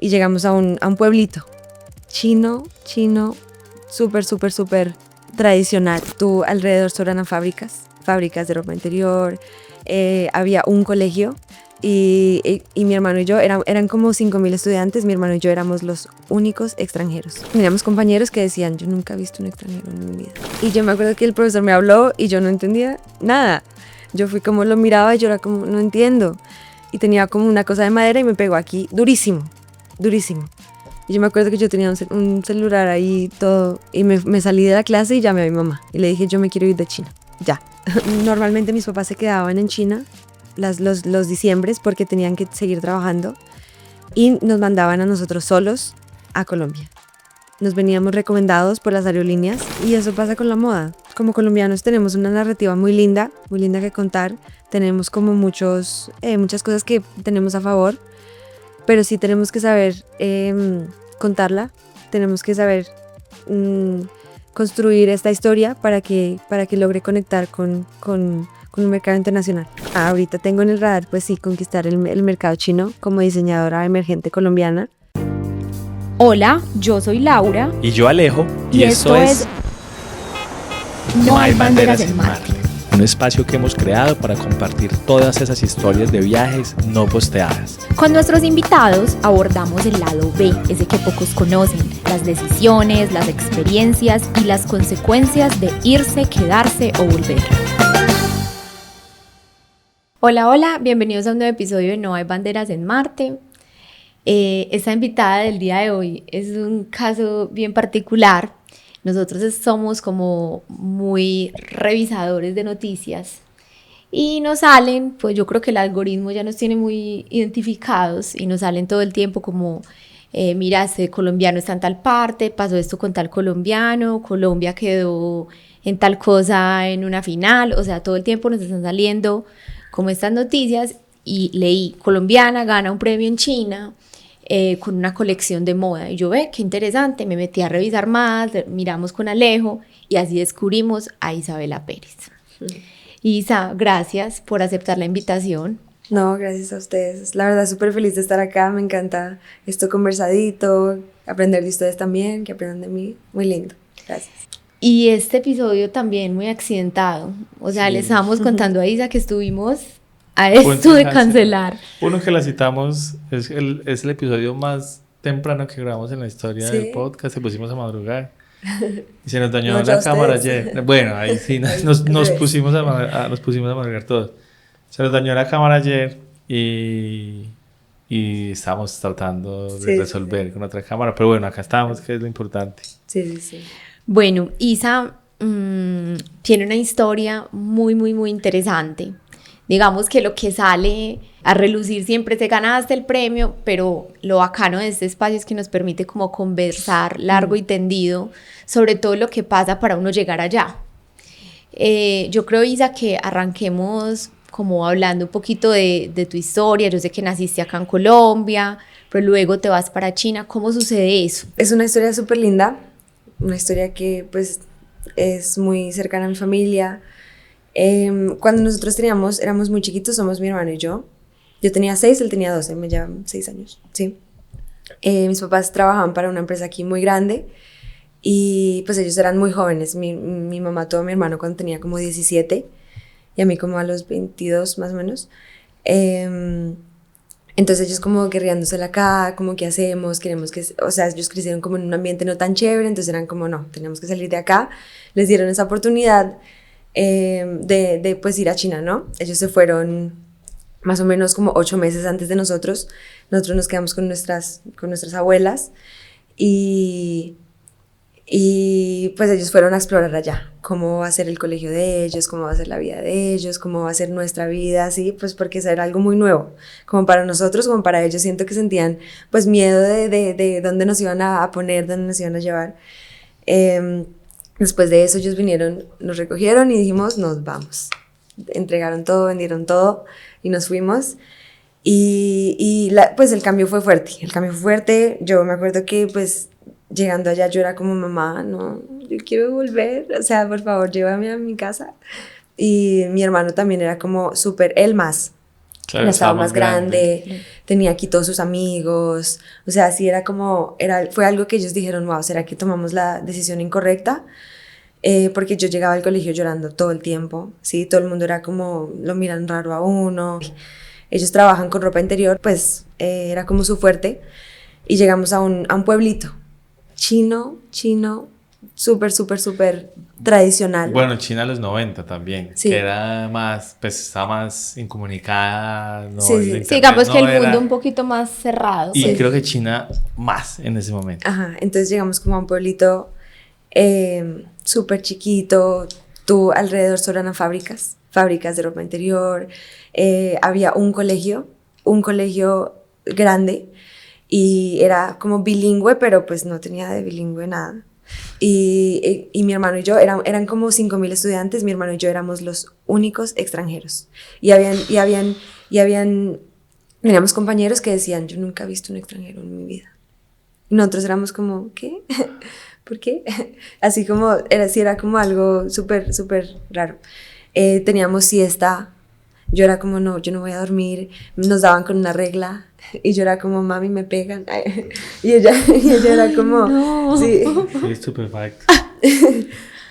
y llegamos a un pueblito chino, súper tradicional. Tú alrededor solo eran fábricas de ropa interior, había un colegio y mi hermano y yo, eran como 5.000 estudiantes, mi hermano y yo éramos los únicos extranjeros. Teníamos compañeros que decían, yo nunca he visto un extranjero en mi vida. Y yo me acuerdo que el profesor me habló y yo no entendía nada. Yo fui como, lo miraba y yo era como, no entiendo. Y tenía como una cosa de madera y me pegó aquí, durísimo. Y yo me acuerdo que yo tenía un celular ahí todo y me salí de la clase y llamé a mi mamá y le dije, yo me quiero ir de China, ya. Normalmente mis papás se quedaban en China los diciembres porque tenían que seguir trabajando y nos mandaban a nosotros solos a Colombia. Nos veníamos recomendados por las aerolíneas y eso pasa con la moda. Como colombianos tenemos una narrativa muy linda que contar. Tenemos como muchas cosas que tenemos a favor, pero sí tenemos que saber contarla, tenemos que saber construir esta historia para que logre conectar con un mercado internacional. Ahorita tengo en el radar, pues sí, conquistar el mercado chino como diseñadora emergente colombiana. Hola, yo soy Laura. Y yo Alejo. Y esto es No hay banderas en Marte. Un espacio que hemos creado para compartir todas esas historias de viajes no posteadas. Con nuestros invitados abordamos el lado B, ese que pocos conocen, las decisiones, las experiencias y las consecuencias de irse, quedarse o volver. Hola, bienvenidos a un nuevo episodio de No hay banderas en Marte. Esta invitada del día de hoy es un caso bien particular. Nosotros somos como muy revisadores de noticias y nos salen, pues yo creo que el algoritmo ya nos tiene muy identificados y nos salen todo el tiempo como, mira, este colombiano está en tal parte, pasó esto con tal colombiano, Colombia quedó en tal cosa en una final, o sea, todo el tiempo nos están saliendo como estas noticias y leí, colombiana gana un premio en China, con una colección de moda y yo qué interesante, me metí a revisar más, miramos con Alejo y así descubrimos a Isabela Pérez. Isa, gracias por aceptar la invitación. No, gracias a ustedes, la verdad súper feliz de estar acá, me encanta esto conversadito, aprender de ustedes también, que aprendan de mí, muy lindo, gracias. Y este episodio también muy accidentado, o sea, sí. Le estábamos contando a Isa que estuvimos a esto de cancelar. Uno que la citamos es el episodio más temprano que grabamos en la historia del podcast. Se pusimos a madrugar y se nos dañó la cámara ayer. Bueno, ahí sí nos pusimos a madrugar todos. Se nos dañó la cámara ayer y estábamos tratando de resolver con otra cámara. Pero bueno, acá estamos, que es lo importante. Sí. Bueno, Isa tiene una historia muy interesante. Digamos que lo que sale a relucir siempre te ganaste el premio, pero lo bacano de este espacio es que nos permite como conversar largo y tendido sobre todo lo que pasa para uno llegar allá. Yo creo, Isa, que arranquemos como hablando un poquito de tu historia. Yo sé que naciste acá en Colombia, pero luego te vas para China. ¿Cómo sucede eso? Es una historia súper linda, una historia que pues es muy cercana a mi familia. Cuando nosotros éramos muy chiquitos, somos mi hermano y yo tenía 6, él tenía 12, me llevan 6 años, sí. Mis papás trabajaban para una empresa aquí muy grande y pues ellos eran muy jóvenes. Mi mamá tuvo a mi hermano cuando tenía como 17 y a mí como a los 22 más o menos. Entonces ellos como guerreándose acá, como qué hacemos, queremos que, o sea, ellos crecieron como en un ambiente no tan chévere, entonces eran como no, tenemos que salir de acá. Les dieron esa oportunidad de pues ir a China, ¿no? Ellos se fueron más o menos como 8 meses antes de nosotros nos quedamos con nuestras abuelas y pues ellos fueron a explorar allá, cómo va a ser el colegio de ellos, cómo va a ser la vida de ellos, cómo va a ser nuestra vida, así, pues porque eso era algo muy nuevo, como para nosotros, como para ellos. Siento que sentían pues miedo de dónde nos iban a poner, dónde nos iban a llevar. Después de eso ellos vinieron, nos recogieron y dijimos, nos vamos. Entregaron todo, vendieron todo y nos fuimos. Pues el cambio fue fuerte. Yo me acuerdo que pues llegando allá yo era como, mamá, no, yo quiero volver, o sea, por favor, llévame a mi casa. Y mi hermano también era como súper, él más. Claro, Era, estaba más grande, tenía aquí todos sus amigos, o sea, sí era como, fue algo que ellos dijeron, wow, ¿será que tomamos la decisión incorrecta? Porque yo llegaba al colegio llorando todo el tiempo, ¿sí? Todo el mundo era como, lo miran raro a uno. Ellos trabajan con ropa interior, pues era como su fuerte. Y llegamos a un pueblito chino, súper tradicional. Bueno, China a los 90 también, sí. que era más, pues estaba más incomunicada. No, sí, digamos que el mundo un poquito más cerrado. Y pues. creo que China más en ese momento. Ajá, entonces llegamos como a un pueblito súper chiquito, alrededor solo eran fábricas de ropa interior, había un colegio grande y era como bilingüe, pero pues no tenía de bilingüe nada. Y mi hermano y yo, eran como 5.000 estudiantes, mi hermano y yo éramos los únicos extranjeros. Teníamos compañeros que decían, yo nunca he visto un extranjero en mi vida. Y nosotros éramos como, ¿qué? ¿Por qué? Así como, era como algo súper raro. Teníamos siesta, yo era como, no, yo no voy a dormir, nos daban con una regla, y yo era como, mami, me pegan, y ella era como, no. sí. Sí, estupefacto.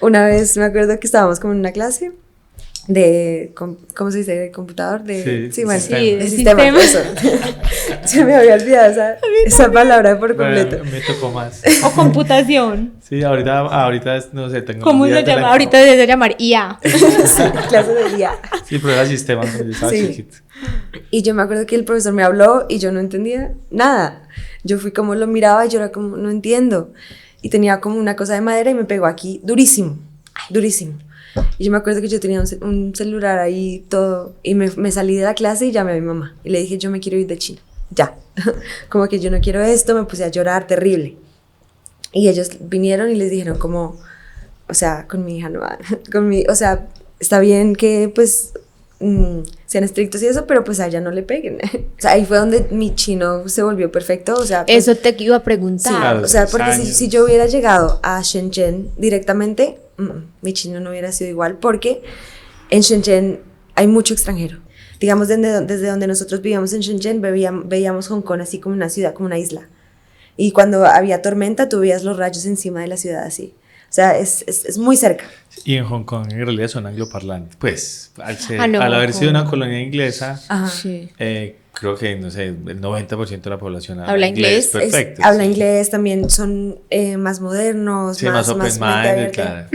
Una vez me acuerdo que estábamos como en una clase de, ¿cómo se dice? De computador, sí, bueno, sí, de sistema. Eso. Se me había olvidado esa palabra por completo. Bueno, me tocó más. O computación. Sí, ahorita no sé, tengo. ¿Cómo se llama? Ahorita se debe llamar IA. Sí, clase de día. Sí, pero era sistema cuando yo estaba chiquito. Y yo me acuerdo que el profesor me habló y yo no entendía nada. Yo fui como, lo miraba y yo era como, no entiendo. Y tenía como una cosa de madera y me pegó aquí durísimo. Y yo me acuerdo que yo tenía un celular ahí todo y me salí de la clase y llamé a mi mamá y le dije, yo me quiero ir de China, ya. Como que yo no quiero esto, me puse a llorar terrible. Y ellos vinieron y les dijeron como, o sea, con mi hija no, o sea, está bien que pues sean estrictos y eso, pero pues a ella no le peguen. O sea, ahí fue donde mi chino se volvió perfecto, o sea. Pues, eso te iba a preguntar. Sí, Claro, o sea, porque años. si yo hubiera llegado a Shenzhen directamente, mi chino no hubiera sido igual, porque en Shenzhen hay mucho extranjero. Digamos, desde donde nosotros vivíamos en Shenzhen, veíamos Hong Kong así como una ciudad, como una isla. Y cuando había tormenta, tú veías los rayos encima de la ciudad así. O sea, es muy cerca. Y en Hong Kong en realidad son angloparlantes. Pues no, al haber sido una colonia inglesa, Sí. creo que, no sé, el 90% de la población habla inglés. Perfecto. Habla inglés, también son más modernos, sí, más open minded, claro.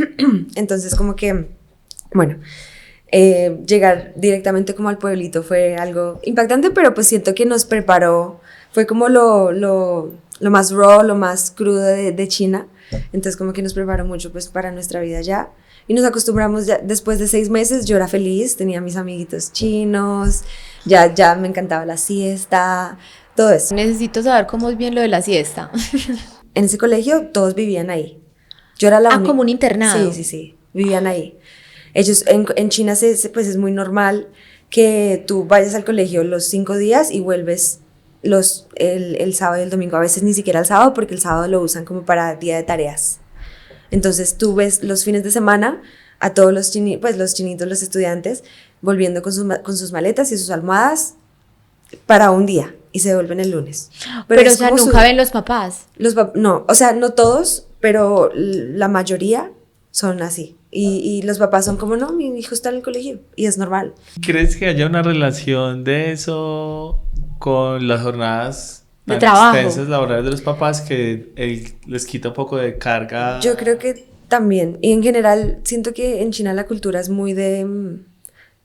Entonces, como que, bueno, llegar directamente como al pueblito fue algo impactante, pero pues siento que nos preparó, fue como lo más raw, lo más crudo de China. Entonces como que nos preparó mucho pues para nuestra vida allá y nos acostumbramos ya. Después de 6 meses yo era feliz, tenía mis amiguitos chinos, ya me encantaba la siesta, todo eso. Necesito saber cómo es bien lo de la siesta. En ese colegio todos vivían ahí, yo era la única. Como un internado. Sí, vivían ahí. Ellos en China pues es muy normal que tú vayas al colegio los 5 días y vuelves el sábado y el domingo, a veces ni siquiera el sábado, porque el sábado lo usan como para día de tareas. Entonces tú ves los fines de semana a todos los chinitos, los estudiantes, volviendo con sus maletas y sus almohadas para un día y se devuelven el lunes. Pero o sea, nunca ven los papás. No, o sea, no todos, pero la mayoría son así. Y los papás son como, no, mi hijo está en el colegio y es normal. ¿Crees que haya una relación de eso con las jornadas de tan trabajo extensas laborales de los papás, que les quita un poco de carga? Yo creo que también, y en general siento que en China la cultura es muy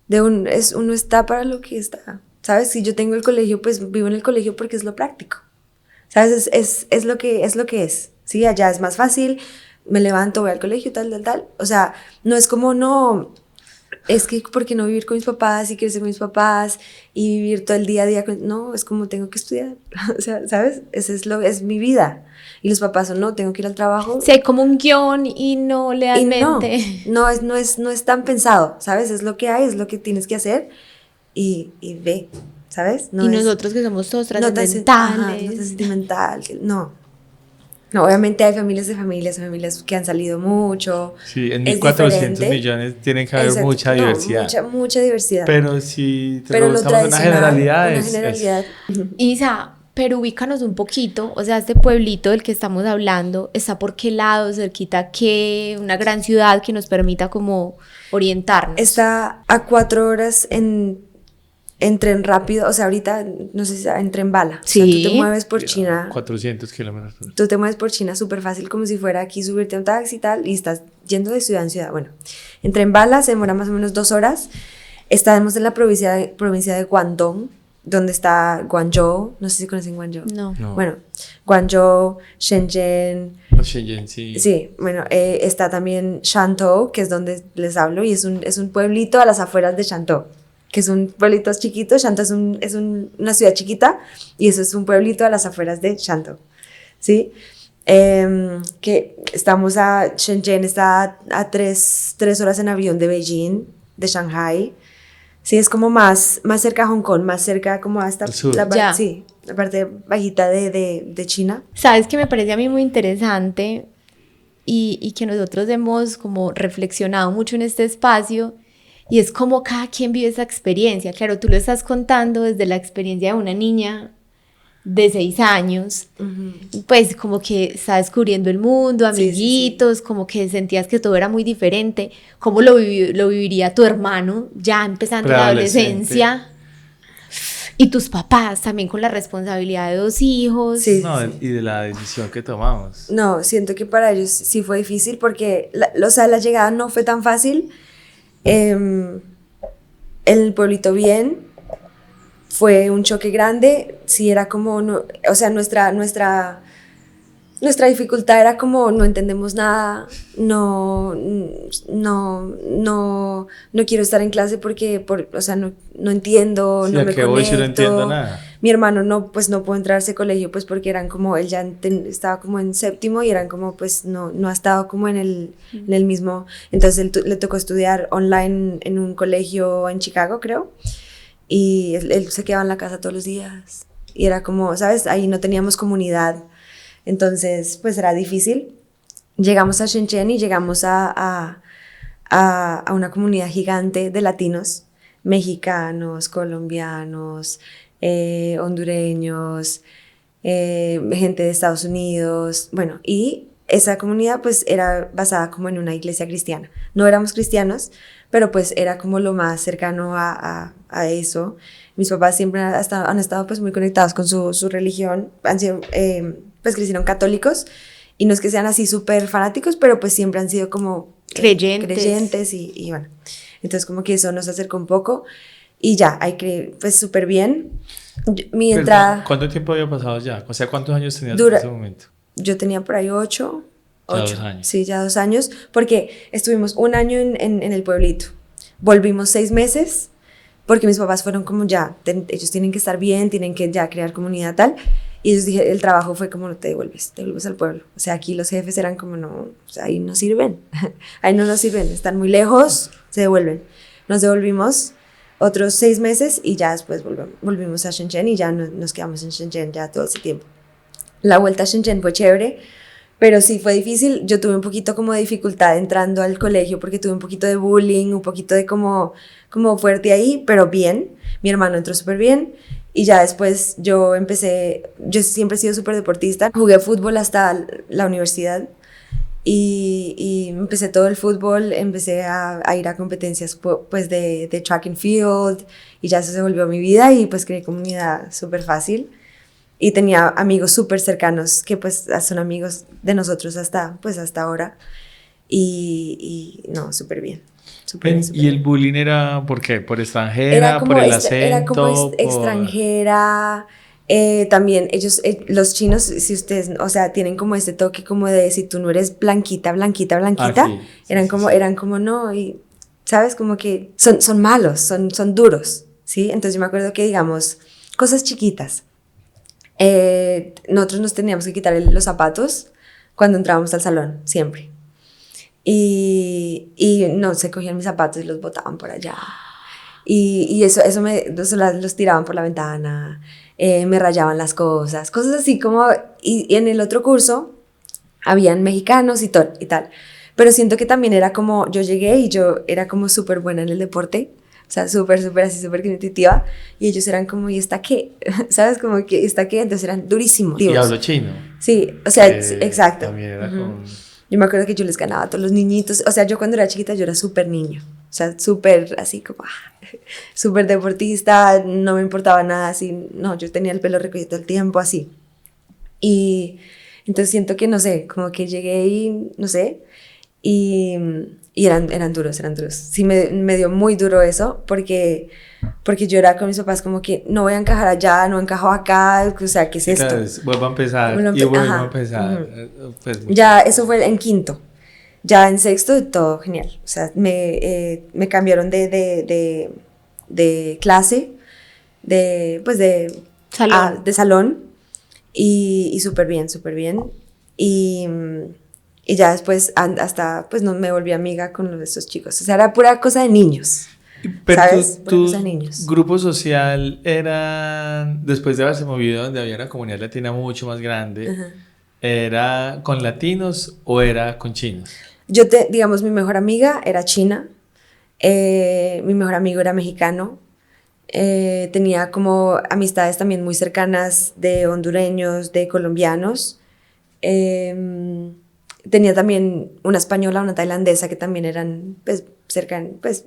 uno está para lo que está, ¿sabes? Si yo tengo el colegio, pues vivo en el colegio porque es lo práctico, ¿sabes? Es lo que es, ¿sí? Allá es más fácil, me levanto, voy al colegio, tal, o sea, no es como, no, es que ¿por qué no vivir con mis papás y crecer con mis papás y vivir todo el día a día no, es como tengo que estudiar, o sea, ¿sabes? Es mi vida. Y los papás son, no, tengo que ir al trabajo. Si hay como un guión y no le dan mente. No es tan pensado, ¿sabes? Es lo que hay, es lo que tienes que hacer y ve, ¿sabes? No y nosotros que somos todos trascendentales. No tan sentimental, no. No, obviamente hay familias de familias, familias que han salido mucho. Sí, en es 1.400 diferente. millones tiene que haber Exacto. mucha No, diversidad. mucha diversidad. Pero si te Pero lo preguntamos una generalidad, una es generalidad. Isa, pero ubícanos un poquito, o sea, este pueblito del que estamos hablando, ¿está por qué lado, cerquita a qué, una gran ciudad que nos permita como orientarnos? Está a 4 horas en tren rápido, o sea, ahorita, no sé si en tren bala. Sí. O sea, tú te mueves por China. 400 kilómetros. Tú te mueves por China súper fácil, como si fuera aquí subirte a un taxi y tal, y estás yendo de ciudad en ciudad. Bueno, en tren bala se demora más o menos 2 horas. Estamos en la provincia de Guangdong, donde está Guangzhou. No sé si conocen Guangzhou. No. Bueno, Guangzhou, Shenzhen. Shenzhen, sí. Sí, bueno, está también Shantou, que es donde les hablo, y es un pueblito a las afueras de Shantou, que es un pueblito chiquito. Shantou es una ciudad chiquita, y eso es un pueblito a las afueras de Shantou, ¿sí? Que estamos Shenzhen está a 3 horas en avión de Beijing, de Shanghai. Sí, es como más cerca a Hong Kong, más cerca como hasta sí, la parte bajita de China. ¿Sabes qué me parece a mí muy interesante y que nosotros hemos como reflexionado mucho en este espacio? Y es como cada quien vive esa experiencia. Claro, tú lo estás contando desde la experiencia de una niña de 6 años, pues como que está descubriendo el mundo, amiguitos, sí. Como que sentías que todo era muy diferente. ¿Cómo lo viviría tu hermano ya empezando la adolescencia? Y tus papás también con la responsabilidad de 2 hijos. Sí, no, sí. Y de la decisión que tomamos. No, siento que para ellos sí fue difícil porque la llegada no fue tan fácil. El pueblito bien, fue un choque grande, sí era como, no, o sea, nuestra dificultad era como no entendemos nada, no quiero estar en clase porque o sea, no entiendo, sí, no me conecto. Si no entiendo nada. Mi hermano pues no pudo entrar a ese colegio pues porque eran como, él ya estaba como en 7º y eran como pues no ha estado como en el mismo, entonces le tocó estudiar online en un colegio en Chicago, creo, y él se quedaba en la casa todos los días y era como, ¿sabes? Ahí no teníamos comunidad, entonces pues era difícil. Llegamos a Shenzhen y llegamos a una comunidad gigante de latinos, mexicanos, colombianos, hondureños, gente de Estados Unidos, bueno, y esa comunidad pues era basada como en una iglesia cristiana. No éramos cristianos, pero pues era como lo más cercano a eso. Mis papás siempre han estado pues muy conectados con su religión, han sido, pues crecieron católicos, y no es que sean así súper fanáticos, pero pues siempre han sido como creyentes y bueno, entonces como que eso nos acercó un poco. Y ya, pues súper bien. Mi entrada... ¿Cuánto tiempo había pasado ya? O sea, ¿cuántos años tenías en ese momento? Yo tenía por ahí 8. Ya 2 años. Sí, ya 2 años, porque estuvimos 1 año en el pueblito. Volvimos 6 meses, porque mis papás fueron como ya, ellos tienen que estar bien, tienen que ya crear comunidad tal. Y ellos dije, el trabajo fue como, no te devuelves al pueblo. O sea, aquí los jefes eran como, no, o sea, ahí no sirven. Ahí no nos sirven, están muy lejos, se devuelven. Nos devolvimos otros 6 meses y ya después volvimos a Shenzhen y ya nos quedamos en Shenzhen ya todo ese tiempo. La vuelta a Shenzhen fue chévere, pero sí fue difícil. Yo tuve un poquito como de dificultad entrando al colegio porque tuve un poquito de bullying, un poquito de como fuerte ahí, pero bien. Mi hermano entró súper bien y ya después yo siempre he sido súper deportista. Jugué fútbol hasta la universidad. Y empecé todo el fútbol, empecé a ir a competencias pues de track and field y ya eso se volvió mi vida y pues creé comunidad súper fácil y tenía amigos súper cercanos que pues son amigos de nosotros hasta ahora y no, súper bien. ¿Y el bullying era por qué? ¿Por extranjera? ¿Por el acento? Era como extranjera. También ellos, los chinos, si ustedes, o sea, tienen como este toque como de si tú no eres blanquita, sí, eran como no, y sabes, como que son malos, son duros, ¿sí? Entonces yo me acuerdo que, digamos, cosas chiquitas, nosotros nos teníamos que quitar los zapatos cuando entrábamos al salón, siempre, y no, se cogían mis zapatos y los botaban por allá, y eso los tiraban por la ventana, me rayaban las cosas así como, y en el otro curso, habían mexicanos y tal. Pero siento que también era como, yo llegué y yo era como súper buena en el deporte, o sea, súper así, súper intuitiva, y ellos eran como, ¿y esta qué? ¿Sabes? Como que, ¿esta qué? Entonces eran durísimos. Y hablo chino. Sí, o sea, exacto. También era con... Yo me acuerdo que yo les ganaba a todos los niñitos, o sea, yo cuando era chiquita yo era súper niño, o sea, súper así como, súper deportista, no me importaba nada así, no, yo tenía el pelo recogido todo el tiempo, así. Y entonces siento que, no sé, como que llegué y, no sé, y eran duros. Sí, me dio muy duro eso, porque yo era con mis papás como que no voy a encajar allá, no encajo acá, o sea, ¿qué es esto? Claro, vuelvo a empezar y vuelvo a empezar. Pues, ya, eso fue en quinto. Ya en sexto, todo genial. O sea, me cambiaron de clase, de salón, y súper bien. Y ya después hasta pues no me volví amiga con estos chicos. O sea, era pura cosa de niños. Pero ¿sabes? tu grupo social era, después de haberse movido donde había una comunidad latina mucho más grande, ¿era con latinos o era con chinos? Digamos, mi mejor amiga era china, mi mejor amigo era mexicano, tenía como amistades también muy cercanas de hondureños, de colombianos. Tenía también una española, una tailandesa que también eran pues, cercanas, pues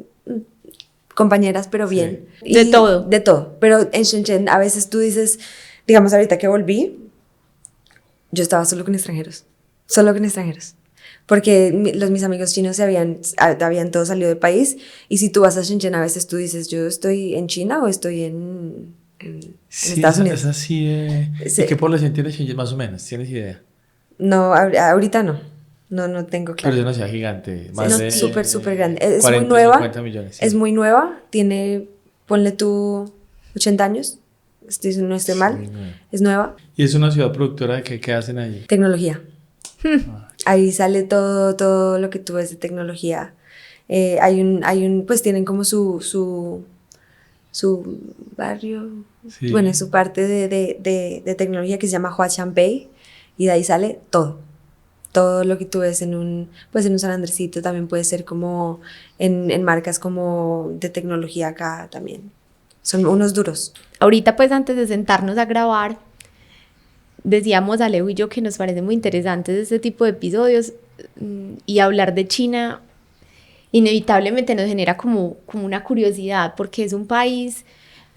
compañeras, pero bien. Sí. De todo. De todo. Pero en Shenzhen a veces tú dices, digamos ahorita que volví, yo estaba solo con extranjeros. Porque mis amigos chinos habían todos salido del país, y si tú vas a Shenzhen a veces tú dices, yo estoy en China o estoy en Estados Unidos. Es así de... ¿Y qué población tiene Shenzhen más o menos? ¿Tienes idea? No, ahorita no tengo claro. Pero es una ciudad gigante, más de súper grande. Es 40, muy nueva. 50 millones. Sí. Es muy nueva, tiene, ponle tú 80 años, no estoy mal, es nueva. ¿Y es una ciudad productora de qué hacen allí? Tecnología. Ahí sale todo lo que tú ves de tecnología. Pues tienen como su barrio, sí. Bueno, su parte de tecnología que se llama Huaqianpei, y de ahí sale todo lo que tú ves en un San Andresito, también puede ser como en marcas como de tecnología acá también. Son unos duros. Ahorita pues antes de sentarnos a grabar, decíamos a Leo y yo que nos parece muy interesante este tipo de episodios, y hablar de China inevitablemente nos genera como una curiosidad, porque es un país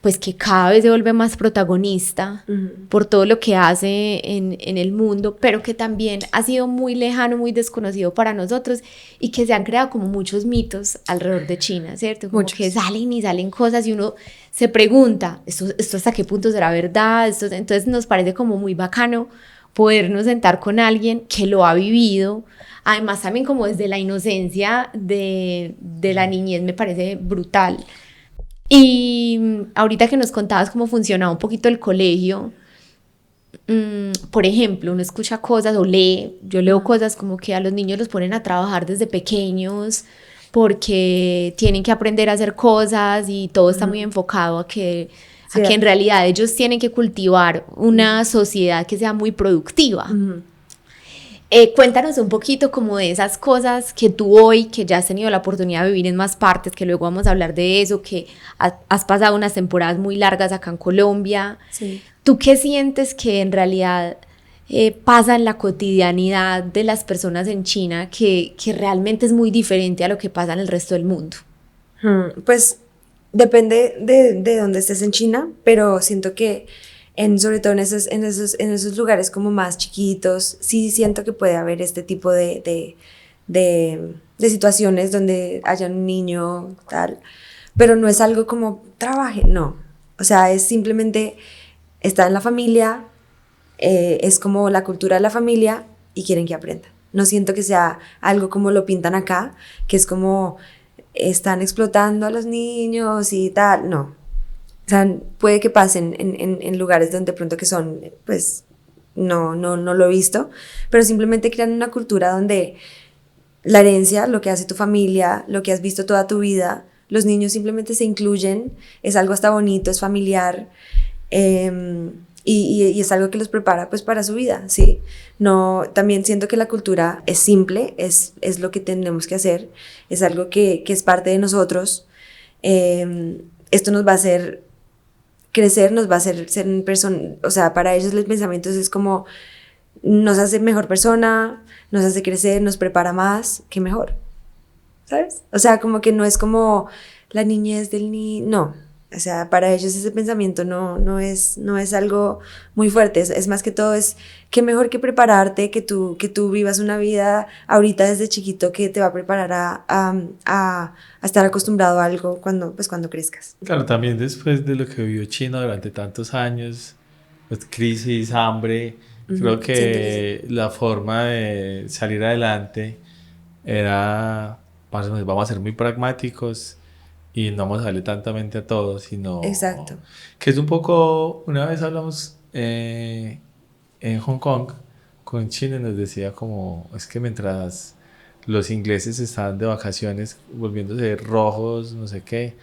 pues que cada vez se vuelve más protagonista por todo lo que hace en el mundo, pero que también ha sido muy lejano, muy desconocido para nosotros, y que se han creado como muchos mitos alrededor de China, ¿cierto? Como que salen cosas y uno se pregunta, ¿esto hasta qué punto será verdad? Entonces nos parece como muy bacano podernos sentar con alguien que lo ha vivido, además también como desde la inocencia de la niñez, me parece brutal. Y ahorita que nos contabas cómo funcionaba un poquito el colegio, por ejemplo, uno escucha cosas o yo leo cosas como que a los niños los ponen a trabajar desde pequeños porque tienen que aprender a hacer cosas, y todo está muy enfocado a que en realidad ellos tienen que cultivar una sociedad que sea muy productiva. Cuéntanos un poquito como de esas cosas que tú hoy, que ya has tenido la oportunidad de vivir en más partes, que luego vamos a hablar de eso, que has pasado unas temporadas muy largas acá en Colombia. Sí. ¿Tú qué sientes que en realidad pasa en la cotidianidad de las personas en China que realmente es muy diferente a lo que pasa en el resto del mundo? Pues depende de dónde estés en China, pero siento que sobre todo en esos lugares como más chiquitos, sí siento que puede haber este tipo de situaciones donde haya un niño, tal, pero no es algo como trabaje, no. O sea, es simplemente está en la familia, es como la cultura de la familia y quieren que aprenda. No siento que sea algo como lo pintan acá, que es como están explotando a los niños y tal, no. O sea, puede que pasen en lugares donde de pronto que son, pues, no lo he visto, pero simplemente crean una cultura donde la herencia, lo que hace tu familia, lo que has visto toda tu vida, los niños simplemente se incluyen, es algo hasta bonito, es familiar, y es algo que los prepara pues para su vida, ¿sí? No, también siento que la cultura es simple, es lo que tenemos que hacer, es algo que es parte de nosotros. Esto nos va a hacer crecer, nos va a hacer ser una persona, o sea, para ellos el pensamiento es como nos hace mejor persona, nos hace crecer, nos prepara más, qué mejor, ¿sabes? O sea, como que no es como la niñez del niño, no. O sea, para ellos ese pensamiento no es algo muy fuerte, es más que todo es que mejor que prepararte, que tú vivas una vida ahorita desde chiquito que te va a preparar a estar acostumbrado a algo cuando crezcas. Claro, también después de lo que vivió China durante tantos años, pues, crisis, hambre, creo que la forma de salir adelante era, vamos a ser muy pragmáticos y no vamos a darle tantamente a todos, sino... Exacto. Que es un poco... Una vez hablamos en Hong Kong con China y nos decía como... Es que mientras los ingleses estaban de vacaciones volviéndose rojos, no sé qué,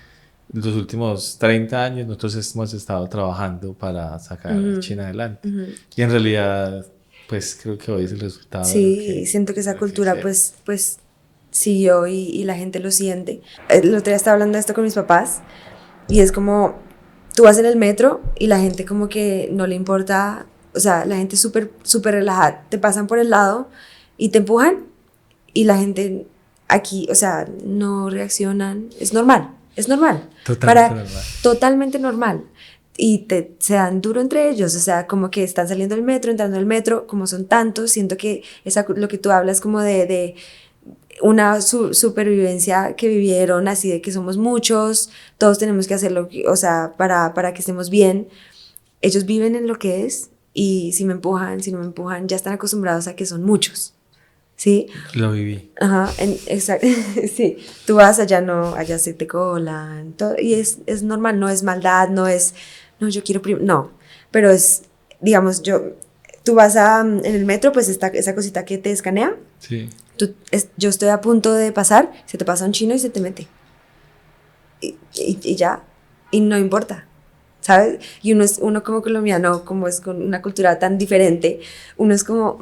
los últimos 30 años nosotros hemos estado trabajando para sacar a China adelante. Y en realidad, pues creo que hoy es el resultado. Sí, siento que esa cultura pues siguió y la gente lo siente. El otro día estaba hablando de esto con mis papás y es como, tú vas en el metro y la gente como que no le importa, o sea, la gente súper relajada, te pasan por el lado y te empujan y la gente aquí, o sea, no reaccionan, es normal. Totalmente normal. Y se dan duro entre ellos, o sea, como que están saliendo del metro, entrando al metro, como son tantos, siento que lo que tú hablas como de una supervivencia que vivieron, así de que somos muchos, todos tenemos que hacerlo, o sea, para que estemos bien. Ellos viven en lo que es y si me empujan, si no me empujan, ya están acostumbrados a que son muchos, ¿sí? Lo viví. Ajá, exacto, sí. Tú vas allá, allá se te colan, todo, y es normal, no es maldad, no es, no, yo quiero, no, pero es, digamos, tú vas en el metro, pues esa cosita que te escanea. Sí. Yo estoy a punto de pasar, se te pasa un chino y se te mete. Y ya, y no importa, ¿sabes? Y uno como colombiano, como es con una cultura tan diferente, uno es como,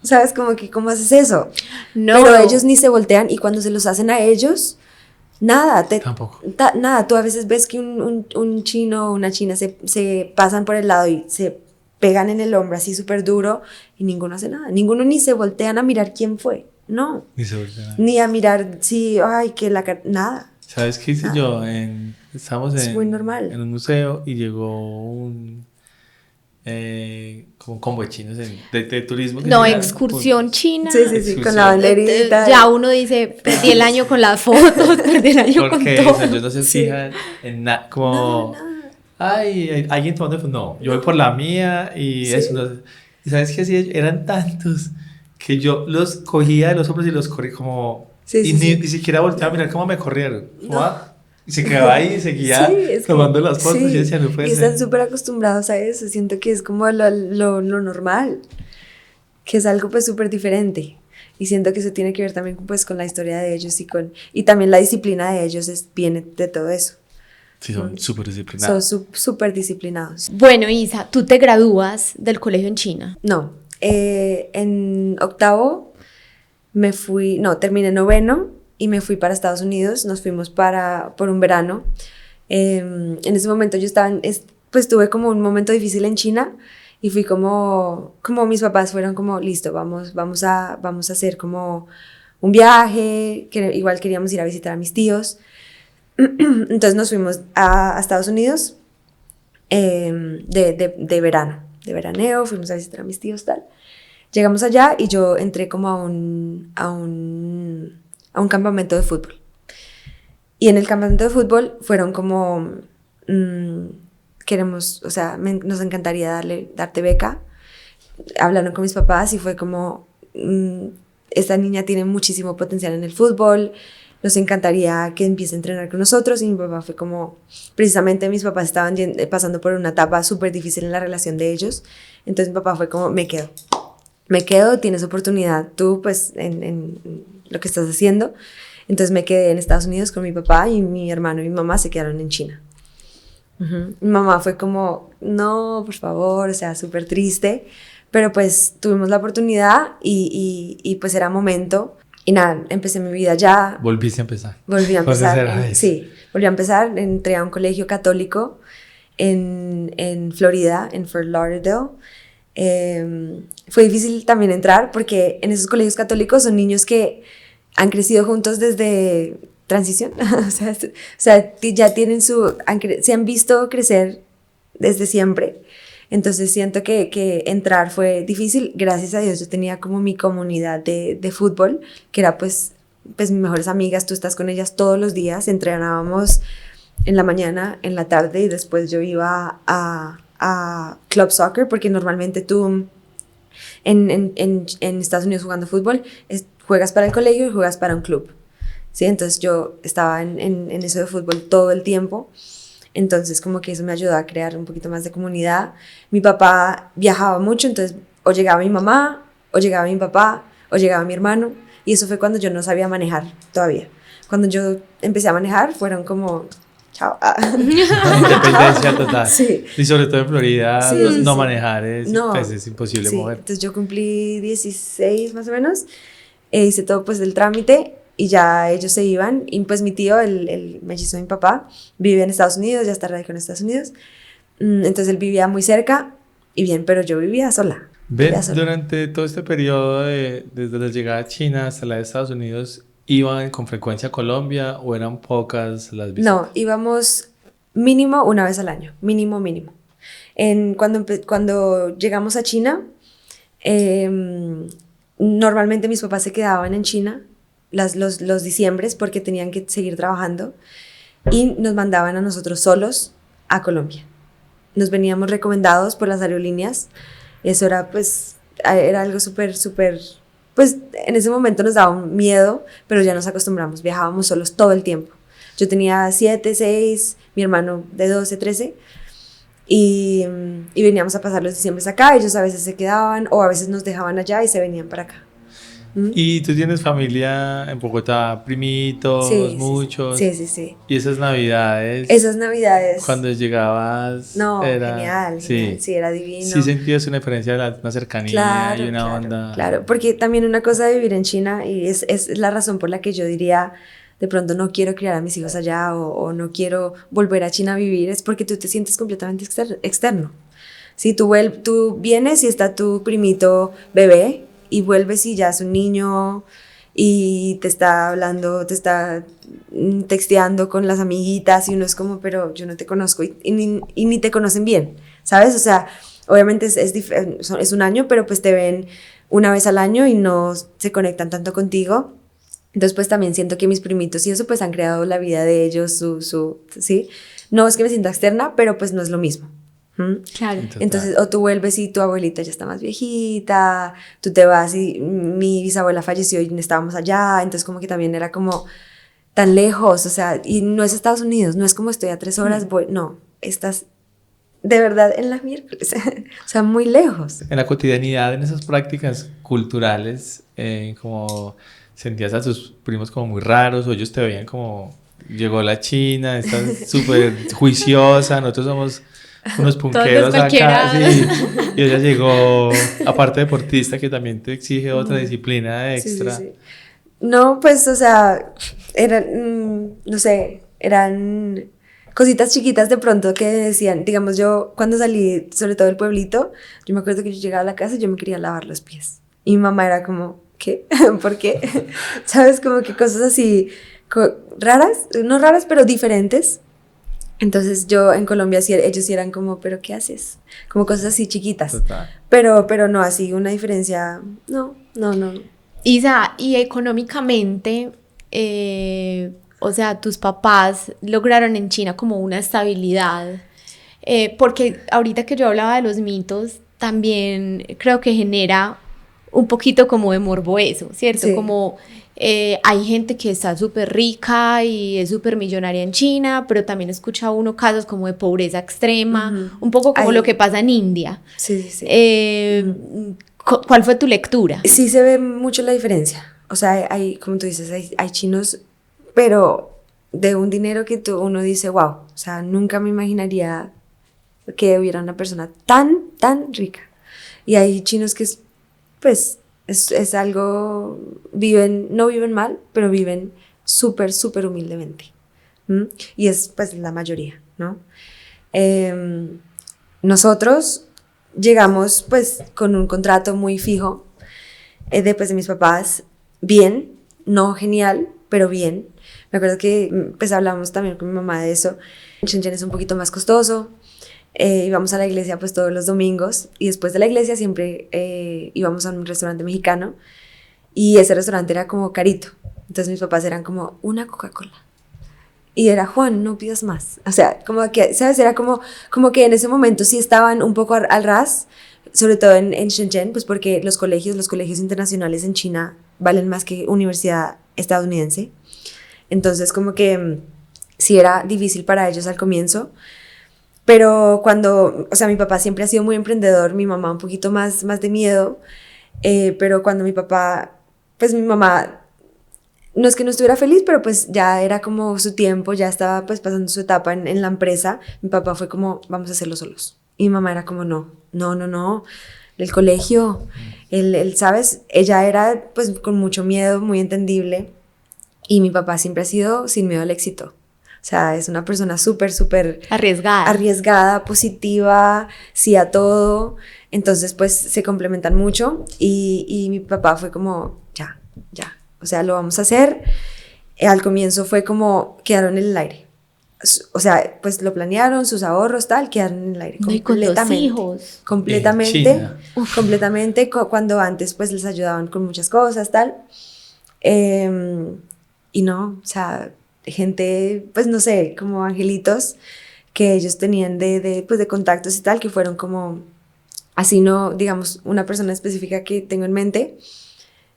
¿sabes? Como que, ¿cómo haces eso? No. Pero ellos ni se voltean y cuando se los hacen a ellos, nada, Tampoco. Nada, tú a veces ves que un chino o una china se pasan por el lado y se pegan en el hombro así súper duro y ninguno hace nada. Ninguno ni se voltean a mirar quién fue. No. Ni se voltean. Ni a mirar, sí, ay, que nada. ¿Sabes qué hice yo? Estábamos muy normal. En un museo y llegó como un combo de chinos de turismo. No, excursión china. Sí, con la banderita. Ya uno dice, perdí el año con las fotos, perdí el año con todo. Porque ellos no se fijan en nada, como... No. Ay, alguien tomando fotos. No, yo voy por la mía y eso. No, y sabes que así eran tantos que yo los cogía de los hombros y los corrí como... Ni siquiera volteaba a mirar cómo me corrieron. No. Y se quedaba ahí y seguía tomando las fotos. Y yo decía, no puede y ser. están súper acostumbrados a eso. Siento que es como lo normal. Que es algo pues súper diferente. Y siento que eso tiene que ver también pues con la historia de ellos y también la disciplina de ellos viene de todo eso. Sí, son súper disciplinados. Son súper disciplinados. Bueno, Isa, ¿tú te gradúas del colegio en China? No, en octavo terminé noveno y me fui para Estados Unidos. Nos fuimos por un verano. En ese momento yo pues tuve como un momento difícil en China y fui como mis papás fueron como, listo, vamos a hacer como un viaje, que igual queríamos ir a visitar a mis tíos. Entonces nos fuimos a Estados Unidos de verano, de veraneo, fuimos a visitar a mis tíos, tal. Llegamos allá y yo entré como a un campamento de fútbol. Y en el campamento de fútbol fueron como, queremos, o sea, nos encantaría darte beca. Hablaron con mis papás y fue como, esta niña tiene muchísimo potencial en el fútbol, nos encantaría que empiece a entrenar con nosotros. Y mi papá fue como, precisamente mis papás estaban pasando por una etapa súper difícil en la relación de ellos, entonces mi papá fue como, me quedo, tienes oportunidad tú pues en lo que estás haciendo. Entonces me quedé en Estados Unidos con mi papá y mi hermano y mi mamá se quedaron en China. Mi mamá fue como, no, por favor, o sea, súper triste, pero pues tuvimos la oportunidad y pues era momento. Y nada, empecé mi vida allá. Volviste a empezar. Volví a empezar. Sí, volví a empezar. Entré a un colegio católico en Florida, en Fort Lauderdale. Fue difícil también entrar porque en esos colegios católicos son niños que han crecido juntos desde transición. o sea, ya tienen se han visto crecer desde siempre. Entonces siento que entrar fue difícil. Gracias a Dios yo tenía como mi comunidad de fútbol, que era pues mis mejores amigas. Tú estás con ellas todos los días. Entrenábamos en la mañana, en la tarde, y después yo iba a club soccer, porque normalmente tú en Estados Unidos jugando fútbol juegas para el colegio y juegas para un club, ¿sí? Entonces yo estaba en eso de fútbol todo el tiempo. Entonces como que eso me ayudó a crear un poquito más de comunidad. Mi papá viajaba mucho, entonces o llegaba mi mamá, o llegaba mi papá, o llegaba mi hermano, y eso fue cuando yo no sabía manejar todavía. Cuando yo empecé a manejar fueron como chao. Independencia total. Sí. Y sobre todo en Florida, sí, no sí. manejar pues es imposible sí. mover. Entonces yo cumplí 16 más o menos, hice todo pues el trámite y ya ellos se iban. Y pues mi tío, el mellizo de mi papá, vive en Estados Unidos, ya está radicado en Estados Unidos. Entonces él vivía muy cerca y bien, pero yo vivía sola. Durante todo este periodo desde la llegada a China hasta la de Estados Unidos, ¿iban con frecuencia a Colombia o eran pocas las visitas? No, íbamos mínimo una vez al año, mínimo. Cuando llegamos a China, normalmente mis papás se quedaban en China los diciembres porque tenían que seguir trabajando y nos mandaban a nosotros solos a Colombia. Nos veníamos recomendados por las aerolíneas. Eso era pues, era algo súper, pues en ese momento nos daba un miedo, pero ya nos acostumbramos, viajábamos solos todo el tiempo. Yo tenía 7, 6, mi hermano de 12, 13, y veníamos a pasar los diciembres acá. Ellos a veces se quedaban o a veces nos dejaban allá y se venían para acá. ¿Y tú tienes familia en Bogotá? ¿Primitos? Sí, muchos? Sí. ¿Y esas navidades? Cuando llegabas... No, era, genial, sí, era divino. Sí sentías una diferencia de una cercanía y una onda... Claro, porque también una cosa de vivir en China, y es la razón por la que yo diría, de pronto no quiero criar a mis hijos allá o no quiero volver a China a vivir, es porque tú te sientes completamente externo. Sí, tú vienes y está tu primito bebé, y vuelves y ya es un niño y te está hablando, te está texteando con las amiguitas y uno es como, pero yo no te conozco y ni te conocen bien, ¿sabes? O sea, obviamente es un año, pero pues te ven una vez al año y no se conectan tanto contigo. Entonces pues también siento que mis primitos y eso pues han creado la vida de ellos, ¿sí? No es que me sienta externa, pero pues no es lo mismo. Claro. Entonces, o tú vuelves y tu abuelita ya está más viejita, tú te vas y mi bisabuela falleció y estábamos allá, entonces como que también era como tan lejos, o sea, y no es Estados Unidos, no es como estoy a 3 horas, no, estás de verdad en las miércoles, o sea, muy lejos. En la cotidianidad, en esas prácticas culturales, como sentías a tus primos como muy raros o ellos te veían como, llegó la China, estás súper juiciosa, nosotros somos... unos punqueros acá, sí, y ella llegó, aparte deportista, que también te exige otra disciplina extra. Sí. No, pues, o sea, eran, no sé, eran cositas chiquitas de pronto que decían, digamos, yo cuando salí, sobre todo del pueblito, yo me acuerdo que yo llegaba a la casa y yo me quería lavar los pies. Y mi mamá era como, ¿qué? ¿Por qué? ¿Sabes? Como que cosas así raras, no raras, pero diferentes. Entonces yo en Colombia ellos sí eran como, ¿pero qué haces? Como cosas así chiquitas. Total. Pero no, así una diferencia, no. Isa, y económicamente, o sea, tus papás lograron en China como una estabilidad, porque ahorita que yo hablaba de los mitos, también creo que genera un poquito como de morbo eso, ¿cierto? Sí. Como... hay gente que está súper rica y es súper millonaria en China, pero también escucha uno casos como de pobreza extrema, un poco como lo que pasa en India. Sí. ¿Cuál fue tu lectura? Sí se ve mucho la diferencia. O sea, hay como tú dices, hay chinos, pero de un dinero que uno dice, wow, o sea, nunca me imaginaría que hubiera una persona tan rica. Y hay chinos que, pues, es algo, no viven mal, pero viven súper humildemente. Y es, pues, la mayoría, ¿no? Nosotros llegamos, pues, con un contrato muy fijo, de mis papás, bien, no genial, pero bien. Me acuerdo que, pues, hablamos también con mi mamá de eso. En Shenzhen es un poquito más costoso. Íbamos a la iglesia, pues, todos los domingos, y después de la iglesia siempre íbamos a un restaurante mexicano, y ese restaurante era como carito. Entonces mis papás eran como, una Coca-Cola. Y era, Juan, no pidas más. O sea, como que, ¿sabes? Era como que en ese momento sí estaban un poco al ras, sobre todo en Shenzhen, pues porque los colegios internacionales en China valen más que universidad estadounidense. Entonces, como que sí era difícil para ellos al comienzo. Pero cuando, o sea, mi papá siempre ha sido muy emprendedor, mi mamá un poquito más de miedo, pero cuando mi papá, pues mi mamá, no es que no estuviera feliz, pero pues ya era como su tiempo, ya estaba pues pasando su etapa en la empresa, mi papá fue como, vamos a hacerlo solos. Y mi mamá era como, no, el colegio, ¿sabes? Ella era pues con mucho miedo, muy entendible, y mi papá siempre ha sido sin miedo al éxito. O sea, es una persona súper arriesgada, positiva, sí a todo. Entonces, pues, se complementan mucho. Y mi papá fue como, ya. O sea, lo vamos a hacer. Al comienzo fue como, quedaron en el aire. O sea, pues, lo planearon, sus ahorros, tal, quedaron en el aire. No, y con dos hijos. Completamente. Cuando antes, pues, les ayudaban con muchas cosas, tal. Y no, o sea, gente, pues no sé, como angelitos que ellos tenían de contactos y tal, que fueron como, así no, digamos, una persona específica que tengo en mente,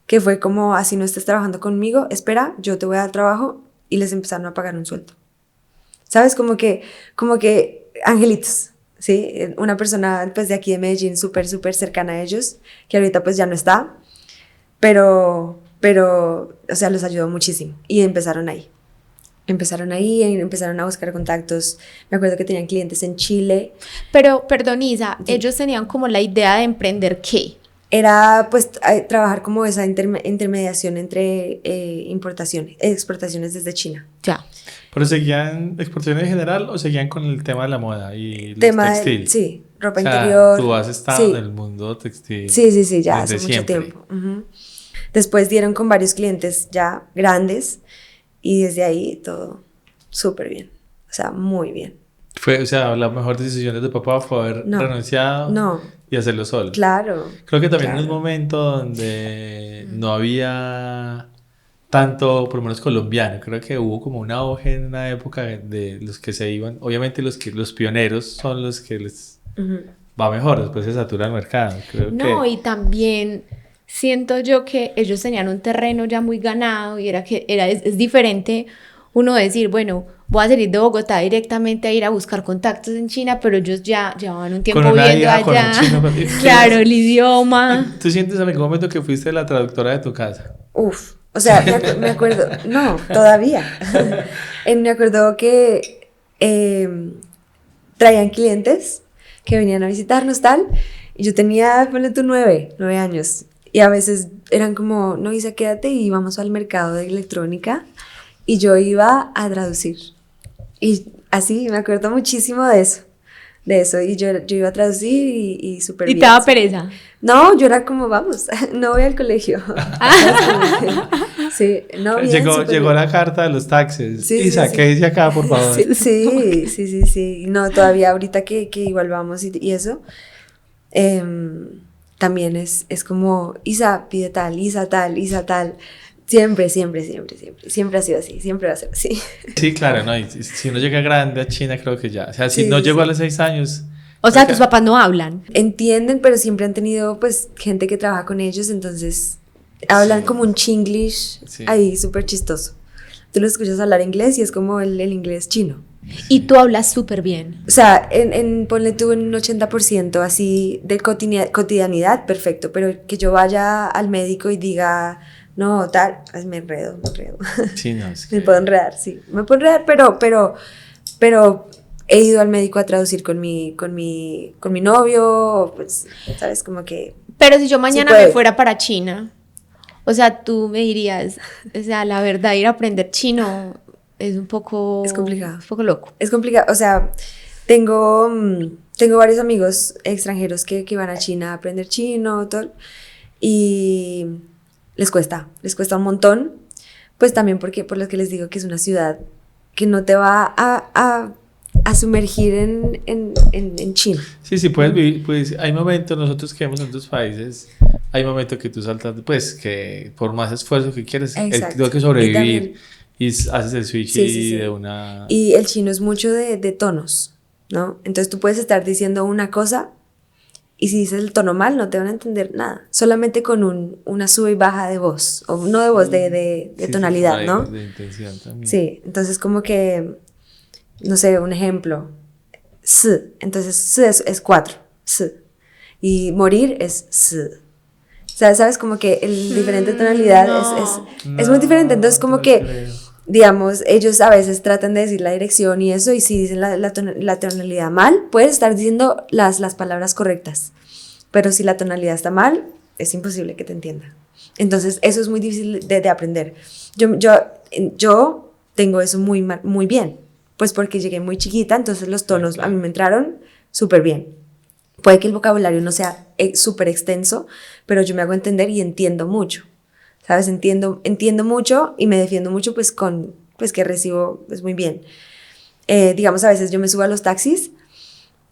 que fue como, así no estés trabajando conmigo, espera, yo te voy a dar trabajo, y les empezaron a pagar un sueldo. ¿Sabes? Como que angelitos, ¿sí? Una persona, pues, de aquí de Medellín, súper cercana a ellos, que ahorita, pues, ya no está, pero, o sea, los ayudó muchísimo, y empezaron ahí, empezaron a buscar contactos. Me acuerdo que tenían clientes en Chile. Pero, perdón, Isa, sí. Ellos tenían como la idea de emprender, ¿qué? Era, pues, trabajar como esa intermediación entre exportaciones desde China. Ya. ¿Pero seguían exportaciones en general o seguían con el tema de la moda y textil? Sí, ropa interior. Tú has estado en el mundo textil. Sí, ya hace siempre. Mucho tiempo. Uh-huh. Después dieron con varios clientes ya grandes, y desde ahí todo súper bien, o sea, muy bien. O sea, la mejor decisión de tu papá fue haber renunciado y hacerlo solo. Claro. Creo que también en un momento donde no había tanto, por lo menos colombiano, creo que hubo como un auge en una época de los que se iban, obviamente los pioneros son los que les va mejor, después se satura el mercado. Y también siento yo que ellos tenían un terreno ya muy ganado, y es diferente uno decir, bueno, voy a salir de Bogotá directamente a ir a buscar contactos en China, pero ellos ya llevaban un tiempo viviendo allá. Claro, el idioma. ¿Tú sientes en algún momento que fuiste la traductora de tu casa? Uf, o sea, me acuerdo, no, todavía. Me acuerdo que traían clientes que venían a visitarnos, tal, y yo tenía, ponle tú 9 años, y a veces eran como, no, Isa, quédate, y íbamos al mercado de electrónica, y yo iba a traducir. Y así, me acuerdo muchísimo de eso, y yo iba a traducir y súper bien. ¿Y te daba pereza? No, yo era como, vamos, no voy al colegio. Sí, no, bien, llegó la carta de los taxes. Sí, Isa, ¿qué dice acá, por favor? Sí. No, todavía ahorita que igual vamos y eso, también es como, Isa, pide tal, Isa tal. Siempre ha sido así, siempre va a ser así. Sí, claro, no, y si uno llega grande a China, creo que ya, o sea, si no llegó a los 6 años... O sea, tus papás no hablan. Entienden, pero siempre han tenido, pues, gente que trabaja con ellos, entonces hablan como un chinglish ahí súper chistoso. Tú los escuchas hablar inglés y es como el inglés chino. Y tú hablas súper bien. O sea, ponle tú un 80% así de cotidianidad, perfecto, pero que yo vaya al médico y diga, no, tal, ay, me enredo. Sí, no, es que... Me puedo enredar, sí, me puedo enredar, pero he ido al médico a traducir con mi novio, pues, ¿sabes? Como que... Pero si yo mañana sí me fuera para China, o sea, tú me dirías, o sea, la verdad, ir a aprender chino es un poco... Es complicado. Es un poco loco. Es complicado, o sea, tengo varios amigos extranjeros que van a China a aprender chino, todo, y les cuesta un montón, pues también porque, por lo que les digo que es una ciudad que no te va a sumergir en China. Sí, puedes vivir, pues hay momentos, nosotros que vemos en otros países, hay momentos que tú saltas, pues que por más esfuerzo que quieres, tengo que sobrevivir y haces el switch sí. de una... Y el chino es mucho de tonos, ¿no? Entonces tú puedes estar diciendo una cosa y si dices el tono mal no te van a entender nada, solamente con una sube y baja de voz, o no de voz, de tonalidad, sí, ¿no? De intención también. Sí, entonces como que, no sé, un ejemplo, s, entonces s es 4, s, y morir es s. O sea, ¿sabes? Como que el diferente tonalidad es muy diferente, entonces como que, digamos, ellos a veces tratan de decir la dirección y eso, y si dicen la tonalidad mal, puedes estar diciendo las palabras correctas, pero si la tonalidad está mal, es imposible que te entienda. Entonces, eso es muy difícil de aprender. Yo tengo eso muy bien, pues porque llegué muy chiquita, entonces los tonos a mí me entraron súper bien. Puede que el vocabulario no sea súper extenso, pero yo me hago entender y entiendo mucho, ¿sabes? Entiendo mucho y me defiendo mucho pues que recibo pues muy bien. Digamos, a veces yo me subo a los taxis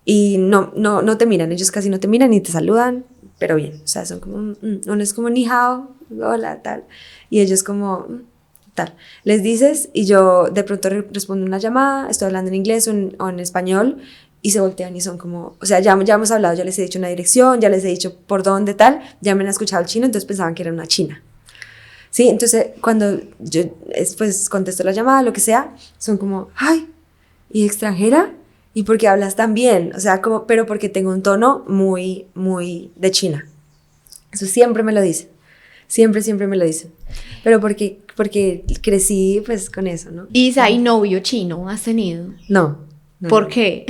y no te miran, ellos casi no te miran ni te saludan, pero bien, o sea, son como, uno es como ni hao, hola, tal, y ellos como, tal. Les dices y yo de pronto respondo una llamada, estoy hablando en inglés o en español, y se voltean y son como, o sea, ya hemos hablado, ya les he dicho una dirección, ya les he dicho por dónde tal, ya me han escuchado el chino, entonces pensaban que era una china. Sí, entonces cuando yo después contesto la llamada, lo que sea, son como, ay, ¿y extranjera? ¿Y por qué hablas tan bien? O sea, como, pero porque tengo un tono muy, muy de China. Eso siempre me lo dicen. Siempre me lo dicen. Pero porque crecí pues con eso, ¿no? Isa, ¿y novio chino has tenido? No. ¿Por qué?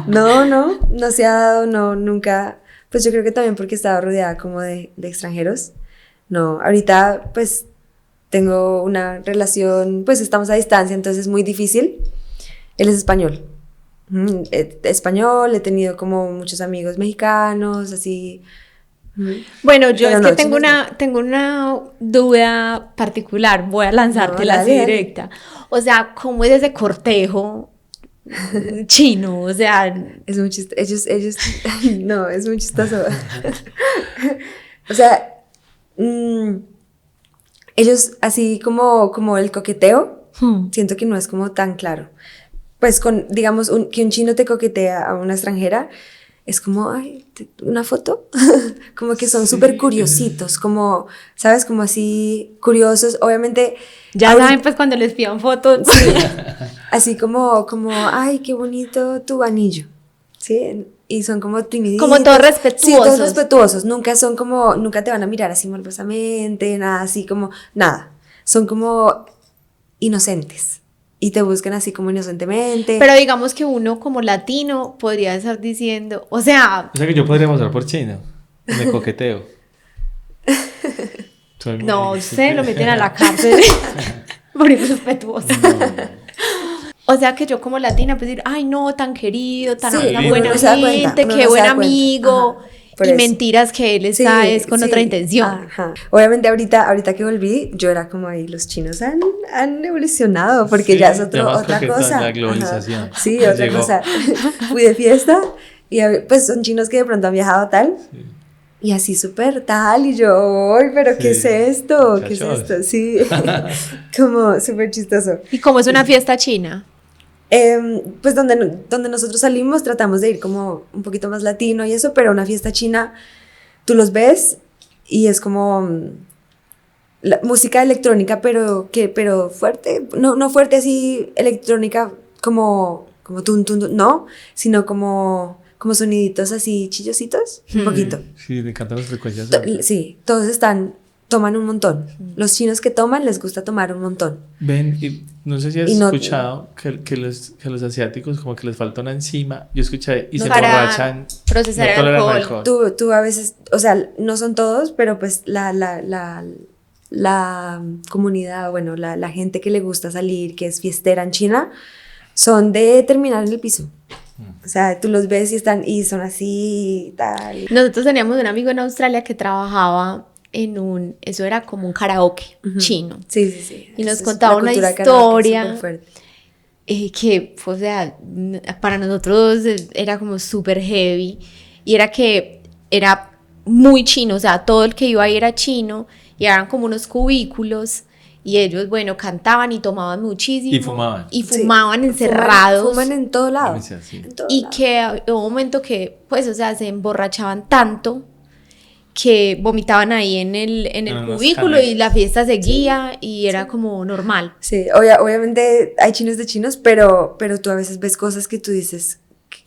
No se ha dado, no, nunca. Pues yo creo que también porque estaba rodeada como de extranjeros. No, ahorita pues tengo una relación, pues estamos a distancia, entonces es muy difícil. Él es español. Español, he tenido como muchos amigos mexicanos, así. Bueno, yo pero es no, que tengo una duda particular, voy a lanzártela así directa. O sea, ¿cómo es ese cortejo chino? O sea, es muy chistoso. Ellos, no, es muy chistoso. O sea, ellos así como el coqueteo, siento que no es como tan claro. Pues digamos, que un chino te coquetea a una extranjera, es como, ay, una foto, como que son súper curiositos, como, ¿sabes? Como así curiosos, obviamente. Ya saben, pues cuando les pidan fotos. Sí, así como, ay, qué bonito tu anillo, ¿sí? Y son como timiditos. Como todos respetuosos. Sí, todos respetuosos, nunca te van a mirar así morbosamente, nada así como, nada. Son como inocentes. Y te buscan así como inocentemente. Pero digamos que uno como latino podría estar diciendo, o sea que yo podría pasar por chino, me coqueteo. No, usted lo meten a la cárcel por irrespetuoso. O sea que yo como latina pues decir, ay no, tan querido, tan buena gente, qué buen amigo. Y eso. Mentiras que él está es con otra intención. Ajá. Obviamente ahorita que volví, yo era como ahí, los chinos han evolucionado porque ya es otra cosa. La globalización. Ajá. Sí, otra cosa. Fui de fiesta y pues son chinos que de pronto han viajado tal. Sí. Y así súper tal, y yo, ¡ay, pero qué es esto! ¿Qué es esto? Sí, como súper chistoso. ¿Y cómo es una fiesta china? Pues donde nosotros salimos tratamos de ir como un poquito más latino y eso, pero una fiesta china, tú los ves y es como la música electrónica, pero fuerte, no fuerte así electrónica como tun, no, sino como soniditos así chillositos, un poquito. Sí, me encantan las frecuencias. Sí, todos toman un montón. Los chinos que toman les gusta tomar un montón. Ven, y no sé si has no, escuchado que los asiáticos como que les falta una enzima. Yo escuché y no, se para emborrachan. procesar no el toleran alcohol. Tú a veces, o sea, no son todos, pero pues la comunidad, bueno, la gente que le gusta salir, que es fiestera en China, son de terminar en el piso. O sea, tú los ves y son así y tal. Nosotros teníamos un amigo en Australia que trabajaba eso era como un karaoke chino. Sí. Y nos contaba una historia que, o sea, para nosotros era como súper heavy. Y era que era muy chino, o sea, todo el que iba ahí era chino. Y eran como unos cubículos. Y ellos, bueno, cantaban y tomaban muchísimo. Y fumaban. Sí, encerrados. Fuman en todo lado. Y que hubo un momento que, pues, o sea, se emborrachaban tanto que vomitaban ahí en el cubículo y la fiesta seguía y era como normal. Sí, obviamente hay chinos de chinos, pero tú a veces ves cosas que tú dices,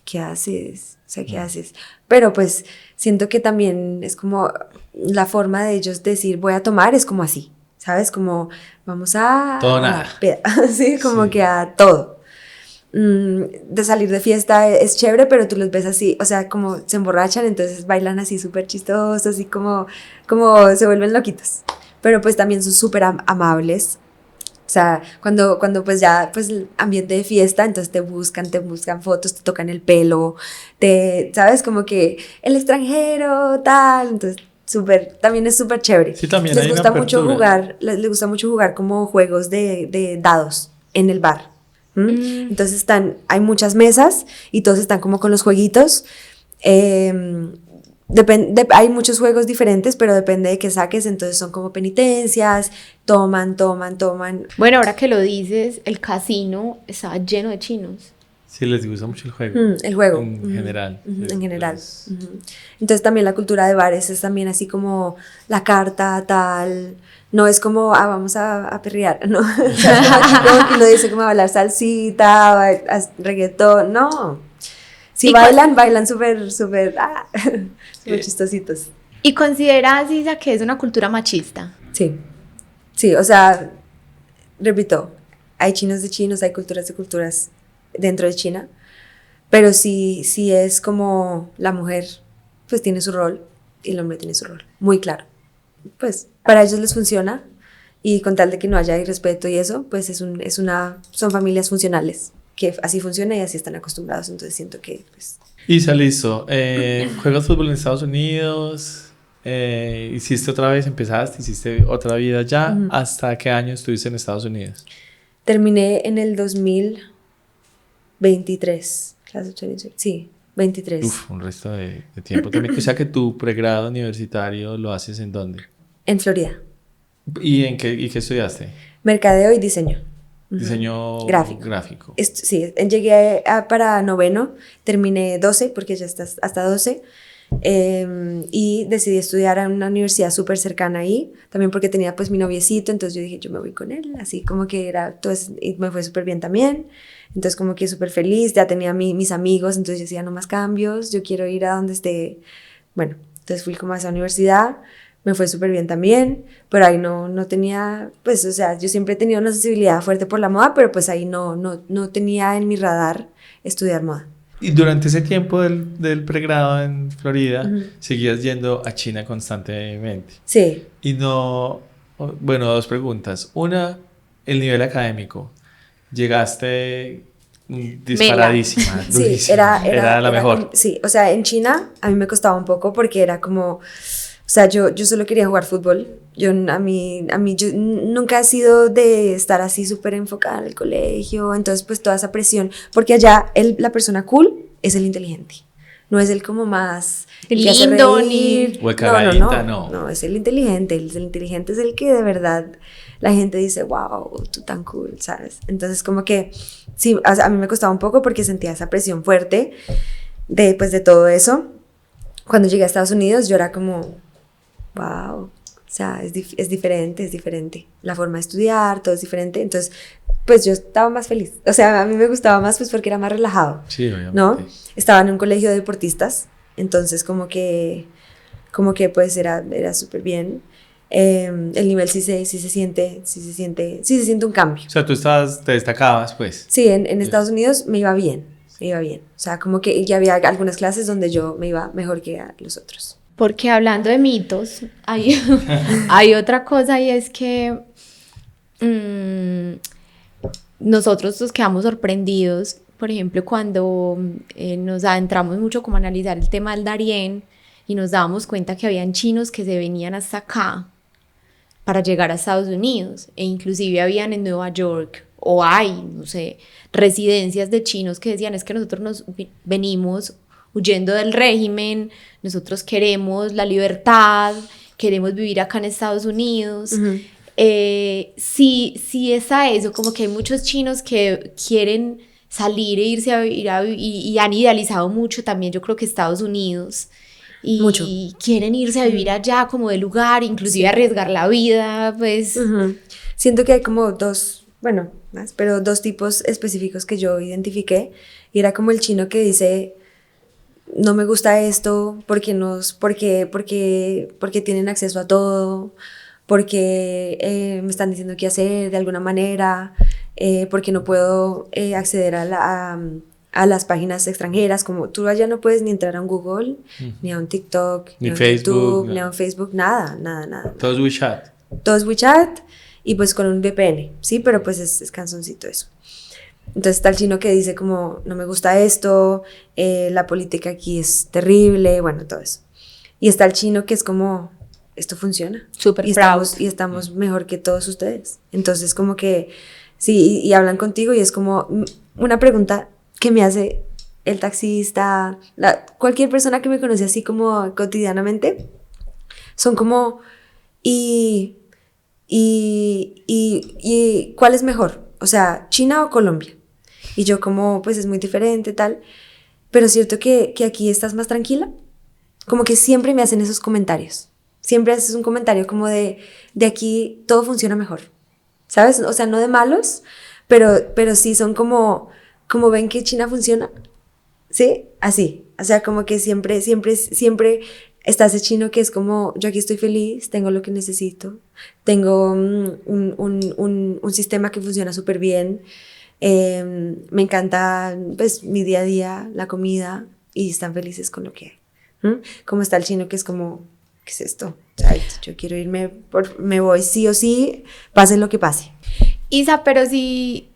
¿qué haces? O sea, ¿qué haces? Pero pues siento que también es como la forma de ellos decir voy a tomar es como así, ¿sabes? Como vamos a... Todo nada. Sí, como que a todo. De salir de fiesta es chévere, pero tú los ves así, o sea, como se emborrachan, entonces bailan así súper chistosos, así como se vuelven loquitos. Pero pues también son súper amables. O sea, cuando pues ya, pues el ambiente de fiesta, entonces te buscan fotos, te tocan el pelo, ¿sabes? Como que el extranjero, tal, entonces también es súper chévere. Sí, también les gusta mucho jugar, les gusta mucho jugar como juegos de dados en el bar. Entonces hay muchas mesas y todos están como con los jueguitos. Hay muchos juegos diferentes, pero depende de qué saques, entonces son como penitencias, toman. Bueno, ahora que lo dices, el casino estaba lleno de chinos. Sí, les gusta mucho el juego. El juego. En general. En general. Entonces también la cultura de bares es también así como la carta, tal. No es como, vamos a perrear, ¿no? Como que uno dice como a bailar salsita, reggaetón, no. Si bailan súper chistositos. ¿Y consideras, Isa, que es una cultura machista? Sí, o sea, repito, hay chinos de chinos, hay culturas de culturas dentro de China, pero sí es como la mujer pues tiene su rol y el hombre tiene su rol, muy claro. Pues para ellos les funciona y con tal de que no haya irrespeto y eso, pues son familias funcionales, que así funciona y así están acostumbrados, entonces siento que pues... Isa, listo. ¿Juegas fútbol en Estados Unidos? ¿Hiciste otra vida allá? ¿Hasta qué año estuviste en Estados Unidos? Terminé en el 2023, sí, 23. Uf, un resto de tiempo también. O sea que tu pregrado universitario lo haces ¿en dónde? En Florida. ¿Y qué estudiaste? Mercadeo y diseño. Diseño gráfico. Sí, llegué para noveno, terminé 12 porque ya estás hasta 12 y decidí estudiar en una universidad súper cercana ahí, también porque tenía pues mi noviecito, entonces yo dije yo me voy con él, así como que y me fue súper bien también, entonces como que súper feliz, ya tenía mis amigos, entonces yo decía no más cambios, yo quiero ir a donde esté, bueno, entonces fui como a esa universidad. Me fue súper bien también, pero ahí no tenía, pues, o sea, yo siempre he tenido una sensibilidad fuerte por la moda, pero pues ahí no tenía en mi radar estudiar moda. Y durante ese tiempo del pregrado en Florida, seguías yendo a China constantemente. Sí. Y bueno, dos preguntas. Una, el nivel académico. Llegaste disparadísima, sí, era la mejor. Sí, o sea, en China a mí me costaba un poco porque era como... O sea, yo solo quería jugar fútbol. Yo nunca he sido de estar así súper enfocada en el colegio. Entonces, pues toda esa presión. Porque allá la persona cool es el inteligente. No es el como más... El lindo, ni... O el cagadita, no. No, es el inteligente. El inteligente es el que de verdad la gente dice, wow, tú tan cool, ¿sabes? Entonces, como que sí, a mí me costaba un poco porque sentía esa presión fuerte de todo eso. Cuando llegué a Estados Unidos, yo era como... wow, o sea, es diferente, la forma de estudiar, todo es diferente, entonces, pues yo estaba más feliz, o sea, a mí me gustaba más pues porque era más relajado, sí, obviamente. ¿no? Estaba en un colegio de deportistas, entonces como que pues era súper bien, el nivel sí se siente un cambio. O sea, te destacabas, pues. Sí, en Estados Unidos me iba bien. O sea, como que ya había algunas clases donde yo me iba mejor que a los otros. Porque hablando de mitos, hay otra cosa y es que nosotros nos quedamos sorprendidos, por ejemplo, cuando nos adentramos mucho como a analizar el tema del Darién y nos dábamos cuenta que habían chinos que se venían hasta acá para llegar a Estados Unidos, e inclusive habían en Nueva York, o hay, no sé, residencias de chinos que decían, es que nosotros nos venimos huyendo del régimen, nosotros queremos la libertad, queremos vivir acá en Estados Unidos. Uh-huh. Sí es a eso, como que hay muchos chinos que quieren salir e irse a vivir y han idealizado mucho también, yo creo que Estados Unidos. Y mucho. Quieren irse a vivir allá como de lugar, inclusive sí. Arriesgar la vida, pues. Uh-huh. Siento que hay como dos tipos específicos que yo identifiqué. Y era como el chino que dice, no me gusta esto porque tienen acceso a todo, porque me están diciendo qué hacer de alguna manera, porque no puedo acceder a las páginas extranjeras, como tú allá no puedes ni entrar a un Google, ni a un TikTok, ni a un Facebook, YouTube, ni a un Facebook, nada. Todo es WeChat. Todo es WeChat y pues con un VPN, sí, pero pues es cansoncito eso. Entonces está el chino que dice como, no me gusta esto, la política aquí es terrible, bueno, todo eso. Y está el chino que es como, esto funciona. Súper proud. Y estamos mejor que todos ustedes. Entonces como que, sí, y hablan contigo y es como una pregunta que me hace el taxista, cualquier persona que me conoce así como cotidianamente, son como, ¿y cuál es mejor? O sea, ¿China o Colombia? Y yo como, pues es muy diferente, tal, pero es cierto que aquí estás más tranquila. Como que siempre me hacen esos comentarios. Siempre haces un comentario como de aquí todo funciona mejor, ¿sabes? O sea, no de malos, pero sí son como ven que China funciona, ¿sí? Así, o sea, como que siempre está ese chino que es como, yo aquí estoy feliz, tengo lo que necesito, tengo un sistema que funciona súper bien, me encanta pues mi día a día, la comida, y están felices con lo que hay. Como está el chino que es como, ¿qué es esto? O sea, yo quiero irme, me voy sí o sí, pase lo que pase. Isa, pero si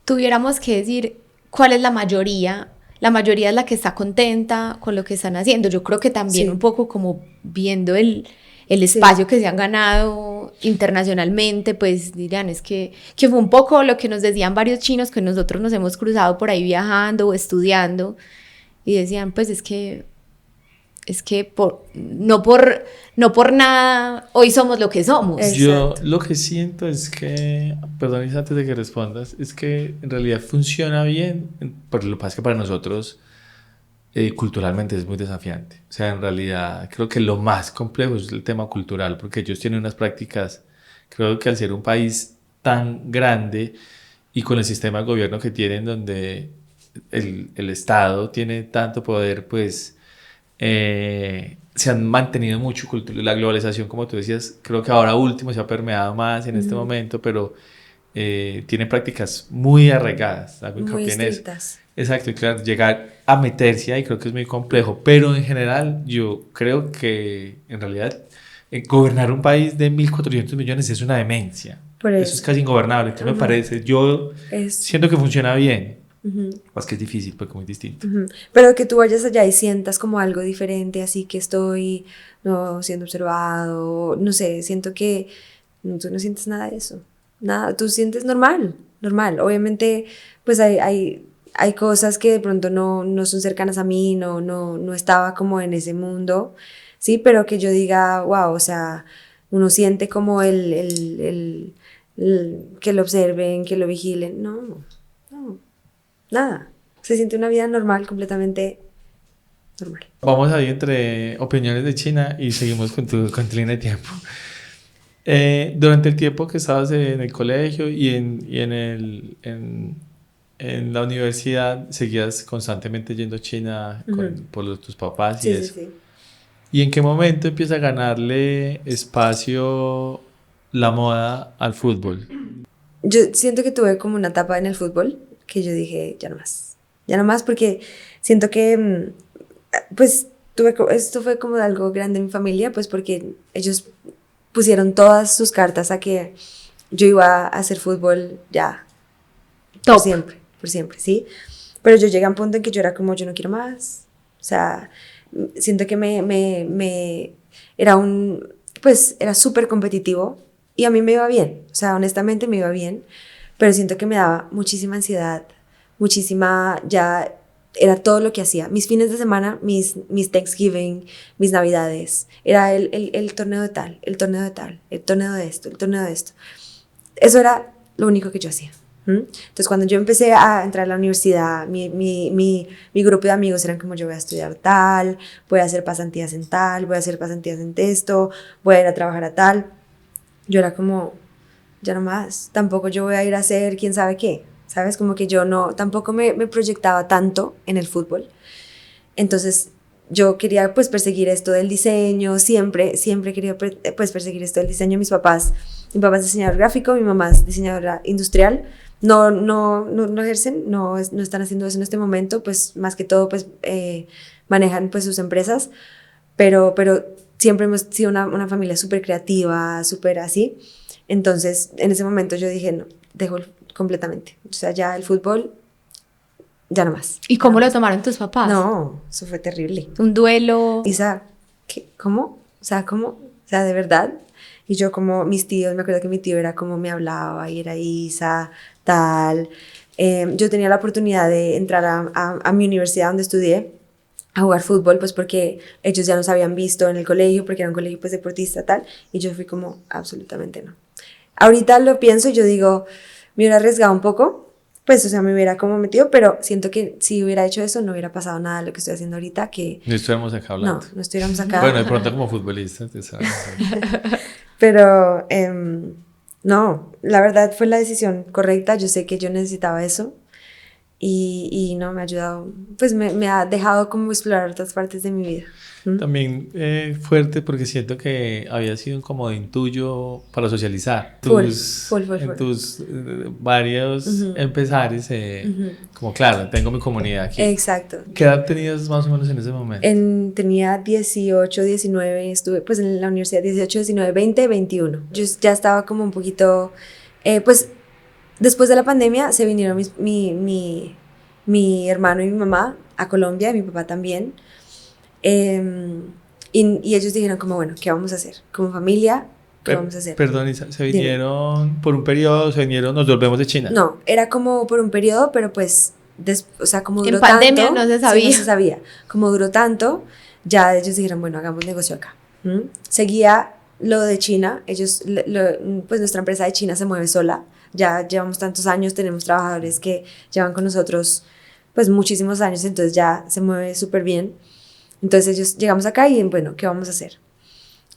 tuviéramos que decir cuál es la mayoría es la que está contenta con lo que están haciendo. Yo creo que también un poco como viendo el espacio que se han ganado internacionalmente, pues dirían, es que fue un poco lo que nos decían varios chinos que nosotros nos hemos cruzado por ahí viajando o estudiando, y decían, pues es que no por nada hoy somos lo que somos. Exacto. Yo lo que siento es que, perdón Isa, antes de que respondas, es que en realidad funciona bien, pero lo que pasa es que para nosotros culturalmente es muy desafiante. O sea, en realidad creo que lo más complejo es el tema cultural, porque ellos tienen unas prácticas, creo que al ser un país tan grande y con el sistema de gobierno que tienen, donde el Estado tiene tanto poder, pues se han mantenido mucho la globalización, como tú decías, creo que ahora último se ha permeado más en este momento, pero tienen prácticas muy arraigadas, muy estrictas. Exacto, y claro, llegar a meterse ahí creo que es muy complejo, pero en general yo creo que en realidad gobernar un país de 1.400 millones es una demencia. Eso es casi ingobernable, ¿qué me parece? Yo siento que funciona bien. Más que es difícil, porque muy distinto. Pero que tú vayas allá y sientas como algo diferente, así que estoy siendo observado, no sé, siento que tú no sientes nada de eso, nada, tú sientes normal, obviamente pues hay cosas que de pronto no son cercanas a mí, no estaba como en ese mundo, sí, pero que yo diga, wow, o sea, uno siente como el que lo observen, que lo vigilen, no. Nada, se siente una vida normal, completamente normal. Vamos ahí entre opiniones de China y seguimos con tu línea de tiempo. Durante el tiempo que estabas en el colegio y en la universidad, ¿seguías constantemente yendo a China por tus papás y eso? Sí. ¿Y en qué momento empieza a ganarle espacio la moda al fútbol? Yo siento que tuve como una etapa en el fútbol que yo dije, ya no más, porque siento que, pues, esto fue como algo grande en mi familia, pues porque ellos pusieron todas sus cartas a que yo iba a hacer fútbol ya Top. por siempre, ¿sí? Pero yo llegué a un punto en que yo era como, yo no quiero más, o sea, siento que pues era súper competitivo y a mí me iba bien, o sea, honestamente me iba bien, pero siento que me daba muchísima ansiedad, ya era todo lo que hacía. Mis fines de semana, mis Thanksgiving, mis Navidades, era el torneo de tal, el torneo de tal, el torneo de esto, el torneo de esto. Eso era lo único que yo hacía. Entonces, cuando yo empecé a entrar a la universidad, mi grupo de amigos eran como, yo voy a estudiar tal, voy a hacer pasantías en tal, voy a hacer pasantías en esto, voy a ir a trabajar a tal. Yo era como, ya no más, tampoco yo voy a ir a hacer quién sabe qué, ¿sabes? Como que yo tampoco me proyectaba tanto en el fútbol. Entonces, yo quería pues perseguir esto del diseño, siempre quería pues perseguir esto del diseño. Mi papá es diseñador gráfico, mi mamá es diseñadora industrial. No ejercen, no están haciendo eso en este momento, pues más que todo pues manejan pues sus empresas, pero siempre hemos sido una familia súper creativa, súper así. Entonces, en ese momento yo dije, no, dejo completamente. O sea, ya el fútbol, ya no más. ¿Y cómo lo tomaron tus papás? No, eso fue terrible. Un duelo. Isa, ¿cómo? O sea, ¿cómo? O sea, de verdad. Y yo como mis tíos, me acuerdo que mi tío era como me hablaba y era Isa, tal. Yo tenía la oportunidad de entrar a mi universidad donde estudié a jugar fútbol, pues porque ellos ya nos habían visto en el colegio, porque era un colegio pues deportista, tal. Y yo fui como, absolutamente no. Ahorita lo pienso y yo digo, me hubiera arriesgado un poco, pues, o sea, me hubiera como metido, pero siento que si hubiera hecho eso no hubiera pasado nada de lo que estoy haciendo ahorita, que... No estuviéramos acá hablando. No estuviéramos acá. Bueno, de pronto como futbolistas, ¿sabes? Pero, no, la verdad fue la decisión correcta, yo sé que yo necesitaba eso y no, me ha ayudado, pues me ha dejado como explorar otras partes de mi vida. También fuerte porque siento que había sido un comodín tuyo para socializar. En tus varios empezares, como claro, tengo mi comunidad aquí. Exacto. ¿Qué edad tenías más o menos en ese momento? Tenía 18, 19, estuve pues en la universidad 18, 19, 20, 21. Yo ya estaba como un poquito, pues después de la pandemia se vinieron mi hermano y mi mamá a Colombia, y mi papá también. Y ellos dijeron como, bueno, ¿qué vamos a hacer? Como familia, ¿qué vamos a hacer? Perdón, Isa, ¿se vinieron por un periodo? ¿Se vinieron, nos volvemos de China? No, era como por un periodo, pero pues, o sea, como duró en pandemia tanto, no se sabía. Sí, no se sabía. Como duró tanto, ya ellos dijeron, bueno, hagamos negocio acá. Seguía lo de China, ellos, pues nuestra empresa de China se mueve sola. Ya llevamos tantos años, tenemos trabajadores que llevan con nosotros pues muchísimos años, entonces ya se mueve súper bien. Entonces ellos llegamos acá y bueno, ¿qué vamos a hacer?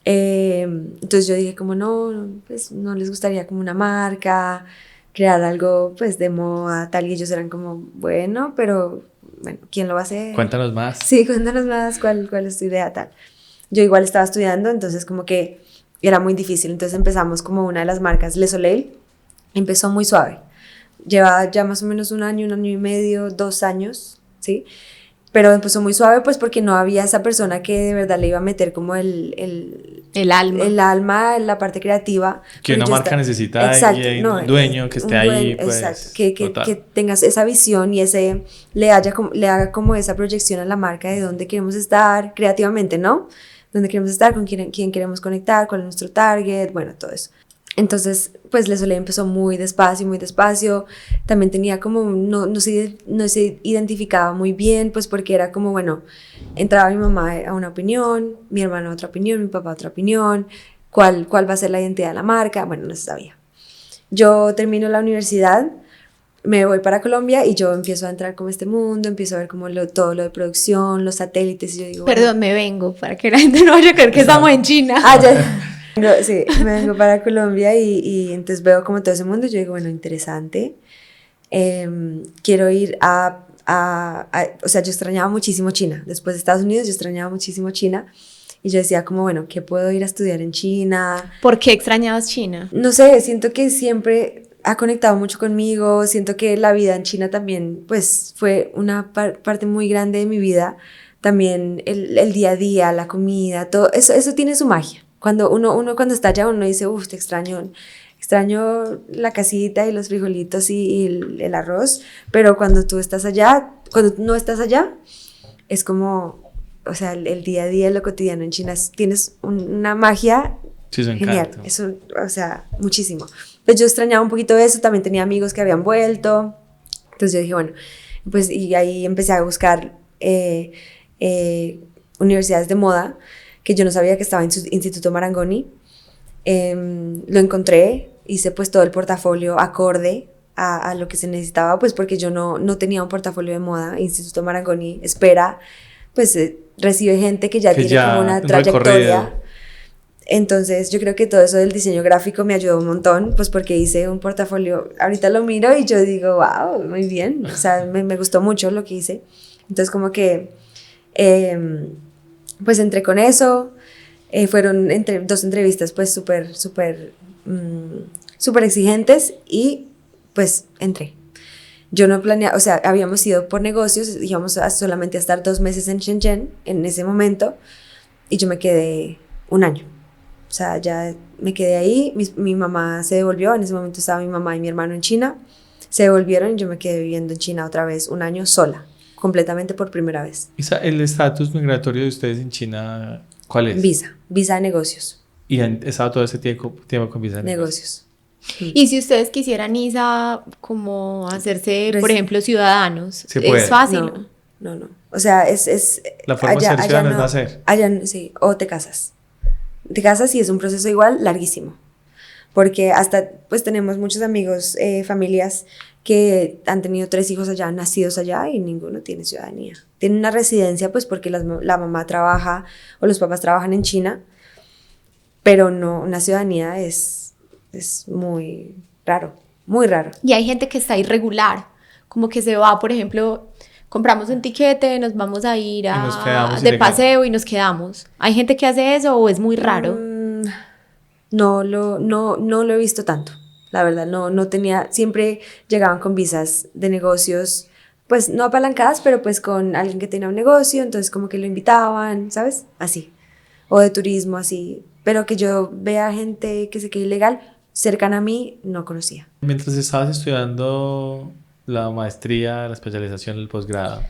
Entonces yo dije como no, pues no les gustaría como una marca, crear algo pues de moda, tal, y ellos eran como, bueno, pero bueno, ¿quién lo va a hacer? Cuéntanos más. Sí, cuéntanos más, ¿cuál es tu idea, tal? Yo igual estaba estudiando, entonces como que era muy difícil, entonces empezamos como una de las marcas, Le Soleil, empezó muy suave, lleva ya más o menos un año y medio, 2 años, ¿sí? Pero empezó muy suave pues porque no había esa persona que de verdad le iba a meter como el alma en la parte creativa. Que una marca necesita un dueño que esté ahí, pues. Exacto, que tengas esa visión y le haga como esa proyección a la marca de dónde queremos estar creativamente, ¿no? Dónde queremos estar, con quién queremos conectar, cuál es nuestro target, bueno, todo eso. Entonces, pues Le Soleil empezó muy despacio, también tenía como, no se identificaba muy bien, pues porque era como, bueno, entraba mi mamá a una opinión, mi hermano a otra opinión, mi papá a otra opinión, cuál va a ser la identidad de la marca, bueno, no se sabía. Yo termino la universidad, me voy para Colombia y yo empiezo a entrar como este mundo, empiezo a ver como todo lo de producción, los satélites, y yo digo... Perdón, bueno, me vengo, para que la gente no vaya a creer que estamos en China. Sí, me vengo para Colombia y entonces veo como todo ese mundo y yo digo, bueno, interesante. Quiero ir o sea, yo extrañaba muchísimo China. Después de Estados Unidos, yo extrañaba muchísimo China. Y yo decía como, bueno, ¿qué puedo ir a estudiar en China? ¿Por qué extrañabas China? No sé, siento que siempre ha conectado mucho conmigo, siento que la vida en China también, pues, fue una parte muy grande de mi vida. También el día a día, la comida, todo, eso tiene su magia. Cuando uno cuando está allá, uno dice, te extraño la casita y los frijolitos y el arroz, pero cuando tú estás allá, cuando no estás allá, es como, o sea, el día a día, lo cotidiano en China, tienes una magia genial, eso, o sea, muchísimo. Pues yo extrañaba un poquito eso, también tenía amigos que habían vuelto, entonces yo dije, bueno, pues y ahí empecé a buscar universidades de moda, que yo no sabía que estaba en su Instituto Marangoni. Lo encontré, hice pues todo el portafolio acorde a lo que se necesitaba, pues porque yo no tenía un portafolio de moda. Instituto Marangoni espera, pues recibe gente que ya tiene como una trayectoria. Recorrido. Entonces yo creo que todo eso del diseño gráfico me ayudó un montón, pues porque hice un portafolio, ahorita lo miro y yo digo, wow, muy bien, o sea, me gustó mucho lo que hice. Entonces como que, pues entré con eso, fueron dos entrevistas pues súper exigentes y pues entré. Yo no planeaba, o sea, habíamos ido por negocios, íbamos solamente a estar 2 meses en Shenzhen en ese momento y yo me quedé 1 año. O sea, ya me quedé ahí, mi mamá se devolvió, en ese momento estaba mi mamá y mi hermano en China, se devolvieron y yo me quedé viviendo en China otra vez 1 año sola, completamente por primera vez. ¿El estatus migratorio de ustedes en China cuál es? Visa de negocios. ¿Y han estado todo ese tiempo con visa de negocios? Y si ustedes quisieran, Isa, como hacerse, por ejemplo, ciudadanos, ¿es fácil? No. O sea, es la forma de ser ciudadano es nacer. Allá sí, o te casas. Te casas y es un proceso igual larguísimo. Porque hasta, pues tenemos muchos amigos, familias que han tenido 3 hijos allá, nacidos allá y ninguno tiene ciudadanía. Tienen una residencia, pues porque la mamá trabaja o los papás trabajan en China, pero no, una ciudadanía es muy raro, muy raro. Y hay gente que está irregular, como que se va, por ejemplo, compramos un tiquete, nos vamos a ir de paseo y nos quedamos. ¿Hay gente que hace eso o es muy raro? No lo he visto tanto, la verdad, no tenía, siempre llegaban con visas de negocios, pues no apalancadas, pero pues con alguien que tenía un negocio, entonces como que lo invitaban, ¿sabes? Así, o de turismo, así, pero que yo vea gente que se quede ilegal, cercana a mí, no conocía. Mientras estabas estudiando la maestría, la especialización, el posgrado,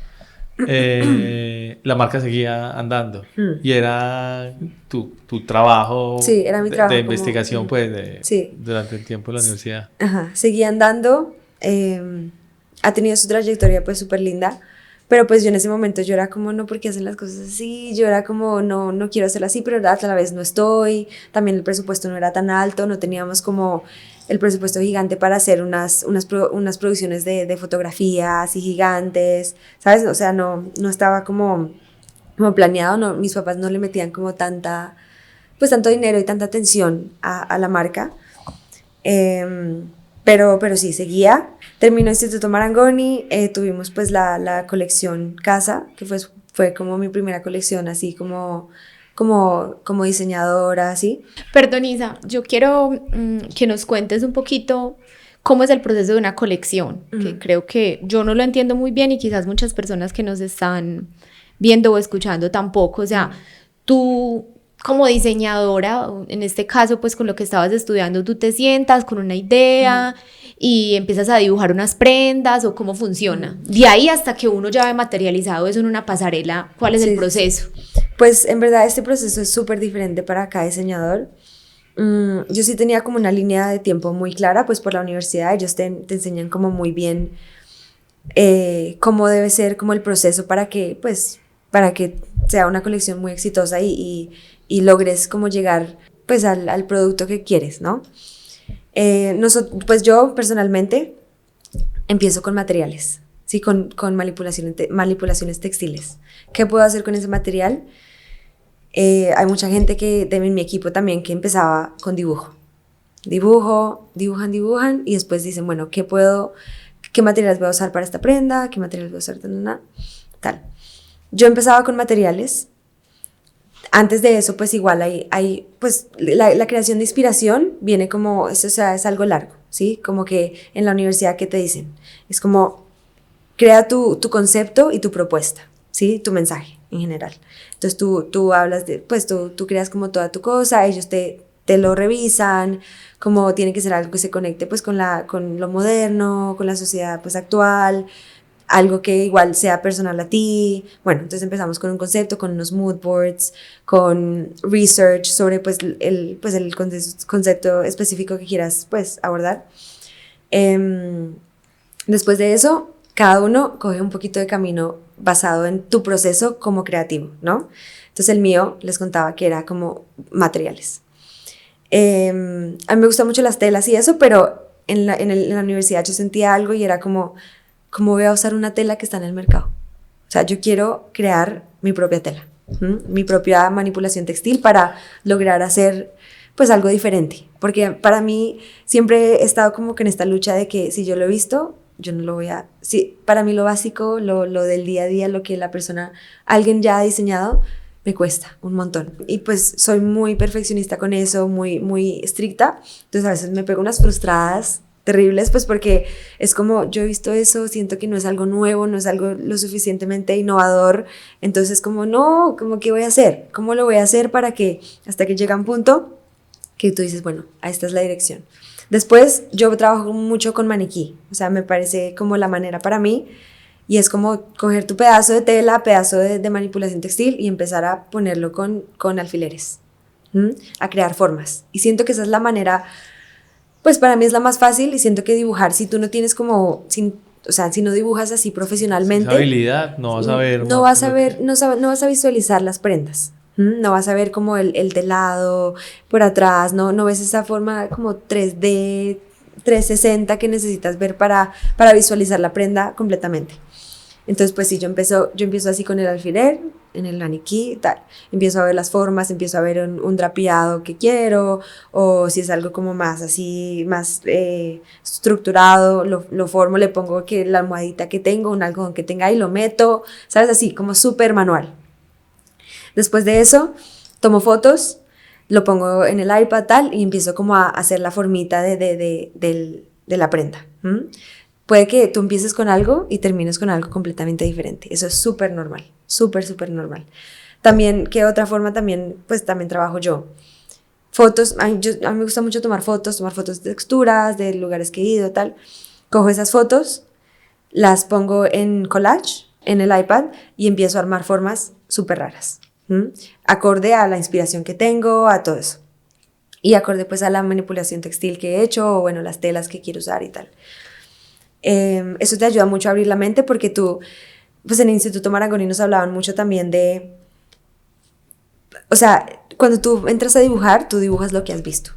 la marca seguía andando y era tu trabajo, sí, era mi trabajo de investigación pues sí. Durante el tiempo de la universidad. Ajá, seguía andando, ha tenido su trayectoria pues súper linda, pero pues yo en ese momento yo era como no, ¿por qué hacen las cosas así? Yo era como no quiero hacerlo así, pero a la vez no estoy, también el presupuesto no era tan alto, no teníamos como el presupuesto gigante para hacer unas producciones de fotografía así gigantes, ¿sabes? O sea, no estaba como planeado, no, mis papás no le metían como tanto dinero y tanta atención a la marca. Pero sí, seguía. Terminó Instituto Marangoni, tuvimos pues la colección Casa, que fue como mi primera colección, así como diseñadora, así. Perdón, Isa, yo quiero que nos cuentes un poquito cómo es el proceso de una colección, que creo que yo no lo entiendo muy bien y quizás muchas personas que nos están viendo o escuchando tampoco. O sea, tú como diseñadora, en este caso pues con lo que estabas estudiando, tú te sientas con una idea y empiezas a dibujar unas prendas o cómo funciona. De ahí hasta que uno ya ve materializado eso en una pasarela, ¿cuál es el proceso? Pues en verdad este proceso es súper diferente para cada diseñador. Yo sí tenía como una línea de tiempo muy clara, pues por la universidad ellos te enseñan como muy bien cómo debe ser como el proceso para que sea una colección muy exitosa y logres como llegar pues al producto que quieres, ¿no? Pues yo personalmente empiezo con materiales, ¿sí? Con manipulaciones textiles. ¿Qué puedo hacer con ese material? Hay mucha gente en mi equipo también que empezaba con dibujan y después dicen, bueno, ¿qué materiales voy a usar para esta prenda? ¿Qué materiales voy a usar? Tal. Yo empezaba con materiales Antes de eso, pues igual hay pues la creación de inspiración viene como, o sea, es algo largo, ¿sí? Como que en la universidad, ¿qué te dicen? Es como, crea tu concepto y tu propuesta, ¿sí? Tu mensaje en general. Entonces tú hablas de, pues tú creas como toda tu cosa, ellos te lo revisan, como tiene que ser algo que se conecte pues con lo moderno, con la sociedad pues actual, algo que igual sea personal a ti. Bueno, entonces empezamos con un concepto, con unos mood boards, con research sobre pues el concepto específico que quieras pues abordar. Después de eso, cada uno coge un poquito de camino basado en tu proceso como creativo, ¿no? Entonces el mío, les contaba que era como materiales. A mí me gustan mucho las telas y eso, pero en la universidad yo sentía algo y era como, ¿cómo voy a usar una tela que está en el mercado? O sea, yo quiero crear mi propia tela, mi propia manipulación textil para lograr hacer pues algo diferente, porque para mí siempre he estado como que en esta lucha de que si yo lo he visto, yo no lo voy a... Sí, para mí lo básico, lo del día a día, lo que alguien ya ha diseñado, me cuesta un montón. Y pues soy muy perfeccionista con eso, muy, muy estricta. Entonces a veces me pego unas frustradas terribles, pues porque es como, yo he visto eso, siento que no es algo nuevo, no es algo lo suficientemente innovador. Entonces como, no, como, ¿qué voy a hacer? ¿Cómo lo voy a hacer para que hasta que llega un punto que tú dices, bueno, esta es la dirección? Después yo trabajo mucho con maniquí, o sea, me parece como la manera para mí, y es como coger tu pedazo de tela, pedazo de manipulación textil y empezar a ponerlo con alfileres, a crear formas. Y siento que esa es la manera, pues para mí es la más fácil, y siento que dibujar, si tú no tienes como, o sea, si no dibujas así profesionalmente, esa habilidad, no vas a ver. No vas a ver, no vas a visualizar las prendas. No vas a ver como el telado por atrás, no ves esa forma como 3D, 360 que necesitas ver para visualizar la prenda completamente. Entonces, pues sí, yo empiezo así con el alfiler, en el maniquí, tal. Empiezo a ver las formas, empiezo a ver un drapeado que quiero, o si es algo como más así, más estructurado, lo formo, le pongo que la almohadita que tengo, un algodón que tenga ahí, lo meto, ¿sabes? Así, como súper manual. Después de eso, tomo fotos, lo pongo en el iPad, tal, y empiezo como a hacer la formita de la prenda. Puede que tú empieces con algo y termines con algo completamente diferente. Eso es súper normal, súper, súper normal. También, ¿qué otra forma también? Pues también trabajo yo. Fotos, a mí me gusta mucho tomar fotos de texturas, de lugares que he ido, tal. Cojo esas fotos, las pongo en collage, en el iPad, y empiezo a armar formas súper raras. Acorde a la inspiración que tengo, a todo eso. Y acorde pues a la manipulación textil que he hecho, o bueno, las telas que quiero usar y tal. Eso te ayuda mucho a abrir la mente porque tú, pues en el Instituto Marangoni nos hablaban mucho también de, o sea, cuando tú entras a dibujar, tú dibujas lo que has visto.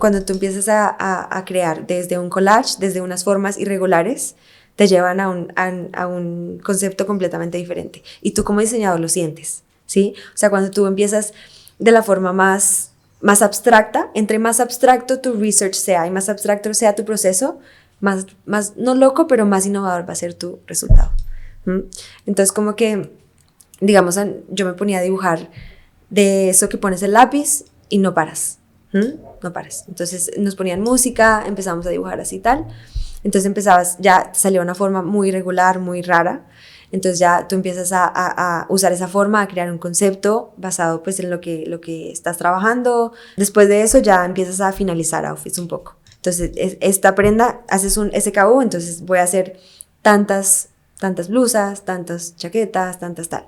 Cuando tú empiezas a crear desde un collage, desde unas formas irregulares, te llevan a un concepto completamente diferente. Y tú como diseñador lo sientes, ¿sí? O sea, cuando tú empiezas de la forma más abstracta, entre más abstracto tu research sea y más abstracto sea tu proceso, más, no loco, pero más innovador va a ser tu resultado. Entonces, como que, digamos, yo me ponía a dibujar de eso que pones el lápiz y no paras. No paras. Entonces, nos ponían música, empezamos a dibujar así y tal. Entonces, ya salía una forma muy irregular, muy rara. Entonces, ya tú empiezas a usar esa forma, a crear un concepto basado pues en lo que estás trabajando. Después de eso, ya empiezas a finalizar outfits un poco. Entonces, esta prenda, haces un SKU, entonces voy a hacer tantas blusas, tantas chaquetas, tantas tal.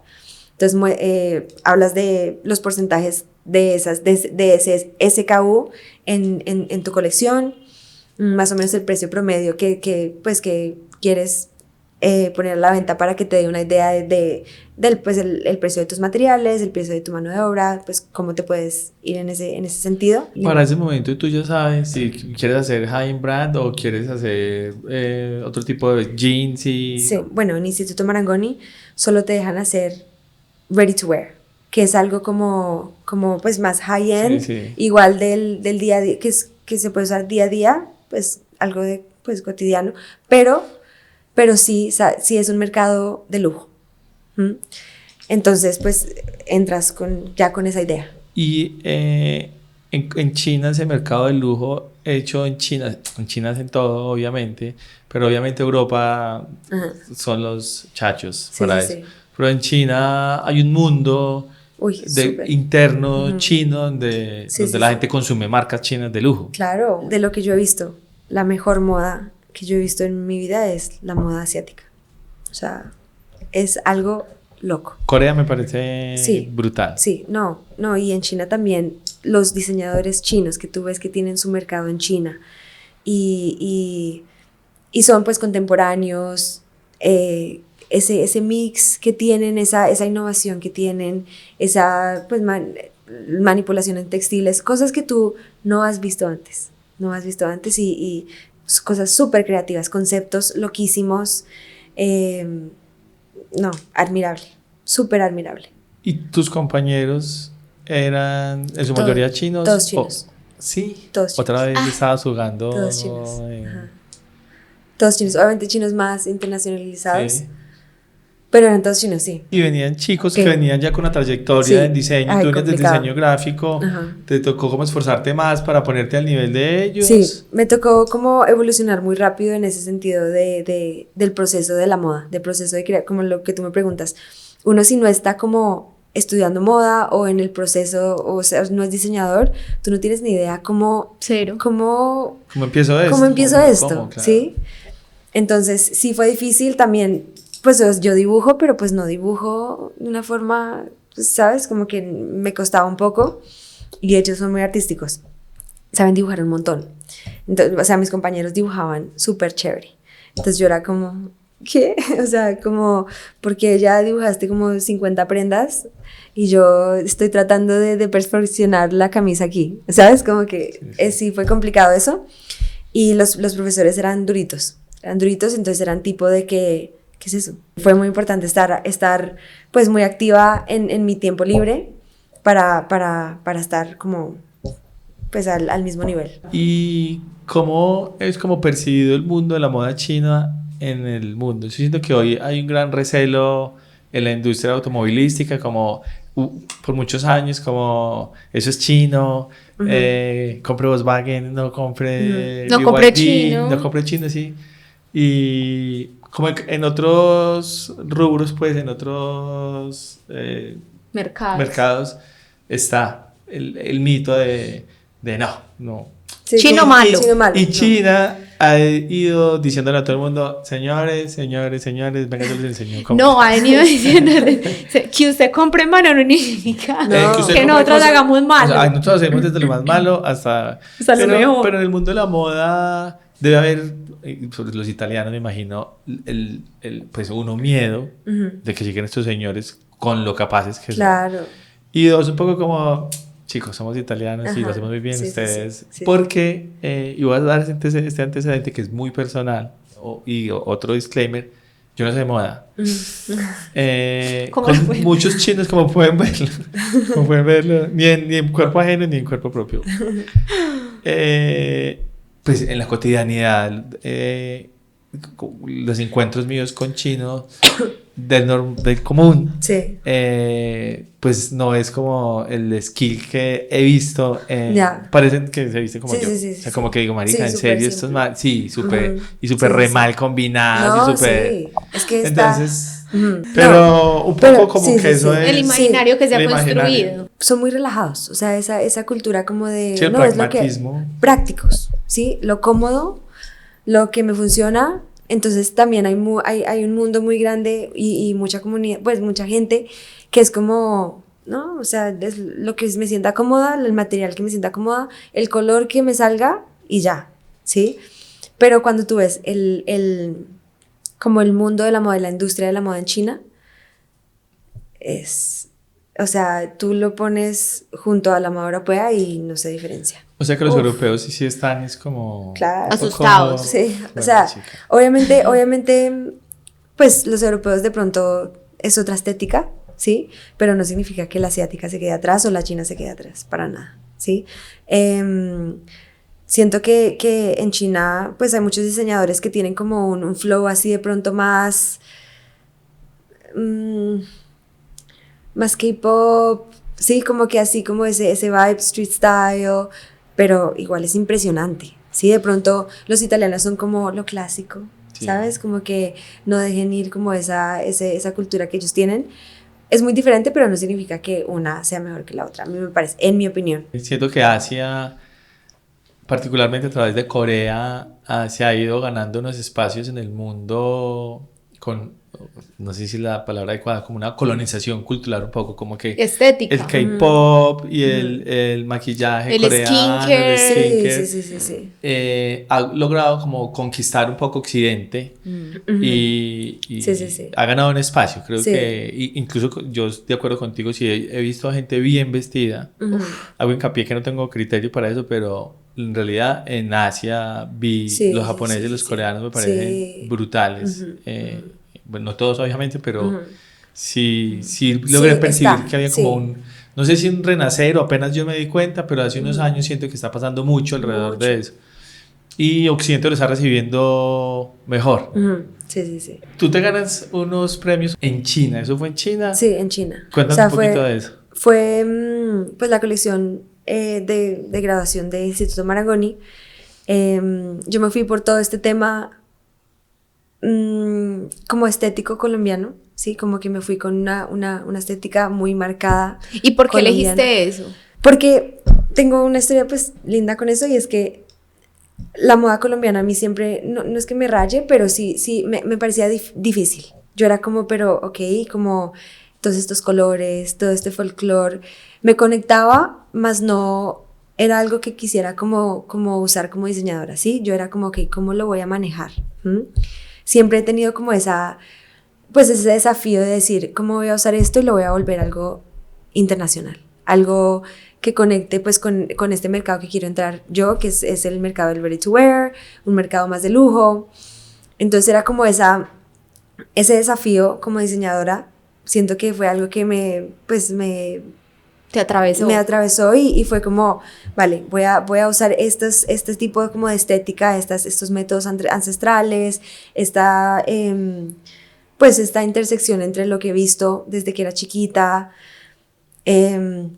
Entonces, hablas de los porcentajes de ese SKU en tu colección, más o menos el precio promedio que quieres poner a la venta para que te dé una idea del pues, el precio de tus materiales, el precio de tu mano de obra, pues cómo te puedes ir en ese sentido. Para ese momento tú ya sabes si quieres hacer high-end brand o quieres hacer otro tipo de jeans y... Sí, bueno, en Instituto Marangoni solo te dejan hacer ready to wear, que es algo como pues más high-end, sí. Igual del día a día, que se puede usar día a día, pues algo de pues cotidiano, pero sí es un mercado de lujo. Entonces, pues, entras ya con esa idea. Y en China, ese mercado del lujo hecho en China hacen todo, obviamente, pero obviamente Europa son los chachos para eso. Sí. Pero en China hay un mundo interno chino donde la gente consume marcas chinas de lujo. Claro, de lo que yo he visto, la mejor moda que yo he visto en mi vida es la moda asiática. O sea, es algo loco. Corea me parece brutal. Sí, no, y en China también, los diseñadores chinos que tú ves que tienen su mercado en China y son pues contemporáneos, ese mix que tienen, esa innovación que tienen, esa pues manipulación en textiles, cosas que tú no has visto antes y cosas súper creativas, conceptos loquísimos, admirable, súper admirable. ¿Y tus compañeros eran en su mayoría chinos? Todos chinos. Sí, todos chinos. Otra vez estabas jugando. Todos chinos. Todos chinos, obviamente chinos más internacionalizados. Sí. Pero eran todos chinos, sí. Y venían chicos que venían ya con una trayectoria en diseño, tú eres de diseño gráfico, ¿te tocó como esforzarte más para ponerte al nivel de ellos? Sí, me tocó como evolucionar muy rápido en ese sentido del proceso de la moda, del proceso de crear, como lo que tú me preguntas. Uno si no está como estudiando moda o en el proceso, o sea, no es diseñador, tú no tienes ni idea cómo empiezo esto. Claro. ¿Sí? Entonces, sí fue difícil también. Pues yo dibujo, pero pues no dibujo de una forma, ¿sabes? Como que me costaba un poco y ellos son muy artísticos, saben dibujar un montón. Entonces, o sea, mis compañeros dibujaban súper chévere. Entonces yo era como, ¿qué? O sea, como, porque ya dibujaste como 50 prendas y yo estoy tratando de perfeccionar la camisa aquí, ¿sabes? Como que sí fue complicado eso. Y los profesores eran duritos, entonces eran tipo de que, ¿qué es eso? Fue muy importante estar pues muy activa en mi tiempo libre para estar como pues al mismo nivel. ¿Y cómo es como percibido el mundo de la moda china en el mundo? Yo siento que hoy hay un gran recelo en la industria automovilística, como por muchos años, como eso es chino, compre Volkswagen, no compre no compre chino. No compre chino, sí. Y como en otros rubros, pues en otros mercados está el mito de no. Sí, chino malo. Y China ha ido diciéndole a todo el mundo, señores, venga, yo les enseño cómo. No, ha venido diciéndole que usted compre malo no significa que nosotros hagamos malo. O sea, nosotros hacemos desde lo más malo hasta lo mejor. Pero en el mundo de la moda debe haber, sobre los italianos me imagino, pues uno, miedo de que lleguen estos señores con lo capaces que son. Y dos, un poco como, chicos, somos italianos y lo hacemos muy bien ustedes. Sí. Porque, y voy a dar este antecedente que es muy personal, y otro disclaimer, yo no sé de moda. Con muchos chinos, como pueden verlo, ni en cuerpo ajeno ni en cuerpo propio. Pues en la cotidianidad, los encuentros míos con chinos del común, pues no es como el skill que he visto. Parecen que se viste como yo. O sea, como que digo, marica, en serio, esto es mal. Sí, súper. Y súper mal combinados. No, sí. Es que entonces, pero un poco como que eso es. El imaginario que se ha construido. Son muy relajados. O sea, esa cultura como de. Sí, el pragmatismo. Es lo que, prácticos, ¿sí? Lo cómodo, lo que me funciona. Entonces también hay un mundo muy grande y mucha comunidad, pues mucha gente que es como, ¿no? O sea, es lo que me sienta cómoda, el material que me sienta cómoda, el color que me salga y ya, ¿sí? Pero cuando tú ves como el mundo de la moda, la industria de la moda en China, o sea, tú lo pones junto a la moda europea y no se diferencia. O sea que los europeos sí están, es como... Claro. Asustados. Como, sí, o sea, obviamente, pues los europeos de pronto es otra estética, ¿sí? Pero no significa que la asiática se quede atrás o la china se quede atrás, para nada, ¿sí? Siento que en China, pues hay muchos diseñadores que tienen como un flow así de pronto más... más K-pop, sí, como que así como ese vibe street style, pero igual es impresionante. Sí, de pronto los italianos son como lo clásico, sí. ¿Sabes? Como que no dejen ir como esa cultura que ellos tienen. Es muy diferente, pero no significa que una sea mejor que la otra, a mí me parece, en mi opinión. Siento que Asia, particularmente a través de Corea, se ha ido ganando unos espacios en el mundo con, no sé si la palabra adecuada, como una colonización cultural un poco, como que estética. El K-pop y el maquillaje el coreano, skincare. el skincare, sí. Ha logrado como conquistar un poco Occidente y ha ganado un espacio. Creo que incluso yo de acuerdo contigo, sí he visto a gente bien vestida. Hago hincapié que no tengo criterio para eso, pero en realidad en Asia vi los japoneses y los coreanos me parecen brutales. Bueno, no todos obviamente, pero sí logré percibir que había como un, no sé si un renacer o apenas yo me di cuenta, pero hace unos años siento que está pasando mucho alrededor de eso. Y Occidente lo está recibiendo mejor. Sí. Tú te ganas unos premios en China, ¿eso fue en China? Sí, en China. Cuéntanos un poquito de eso. Fue pues la colección de graduación de Instituto Marangoni. Yo me fui por todo este tema como estético colombiano, sí, como que me fui con una estética muy marcada. ¿Y por qué colombiana. elegiste eso? Porque tengo una historia pues linda con eso, y es que la moda colombiana a mí siempre, no es que me raye, pero sí me parecía difícil. Yo era como, pero ok, como todos estos colores, todo este folclore, me conectaba, más no era algo que quisiera como usar como diseñadora, ¿sí? Yo era como, ok, ¿cómo lo voy a manejar? Siempre he tenido como ese desafío de decir, ¿cómo voy a usar esto y lo voy a volver algo internacional? Algo que conecte pues con este mercado que quiero entrar yo, que es el mercado del ready to wear, un mercado más de lujo. Entonces era como ese desafío como diseñadora. Siento que fue algo que me atravesó y fue como, vale, voy a usar este tipo como de estética, estos métodos ancestrales, esta intersección entre lo que he visto desde que era chiquita,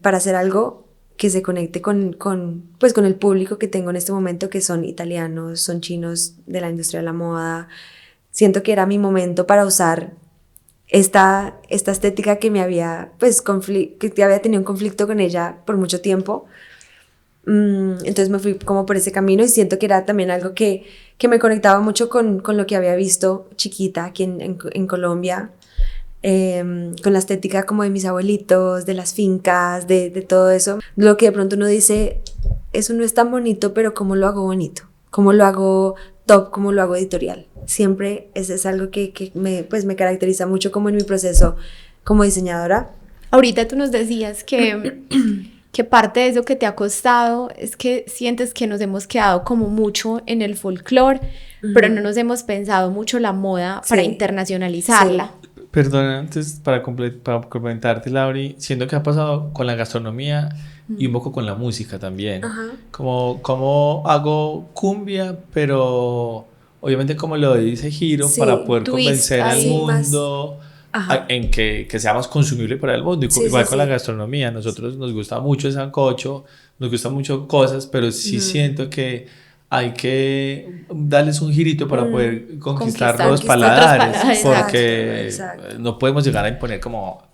para hacer algo que se conecte con el público que tengo en este momento, que son italianos, son chinos de la industria de la moda. Siento que era mi momento para usar esta estética que me había que había tenido un conflicto con ella por mucho tiempo. Entonces me fui como por ese camino, y siento que era también algo que me conectaba mucho con lo que había visto chiquita aquí en Colombia, con la estética como de mis abuelitos, de las fincas, de todo eso. Lo que de pronto uno dice, eso no es tan bonito, pero ¿cómo lo hago bonito? ¿Cómo lo hago top? ¿Cómo lo hago editorial? Siempre es algo que me caracteriza mucho como en mi proceso como diseñadora. Ahorita tú nos decías que parte de eso que te ha costado es que sientes que nos hemos quedado como mucho en el folclore, pero no nos hemos pensado mucho la moda para internacionalizarla. Sí. Perdona, antes para complementarte, Lauri, siento que ha pasado con la gastronomía y un poco con la música también. Como hago cumbia, pero obviamente como lo dice giro para poder convencer al mundo en que sea más consumible para el mundo. Igual con la gastronomía, nosotros nos gusta mucho el sancocho, nos gustan mucho cosas, pero sí siento que hay que darles un girito para poder conquistar los paladares, porque exacto. No podemos llegar a imponer como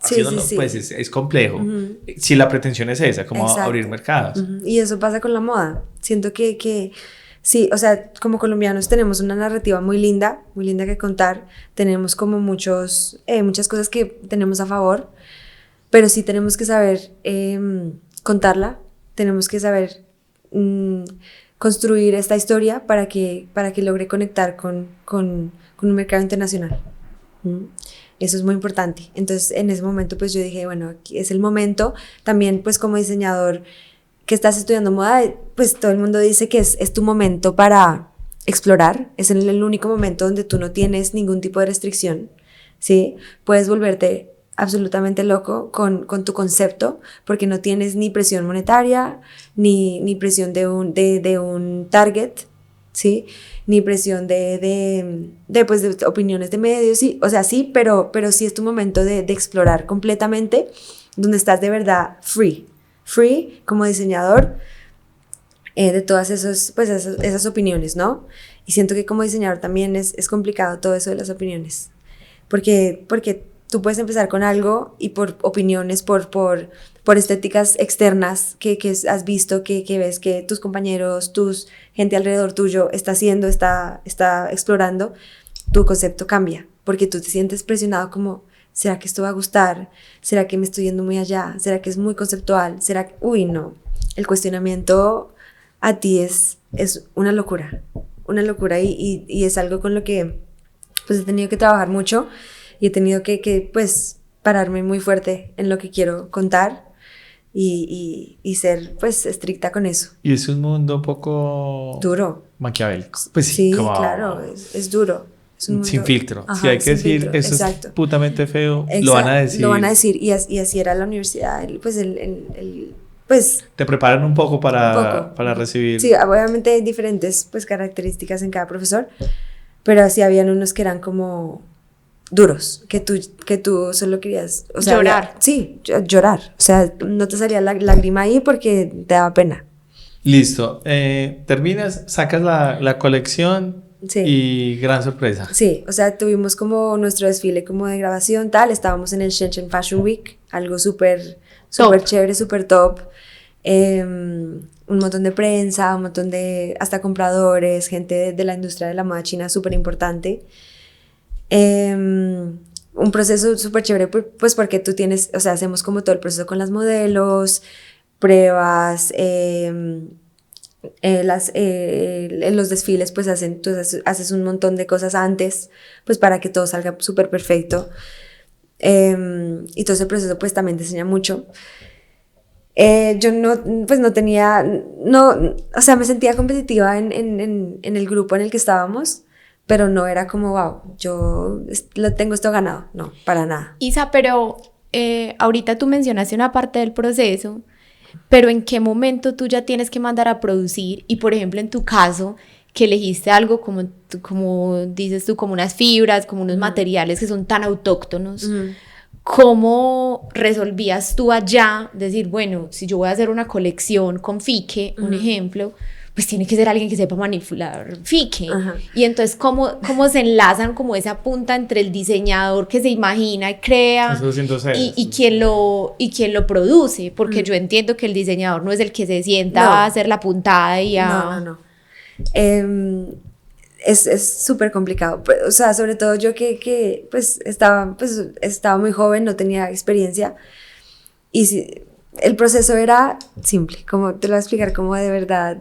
pues es complejo. Si la pretensión es esa, como abrir mercados. Y eso pasa con la moda. Siento que sí, o sea, como colombianos tenemos una narrativa muy linda que contar, tenemos como muchas cosas que tenemos a favor, pero sí tenemos que saber contarla, tenemos que saber construir esta historia para que logre conectar con un mercado internacional. Eso es muy importante. Entonces, en ese momento, pues yo dije, bueno, aquí es el momento. También, pues como diseñador que estás estudiando moda, pues todo el mundo dice que es tu momento para explorar. Es el único momento donde tú no tienes ningún tipo de restricción, ¿sí? Puedes volverte absolutamente loco con tu concepto, porque no tienes ni presión monetaria, ni presión de un target, ¿sí? Ni presión pues, de opiniones de medios, sí, o sea, sí, pero sí es tu momento de explorar completamente, donde estás de verdad free como diseñador, de todas pues, esas opiniones, ¿no? Y siento que como diseñador también es complicado todo eso de las opiniones, porque tú puedes empezar con algo y por opiniones, por estéticas externas que has visto, que ves que tus compañeros, gente alrededor tuyo está haciendo, está explorando, tu concepto cambia, porque tú te sientes presionado como, ¿será que esto va a gustar? ¿Será que me estoy yendo muy allá? ¿Será que es muy conceptual? ¿Será que...? Uy, no. El cuestionamiento a ti es una locura y es algo con lo que pues he tenido que trabajar mucho y he tenido que pues pararme muy fuerte en lo que quiero contar y ser pues estricta con eso. Y es un mundo un poco... duro. Maquiavélico. Pues sí, como... claro, es duro. Es un mundo... Sin filtro. Ajá, si hay que decir filtro. Eso Exacto. Es putamente feo, lo van a decir. Lo van a decir y así era la universidad, pues... Te preparan un poco para recibir. Sí, obviamente hay diferentes pues características en cada profesor, pero sí habían unos que eran como duros, que tú solo querías... O sea, llorar. Llorar. O sea, no te salía la lágrima ahí porque te daba pena. Listo. Terminas, sacas la colección sí. Y gran sorpresa. Sí, o sea, tuvimos como nuestro desfile como de grabación, tal. Estábamos en el Shenzhen Fashion Week, algo súper chévere, súper top. Un montón de prensa, un montón de hasta compradores, gente de la industria de la moda china súper importante. Un proceso súper chévere, pues porque tú tienes, o sea, hacemos como todo el proceso con las modelos, pruebas, en los desfiles pues tú haces un montón de cosas antes, pues para que todo salga súper perfecto. Y todo ese proceso pues también te enseña mucho. Yo no tenía, o sea, me sentía competitiva en el grupo en el que estábamos, pero no era como, wow, yo tengo esto ganado, no, para nada. Isa, pero ahorita tú mencionaste una parte del proceso, pero ¿en qué momento tú ya tienes que mandar a producir? Y por ejemplo, en tu caso, que elegiste algo como dices tú, como unas fibras, como unos materiales que son tan autóctonos, ¿cómo resolvías tú allá? Decir, bueno, si yo voy a hacer una colección con fique, un ejemplo, pues tiene que ser alguien que sepa manipular fique. Y entonces, ¿cómo se enlazan como esa punta entre el diseñador que se imagina y crea y quien lo produce? Porque yo entiendo que el diseñador no es el que se sienta a hacer la puntada y a... No. Es súper complicado, o sea, sobre todo yo que pues estaba muy joven, no tenía experiencia y el proceso era simple, como te lo voy a explicar, como de verdad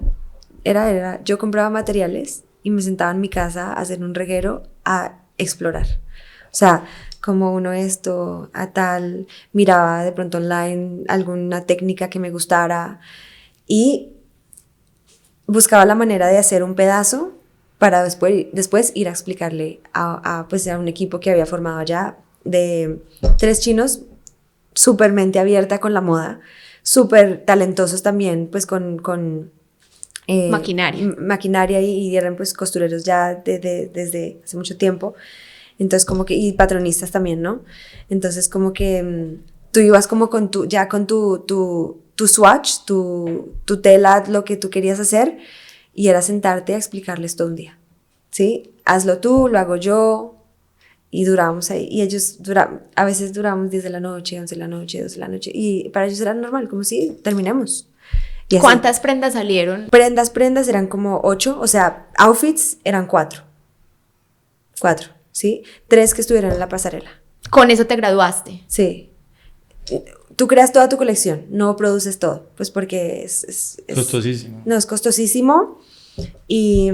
era yo compraba materiales y me sentaba en mi casa a hacer un reguero, a explorar, o sea, como esto, a tal, miraba de pronto online alguna técnica que me gustara y buscaba la manera de hacer un pedazo para después ir a explicarle a un equipo que había formado allá de 3 chinos, súper mente abierta con la moda, súper talentosos también, pues con maquinaria y eran pues costureros ya desde hace mucho tiempo, entonces como que, y patronistas también, ¿no? Entonces como que tú ibas como con tu swatch, tu tela, lo que tú querías hacer, y era sentarte a explicarles todo un día, ¿sí? Hazlo tú, lo hago yo, y durábamos ahí, y ellos a veces durábamos 10 de la noche, 11 de la noche, 12 de la noche, y para ellos era normal, como si terminemos. Y así. ¿Cuántas prendas salieron? Prendas eran como 8, o sea, outfits eran 4, ¿sí? 3 que estuvieron en la pasarela. ¿Con eso te graduaste? Sí. Tú creas toda tu colección, no produces todo, pues porque es costosísimo. No, es costosísimo y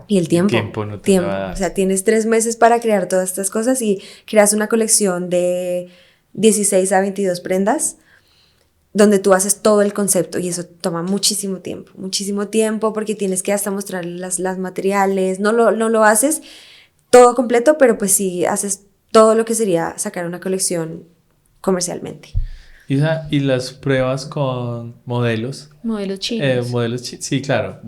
el tiempo. Tiempo no te va a dar. O sea, tienes 3 meses para crear todas estas cosas y creas una colección de 16 a 22 prendas donde tú haces todo el concepto y eso toma muchísimo tiempo porque tienes que hasta mostrar las materiales, no lo haces todo completo, pero pues sí haces todo lo que sería sacar una colección comercialmente. Isa, ¿y las pruebas con modelos? Modelos chinos. Sí, claro,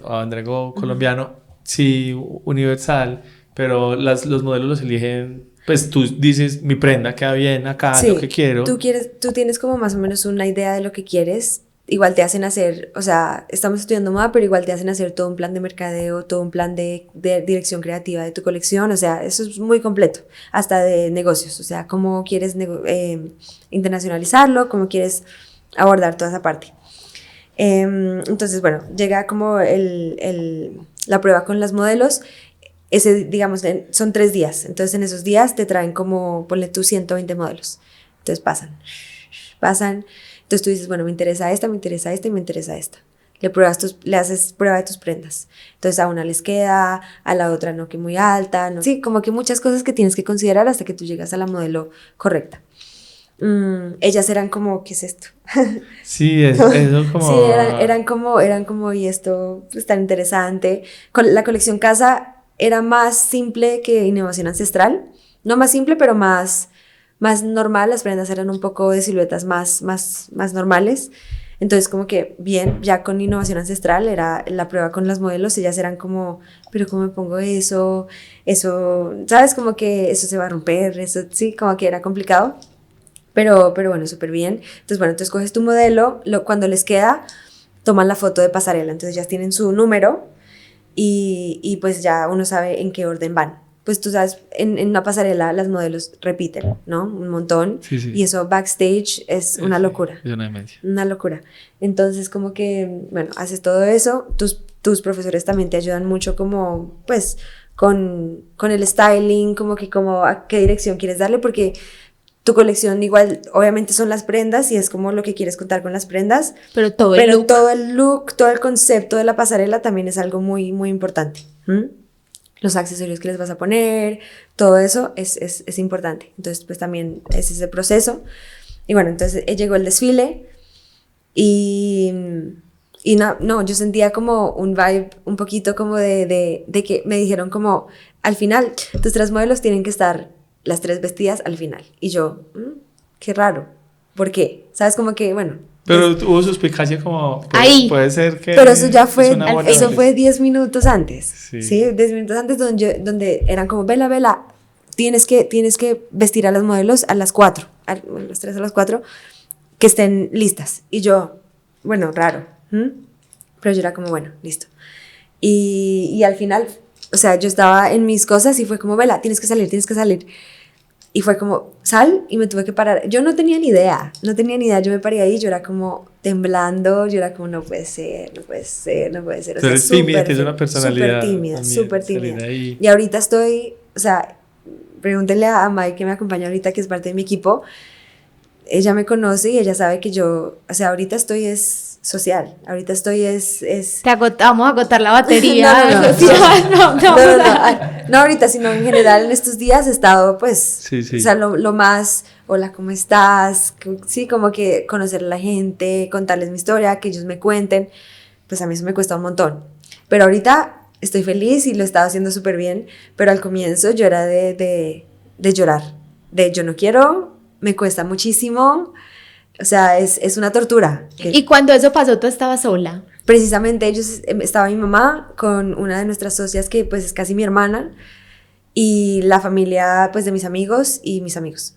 a Andrego colombiano, sí, universal, pero los modelos los eligen, pues tú dices, mi prenda queda bien acá, Sí, lo que quiero. tú tienes como más o menos una idea de lo que quieres. Igual te hacen hacer, o sea, estamos estudiando moda, pero igual te hacen hacer todo un plan de mercadeo, todo un plan de dirección creativa de tu colección, o sea, eso es muy completo, hasta de negocios, o sea, cómo quieres internacionalizarlo, cómo quieres abordar toda esa parte. Entonces, bueno, llega como la prueba con las modelos, digamos, son 3 días, entonces en esos días te traen como, ponle tú 120 modelos, entonces pasan. Entonces tú dices, bueno, me interesa esta, me interesa esta y me interesa esta. Le haces prueba de tus prendas. Entonces a una les queda, a la otra no, que muy alta. No. Sí, como que muchas cosas que tienes que considerar hasta que tú llegas a la modelo correcta. Ellas eran como, ¿qué es esto? Sí, eso como... Sí, eran como, y esto es tan interesante. La colección Casa era más simple que Innovación Ancestral. No más simple, pero más normal, las prendas eran un poco de siluetas más normales, entonces como que bien, ya con Innovación Ancestral era la prueba con las modelos, ellas eran como, pero ¿cómo me pongo eso, sabes, como que eso se va a romper, eso sí, como que era complicado, pero bueno, súper bien. Entonces coges tu modelo, cuando les queda, toman la foto de pasarela, entonces ya tienen su número y pues ya uno sabe en qué orden van. Pues tú sabes, en una pasarela las modelos repiten, ¿no? Un montón. Sí, sí. Y eso backstage es una locura. Es una demencia. Una locura. Entonces, como que, bueno, haces todo eso. Tus profesores también te ayudan mucho como, pues, con el styling, como a qué dirección quieres darle, porque tu colección igual, obviamente son las prendas y es como lo que quieres contar con las prendas. Pero todo el look, todo el concepto de la pasarela también es algo muy, muy importante. Los accesorios que les vas a poner, todo eso es importante. Entonces, pues también es ese proceso. Y bueno, entonces llegó el desfile y no, yo sentía como un vibe un poquito como de que me dijeron como, al final, tus 3 modelos tienen que estar las 3 vestidas al final. Y yo, qué raro. ¿Por qué? ¿Sabes? Como que, bueno... Pero hubo suspicacia como... Ahí. Puede ser que... Pero eso ya fue... Eso vez. fue 10 minutos antes. Sí. 10 minutos antes donde eran como, Vela, tienes que vestir a las modelos a las 4. Las 3 a las 4. Que estén listas. Y yo, bueno, raro. Pero yo era como, bueno, listo. Y al final, o sea, yo estaba en mis cosas y fue como, Vela, tienes que salir. Y fue como, sal, y me tuve que parar. Yo no tenía ni idea. Yo me paré ahí, yo era como temblando, yo era como, no puede ser. Tú eres tímida, tienes una personalidad. Súper tímida. Y ahorita estoy, o sea, pregúntenle a Mai que me acompaña ahorita, que es parte de mi equipo. Ella me conoce y ella sabe que yo, o sea, ahorita estoy social. Ahorita estoy vamos a agotar la batería. No ahorita, sino en general en estos días he estado, pues, sí. O sea, lo más, hola, ¿cómo estás? Sí, como que conocer a la gente, contarles mi historia, que ellos me cuenten, pues a mí eso me cuesta un montón. Pero ahorita estoy feliz y lo he estado haciendo súper bien, pero al comienzo yo era de llorar, yo no quiero, me cuesta muchísimo. O sea, es una tortura. ¿Y cuando eso pasó, tú estabas sola? Precisamente estaba mi mamá con una de nuestras socias que pues es casi mi hermana y la familia pues de mis amigos y mis amigos.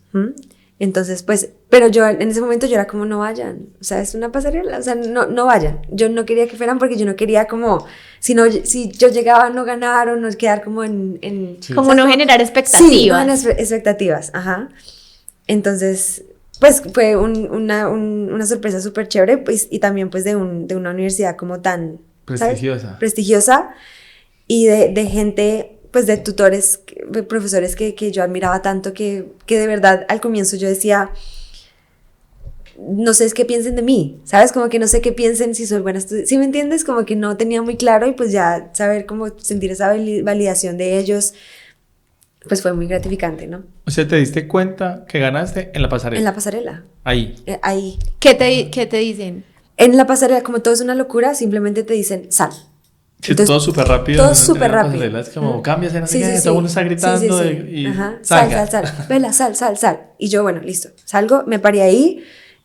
Entonces pues, pero yo en ese momento yo era como no vayan, o sea, es una pasarela, o sea, no vayan. Yo no quería que fueran porque yo no quería como, si yo llegaba a no ganar o no quedar como en sí. Como no generar expectativas. Sí, no generar expectativas, ajá. Entonces... Pues fue una sorpresa súper chévere, pues, y también pues de una universidad como tan... Prestigiosa. ¿sabes? Prestigiosa, y de gente, pues de tutores, de profesores que yo admiraba tanto, que de verdad al comienzo yo decía, no sé qué piensen de mí, ¿sabes? Como que no sé qué piensen si soy buena estudiante, ¿sí me entiendes? Como que no tenía muy claro y pues ya saber cómo sentir esa validación de ellos... Pues fue muy gratificante, ¿no? O sea, ¿te diste cuenta que ganaste en la pasarela? En la pasarela. Ahí. Ahí. ¿Qué te dicen? En la pasarela, como todo es una locura, simplemente te dicen, sal. Sí, entonces, todo súper rápido. Todo súper rápido. Es como, cámbiase, no sé qué, sí. todo el mundo está gritando y Ajá. salga. Sal. Vela, sal. Y yo, bueno, listo. Salgo, me paré ahí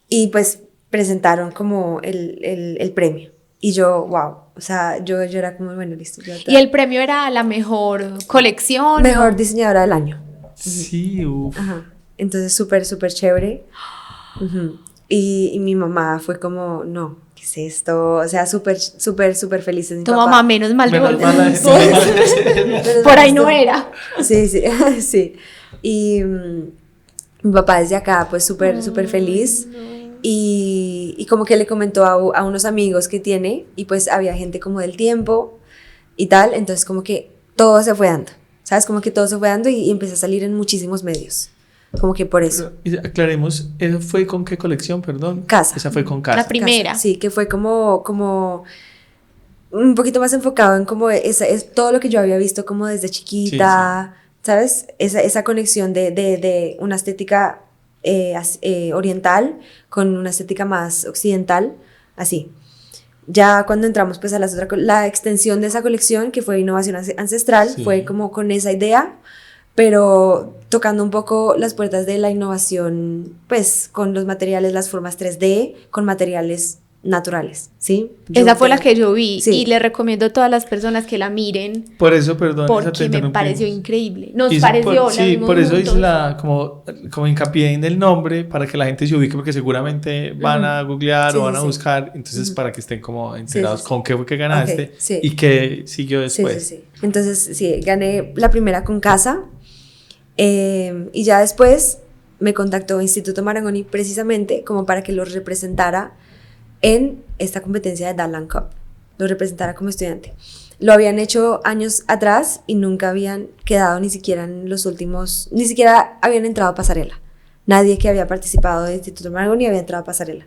y pues presentaron como el premio. Y yo, wow, o sea, yo era como, bueno, listo. ¿Y el premio era la mejor colección? Mejor diseñadora del año. Sí, uff. Ajá. Entonces, súper, súper chévere. Uh-huh. Y mi mamá fue como, no, ¿qué es esto? O sea, súper, súper, súper feliz. Tu mamá, menos mal de Por ahí no era. Sí, sí, sí. Y mi papá desde acá, pues súper, súper feliz. Y como que le comentó a unos amigos que tiene, y pues había gente como del tiempo y tal, entonces como que todo se fue dando, ¿sabes? Como que todo se fue dando y empezó a salir en muchísimos medios, como que por eso. Aclaremos, ¿eso fue con qué colección, perdón? Casa. Esa fue con Casa. La primera. Casa, sí, que fue como un poquito más enfocado en como es todo lo que yo había visto como desde chiquita, sí. ¿Sabes? Esa conexión de una estética oriental con una estética más occidental, así. Ya cuando entramos pues a la extensión de esa colección, que fue Innovación Ancestral, sí. Fue como con esa idea, pero tocando un poco las puertas de la innovación, pues con los materiales, las formas 3D, con materiales naturales, ¿sí? Esa fue la que yo vi, sí. Y le recomiendo a todas las personas que la miren. Por eso, perdón, porque me pareció increíble. Nos pareció. Sí, por eso hice como hincapié en el nombre, para que la gente se ubique, porque seguramente van a googlear, sí, o van a buscar, entonces para que estén como enterados, sí, con qué fue que ganaste, okay, sí. Y qué siguió después. Sí. Entonces, sí, gané la primera con Casa, y ya después me contactó Instituto Marangoni precisamente como para que lo representara en esta competencia de Darlan Cup, lo representara como estudiante. Lo habían hecho años atrás y nunca habían quedado ni siquiera en los últimos, ni siquiera habían entrado a pasarela. Nadie que había participado de Instituto Marangoni había entrado a pasarela.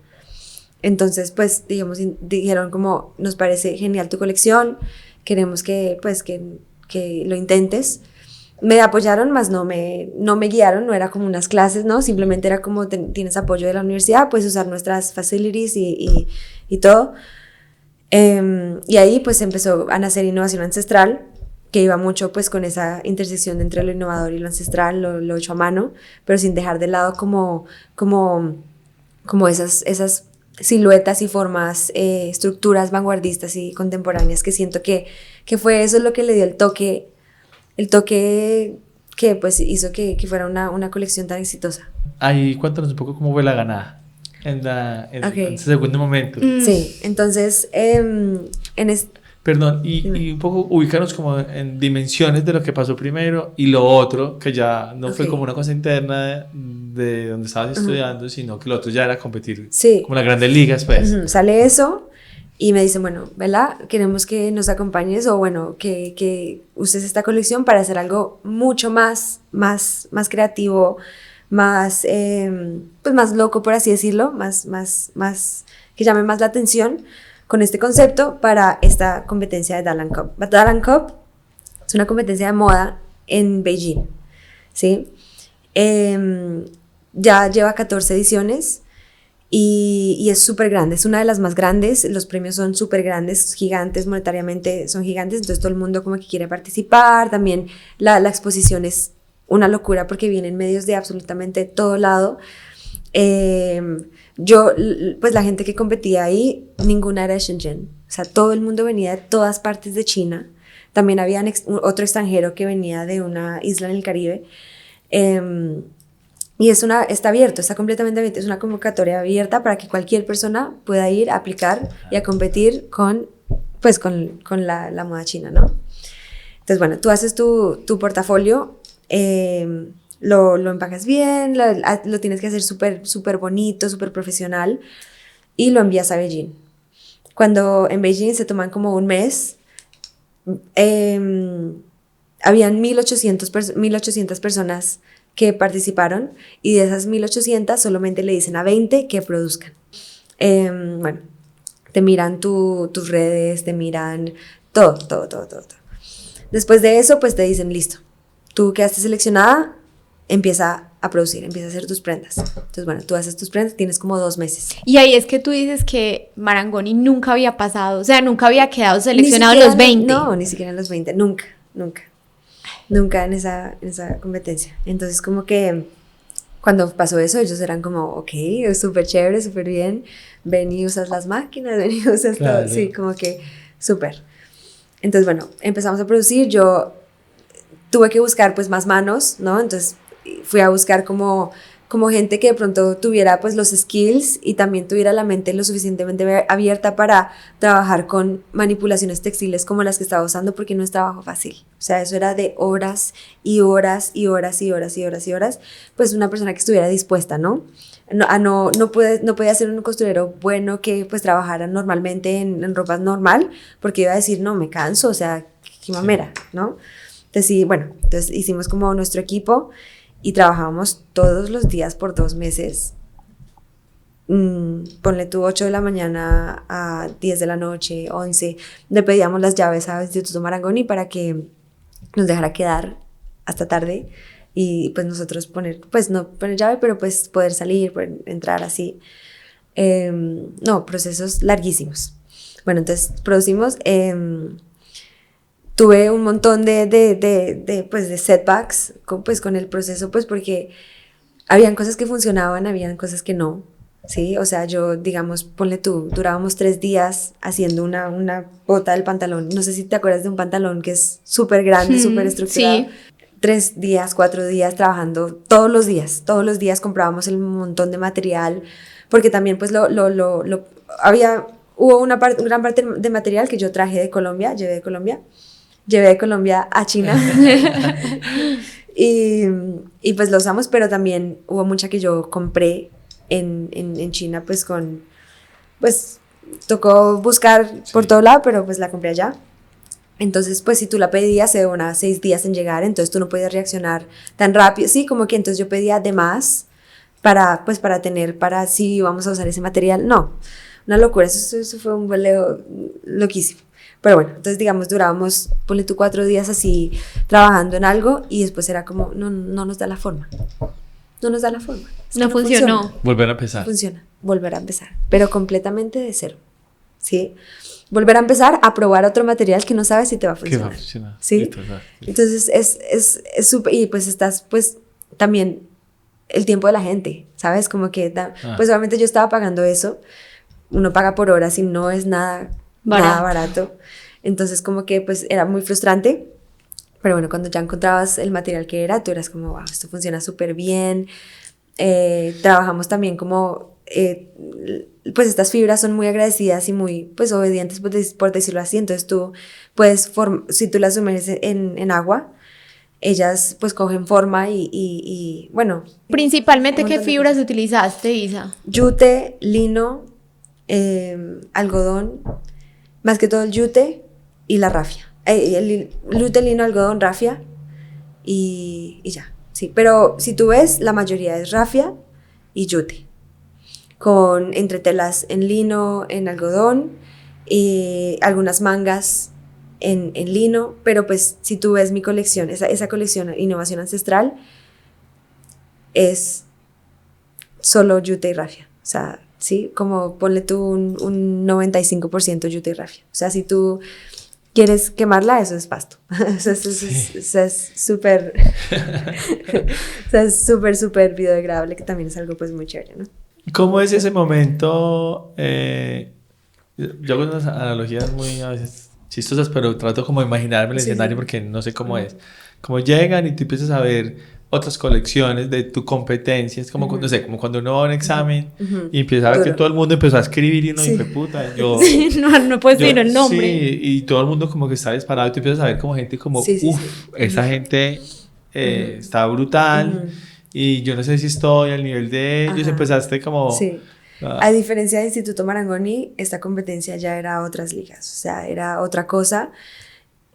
Entonces, pues, digamos, dijeron como, nos parece genial tu colección, queremos que lo intentes. Me apoyaron, más no me guiaron, no era como unas clases, ¿no? Simplemente era como, tienes apoyo de la universidad, puedes usar nuestras facilities y todo. Y ahí pues empezó a nacer Innovación Ancestral, que iba mucho pues con esa intersección entre lo innovador y lo ancestral, lo hecho a mano, pero sin dejar de lado como esas siluetas y formas, estructuras vanguardistas y contemporáneas, que siento que fue eso lo que le dio el toque que pues hizo que fuera una colección tan exitosa. Ahí cuéntanos un poco cómo fue la ganada en ese segundo momento. Sí, entonces Perdón, y un poco ubicarnos como en dimensiones de lo que pasó primero y lo otro, que ya no fue como una cosa interna de donde estabas estudiando, sino que lo otro ya era competir, sí, como las grandes ligas, pues. Sale eso. Y me dicen, bueno, ¿verdad? Queremos que nos acompañes o bueno, que uses esta colección para hacer algo mucho más creativo, más, pues más loco, por así decirlo, más que llame más la atención con este concepto para esta competencia de Darlan Cup. Darlan Cup es una competencia de moda en Beijing, ¿sí? Ya lleva 14 ediciones. Y es súper grande, es una de las más grandes, los premios son súper grandes, gigantes, monetariamente son gigantes, entonces todo el mundo como que quiere participar, también la exposición es una locura porque vienen medios de absolutamente todo lado. Pues la gente que competía ahí, ninguna era de Shenzhen, o sea, todo el mundo venía de todas partes de China, también había otro extranjero que venía de una isla en el Caribe, y está abierto, está completamente abierto, es una convocatoria abierta para que cualquier persona pueda ir a aplicar y a competir con la moda china, ¿no? Entonces, bueno, tú haces tu portafolio, lo empacas bien, lo tienes que hacer súper bonito, súper profesional, y lo envías a Beijing. Cuando en Beijing se toman como un mes, habían 1.800 personas que participaron, y de esas 1.800 solamente le dicen a 20 que produzcan. Bueno, te miran tus redes, te miran todo. Después de eso, pues te dicen, listo, tú quedaste seleccionada, empieza a producir, empieza a hacer tus prendas. Entonces, bueno, tú haces tus prendas, tienes como 2 meses. Y ahí es que tú dices que Marangoni nunca había pasado, o sea, nunca había quedado seleccionado en los 20. No, ni siquiera en los 20, nunca en esa competencia. Entonces como que cuando pasó eso, ellos eran como, ok, es súper chévere, súper bien, ven y usas las máquinas, ven y usas todo, sí, como que súper. Entonces, bueno, empezamos a producir, yo tuve que buscar pues más manos, ¿no? Entonces fui a buscar como gente que de pronto tuviera pues los skills y también tuviera la mente lo suficientemente abierta para trabajar con manipulaciones textiles como las que estaba usando, porque no es trabajo fácil. O sea, eso era de horas y horas y horas y horas y horas y horas, pues una persona que estuviera dispuesta, ¿no? No podía ser un costurero bueno que pues trabajara normalmente en ropa normal, porque iba a decir, no, me canso, o sea, qué mamera, ¿no? Entonces sí, bueno, entonces hicimos como nuestro equipo y trabajábamos todos los días por 2 meses. Ponle tú 8 de la mañana a 10 de la noche, 11. Le pedíamos las llaves a Instituto Marangoni para que nos dejara quedar hasta tarde y pues nosotros no poner llave, pero pues poder salir, poder entrar así. No, procesos larguísimos. Bueno, entonces producimos. Tuve un montón de setbacks con el proceso, pues porque habían cosas que funcionaban, habían cosas que no, ¿sí? O sea, yo, digamos, ponle tú, durábamos 3 días haciendo una bota del pantalón. No sé si te acuerdas de un pantalón que es súper grande, súper estructurado. Sí. 3 días, 4 días trabajando todos los días comprábamos el montón de material, porque también pues hubo una gran parte de material que yo traje de Colombia, llevé de Colombia a China y pues lo usamos, pero también hubo mucha que yo compré en China, pues tocó buscar por todo lado, pero pues la compré allá. Entonces pues si tú la pedías se demoraba 6 días en llegar, entonces tú no podías reaccionar tan rápido, sí, como que entonces yo pedía de más para si vamos a usar ese material, no, una locura, eso fue un voleo loquísimo. Pero bueno, entonces digamos durábamos, ponle tú 4 días así trabajando en algo y después era como, no nos da la forma. No nos da la forma. No funcionó. Volver a empezar. Funciona, volver a empezar, pero completamente de cero, ¿sí? Volver a empezar a probar otro material que no sabes si te va a funcionar. ¿Qué va a funcionar? ¿Sí? Entonces es súper, y pues estás pues también el tiempo de la gente, ¿sabes? Como que, pues obviamente yo estaba pagando eso, uno paga por horas y no es nada barato. Entonces como que pues era muy frustrante, pero bueno, cuando ya encontrabas el material que era, tú eras como, wow, esto funciona súper bien. Trabajamos también como, pues estas fibras son muy agradecidas y muy pues obedientes, por decirlo así. Entonces tú puedes, si tú las sumerges en agua, ellas pues cogen forma y bueno. Principalmente, ¿qué fibras utilizaste, Isa? Yute, lino, algodón, más que todo el yute y la rafia. El yute, lino, algodón, rafia y ya, sí. Pero si tú ves, la mayoría es rafia y yute, con entretelas en lino, en algodón y algunas mangas en lino. Pero pues si tú ves mi colección, esa colección Innovación Ancestral es solo yute y rafia, o sea, sí, como ponle tú un 95% yute y rafia. O sea, si tú quieres quemarla, eso es pasto. Eso es súper o sea, es súper biodegradable, que también es algo pues muy chévere, ¿no? ¿Cómo es ese momento? Yo hago unas analogías muy a veces chistosas, pero trato como de imaginarme el escenario porque no sé cómo es. Como llegan y tú empiezas a ver otras colecciones de tu competencia, es como, no sé, como cuando uno va a un examen y empieza a ver que todo el mundo empezó a escribir y uno dice, puta, yo... Sí, no puedes decir el nombre. Sí, y todo el mundo como que está disparado y tú empiezas a ver como gente como, esa gente está brutal y yo no sé si estoy al nivel de ellos, empezaste como... Sí. A diferencia del Instituto Marangoni, esta competencia ya era otras ligas, o sea, era otra cosa.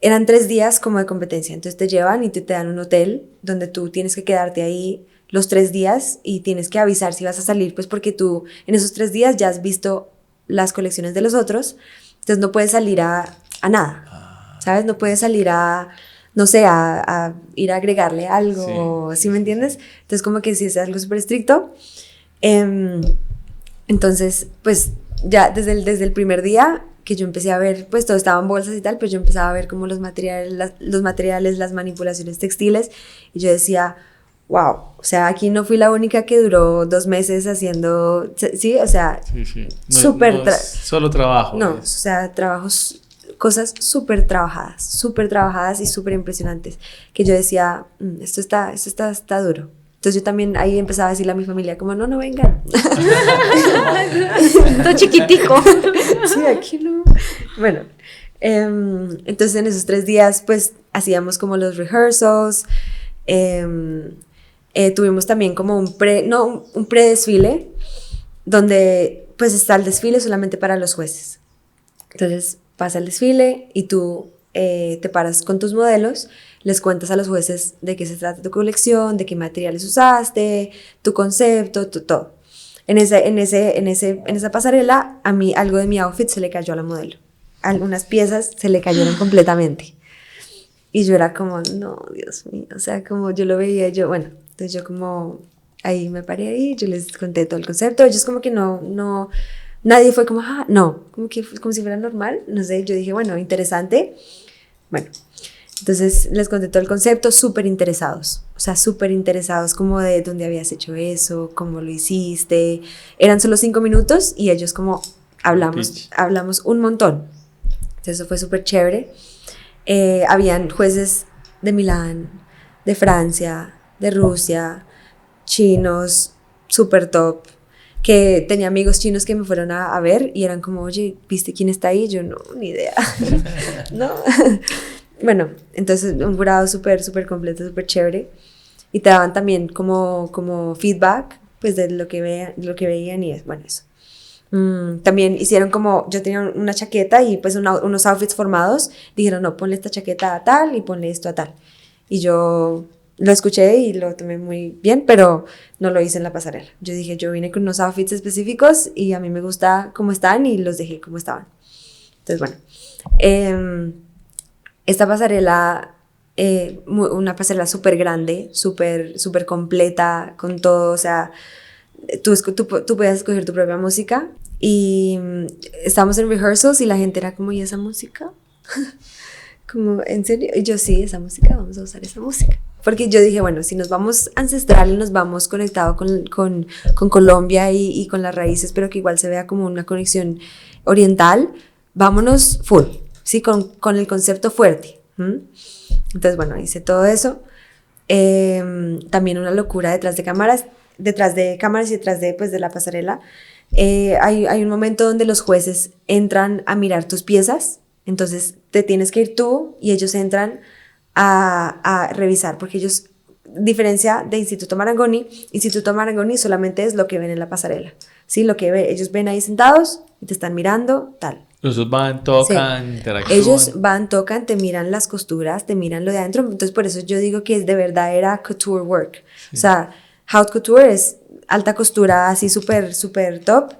Eran 3 días como de competencia, entonces te llevan y te dan un hotel donde tú tienes que quedarte ahí los 3 días y tienes que avisar si vas a salir, pues porque tú en esos 3 días ya has visto las colecciones de los otros, entonces no puedes salir a nada, ¿sabes? No puedes salir no sé, a ir a agregarle algo, ¿sí me entiendes? Entonces como que sí es algo súper estricto. Entonces, pues ya desde el primer día que yo empecé a ver, pues todo estaba en bolsas y tal, pues yo empezaba a ver como los materiales, las manipulaciones textiles y yo decía, wow, o sea, aquí no fui la única que duró 2 meses haciendo, sí, o sea, Sí. súper... No es solo trabajo. No, o sea, trabajos, cosas súper trabajadas y súper impresionantes, que yo decía, esto está duro. Entonces yo también ahí empezaba a decirle a mi familia, como, no vengan. Todo chiquitico. Sí, aquí no. Bueno, entonces en esos 3 días, pues, hacíamos como los rehearsals, tuvimos también como un pre-desfile, donde, pues, está el desfile solamente para los jueces. Entonces, pasa el desfile y tú te paras con tus modelos, les cuentas a los jueces de qué se trata tu colección, de qué materiales usaste, tu concepto, todo. En esa pasarela, a mí algo de mi outfit se le cayó a la modelo. Algunas piezas se le cayeron completamente. Y yo era como, no, Dios mío, o sea, como yo lo veía, entonces yo como, ahí me paré ahí, yo les conté todo el concepto, ellos como que no, nadie fue como, no, como si fuera normal, no sé, yo dije, bueno, interesante, bueno, entonces les conté todo el concepto, súper interesados, o sea, súper interesados como de dónde habías hecho eso, cómo lo hiciste, eran solo 5 minutos y ellos como hablamos un montón, entonces eso fue súper chévere. Habían jueces de Milán, de Francia, de Rusia, chinos, súper top, que tenía amigos chinos que me fueron a ver y eran como, oye, ¿viste quién está ahí? Yo no, ni idea. No. Bueno, entonces un jurado súper completo, súper chévere, y te daban también como feedback, pues, de lo que veían y bueno, eso. También hicieron como, yo tenía una chaqueta y pues unos outfits formados, dijeron, no, ponle esta chaqueta a tal y ponle esto a tal, y yo lo escuché y lo tomé muy bien, pero no lo hice en la pasarela. Yo dije, yo vine con unos outfits específicos y a mí me gusta cómo están y los dejé como estaban. Entonces, bueno, esta pasarela, una pasarela súper grande, súper completa, con todo, o sea, tú podías escoger tu propia música y estábamos en rehearsals y la gente era como, ¿y esa música? Como, ¿en serio? Y yo, sí, esa música, vamos a usar esa música. Porque yo dije, bueno, si nos vamos ancestral y nos vamos conectado con Colombia y con las raíces, pero que igual se vea como una conexión oriental, vámonos full, ¿sí? Con el concepto fuerte. Entonces, bueno, hice todo eso. También una locura detrás de cámaras y detrás de la pasarela. Hay un momento donde los jueces entran a mirar tus piezas, entonces te tienes que ir tú y ellos entran a revisar, porque ellos, diferencia de Instituto Marangoni solamente es lo que ven en la pasarela, ¿sí? Lo que ellos ven ahí sentados y te están mirando, tal. Los van, tocan, sí. Interactúan. Ellos van, tocan, te miran las costuras, te miran lo de adentro. Entonces, por eso yo digo que de verdad era couture work. Sí. O sea, haute couture es alta costura, así súper top.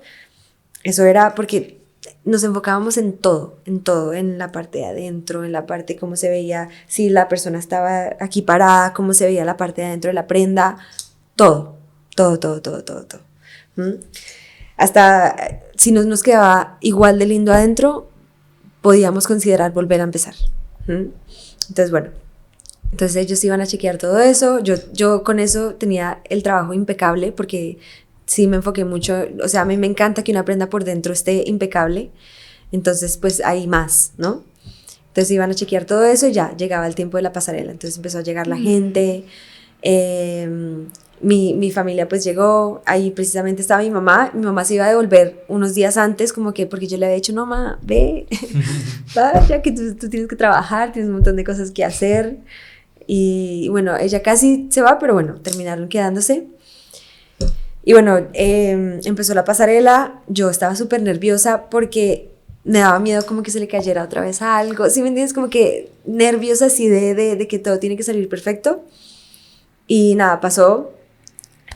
Eso era porque nos enfocábamos en todo, en la parte de adentro, en la parte cómo se veía, si la persona estaba aquí parada, cómo se veía la parte de adentro de la prenda, todo. Hasta si no nos quedaba igual de lindo adentro, podíamos considerar volver a empezar. Entonces, bueno, entonces ellos iban a chequear todo eso. Yo con eso tenía el trabajo impecable, porque sí me enfoqué mucho. O sea, a mí me encanta que una prenda por dentro esté impecable. Entonces, pues hay más, ¿no? Entonces iban a chequear todo eso y ya llegaba el tiempo de la pasarela. Entonces empezó a llegar la gente. Mi familia pues llegó, ahí precisamente estaba mi mamá se iba a devolver unos días antes, como que porque yo le había dicho, no, ma, ve, vaya, que tú tienes que trabajar, tienes un montón de cosas que hacer, y bueno, ella casi se va, pero bueno, terminaron quedándose, y bueno, empezó la pasarela. Yo estaba súper nerviosa porque me daba miedo como que se le cayera otra vez algo, ¿sí me entiendes? Como que nerviosa así de que todo tiene que salir perfecto, y nada, pasó.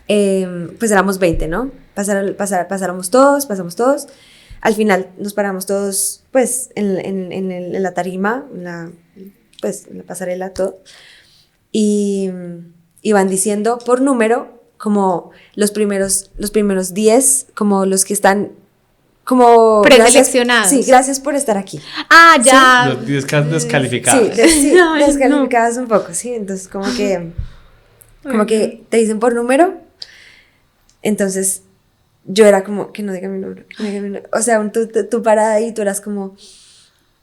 Pues éramos 20, ¿no? Pasamos todos. Al final nos paramos todos, pues, en la tarima, en la pasarela, todo. Y van diciendo por número, como los primeros 10, como los que están como preseleccionados. Sí, gracias por estar aquí. Ah, ya. ¿Sí? Los descalificados. Sí, descalificados un poco, sí. Entonces, como que como que te dicen por número, entonces yo era como, que no diga mi número, que no diga mi número. O sea, tú parada ahí, tú eras como,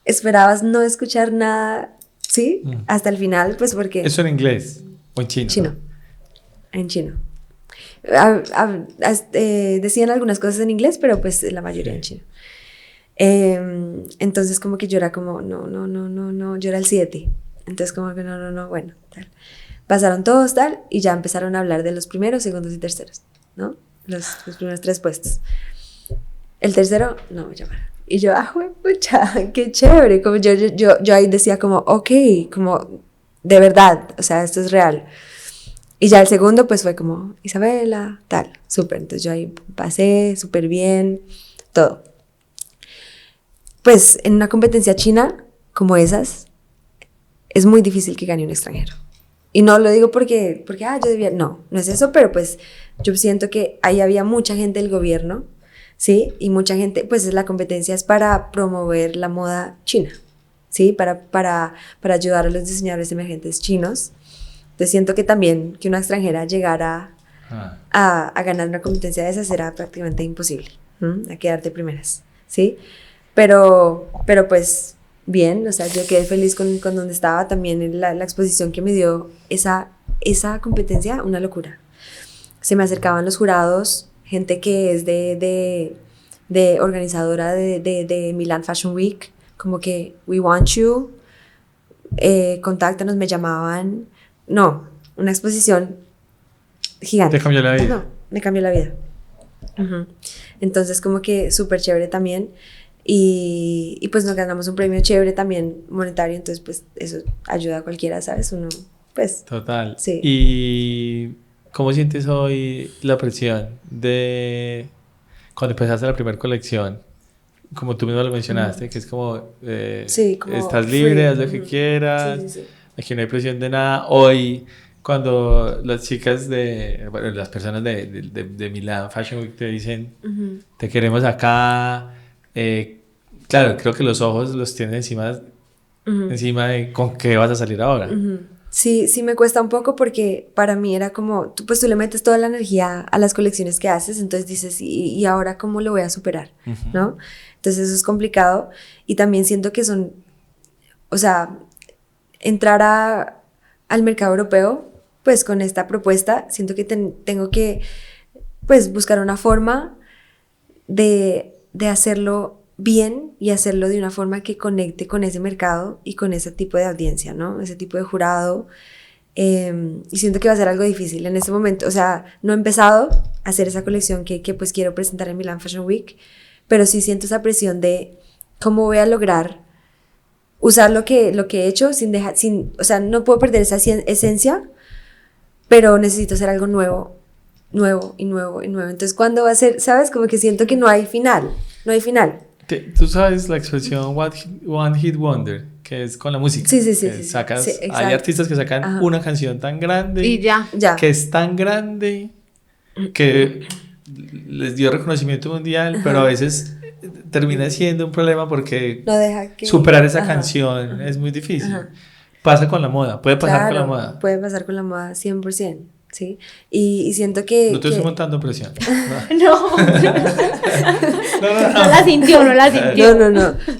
esperabas no escuchar nada, ¿sí? Hasta el final, pues porque... ¿Eso en inglés o en chino? Chino, en chino. Decían algunas cosas en inglés, pero pues la mayoría en chino. Entonces como que yo era como, no, yo era el 7. Entonces como que no, bueno, tal. Pasaron todos, tal, y ya empezaron a hablar de los primeros, segundos y terceros, ¿no? Los primeros 3 puestos. El tercero, no voy a llamar. Y yo, pucha, qué chévere. Como yo ahí decía como, ok, como de verdad, o sea, esto es real. Y ya el segundo pues fue como, Isabela, tal, súper. Entonces yo ahí pasé súper bien, todo. Pues en una competencia china como esas, es muy difícil que gane un extranjero. Y no lo digo porque yo debía, no es eso, pero pues yo siento que ahí había mucha gente del gobierno, ¿sí? Y mucha gente, pues la competencia es para promover la moda china, ¿sí? Para ayudar a los diseñadores emergentes chinos. Entonces siento que también que una extranjera llegara a ganar una competencia de esas era prácticamente imposible, a quedarte primeras, ¿sí? Pero pues bien, o sea, yo quedé feliz con donde estaba, también la exposición que me dio esa competencia, una locura. Se me acercaban los jurados, gente que es de organizadora de Milan Fashion Week, como que we want you, contáctanos, me llamaban, no, una exposición gigante. ¿Te cambió la vida? No, me cambió la vida. Entonces como que súper chévere también. Y pues nos ganamos un premio chévere también monetario, entonces pues eso ayuda a cualquiera, ¿sabes? Uno, pues... Total. Sí. ¿Y cómo sientes hoy la presión de cuando empezaste la primera colección? Como tú mismo lo mencionaste, que es como, sí, como estás libre, free. haz lo que quieras, Sí. aquí no hay presión de nada. Hoy, cuando las chicas las personas de Milan Fashion Week te dicen, te queremos acá... claro, creo que los ojos los tienes encima de con qué vas a salir ahora. Sí me cuesta un poco porque para mí era como, tú le metes toda la energía a las colecciones que haces, entonces dices, ¿y ahora cómo lo voy a superar? ¿No? Entonces eso es complicado y también siento que o sea, entrar al mercado europeo, pues con esta propuesta, siento que tengo que, pues, buscar una forma de hacerlo bien y hacerlo de una forma que conecte con ese mercado y con ese tipo de audiencia, ¿no? Ese tipo de jurado. Y siento que va a ser algo difícil en este momento. O sea, no he empezado a hacer esa colección que pues quiero presentar en Milan Fashion Week, pero sí siento esa presión de cómo voy a lograr usar lo que he hecho o sea, no puedo perder esa esencia, pero necesito hacer algo nuevo. Entonces, ¿cuándo va a ser? ¿Sabes? Como que siento que no hay final. Tú sabes la expresión One Hit Wonder, que es con la música. Sí. Hay artistas que sacan una canción tan grande. Y ya. Que es tan grande que les dio reconocimiento mundial, pero a veces termina siendo un problema porque no deja que... superar esa canción es muy difícil. Pasa con la moda, puede pasar con la moda. Puede pasar con la moda, 100%. ¿Sí? Y siento que... No te estoy montando presión. No la sintió.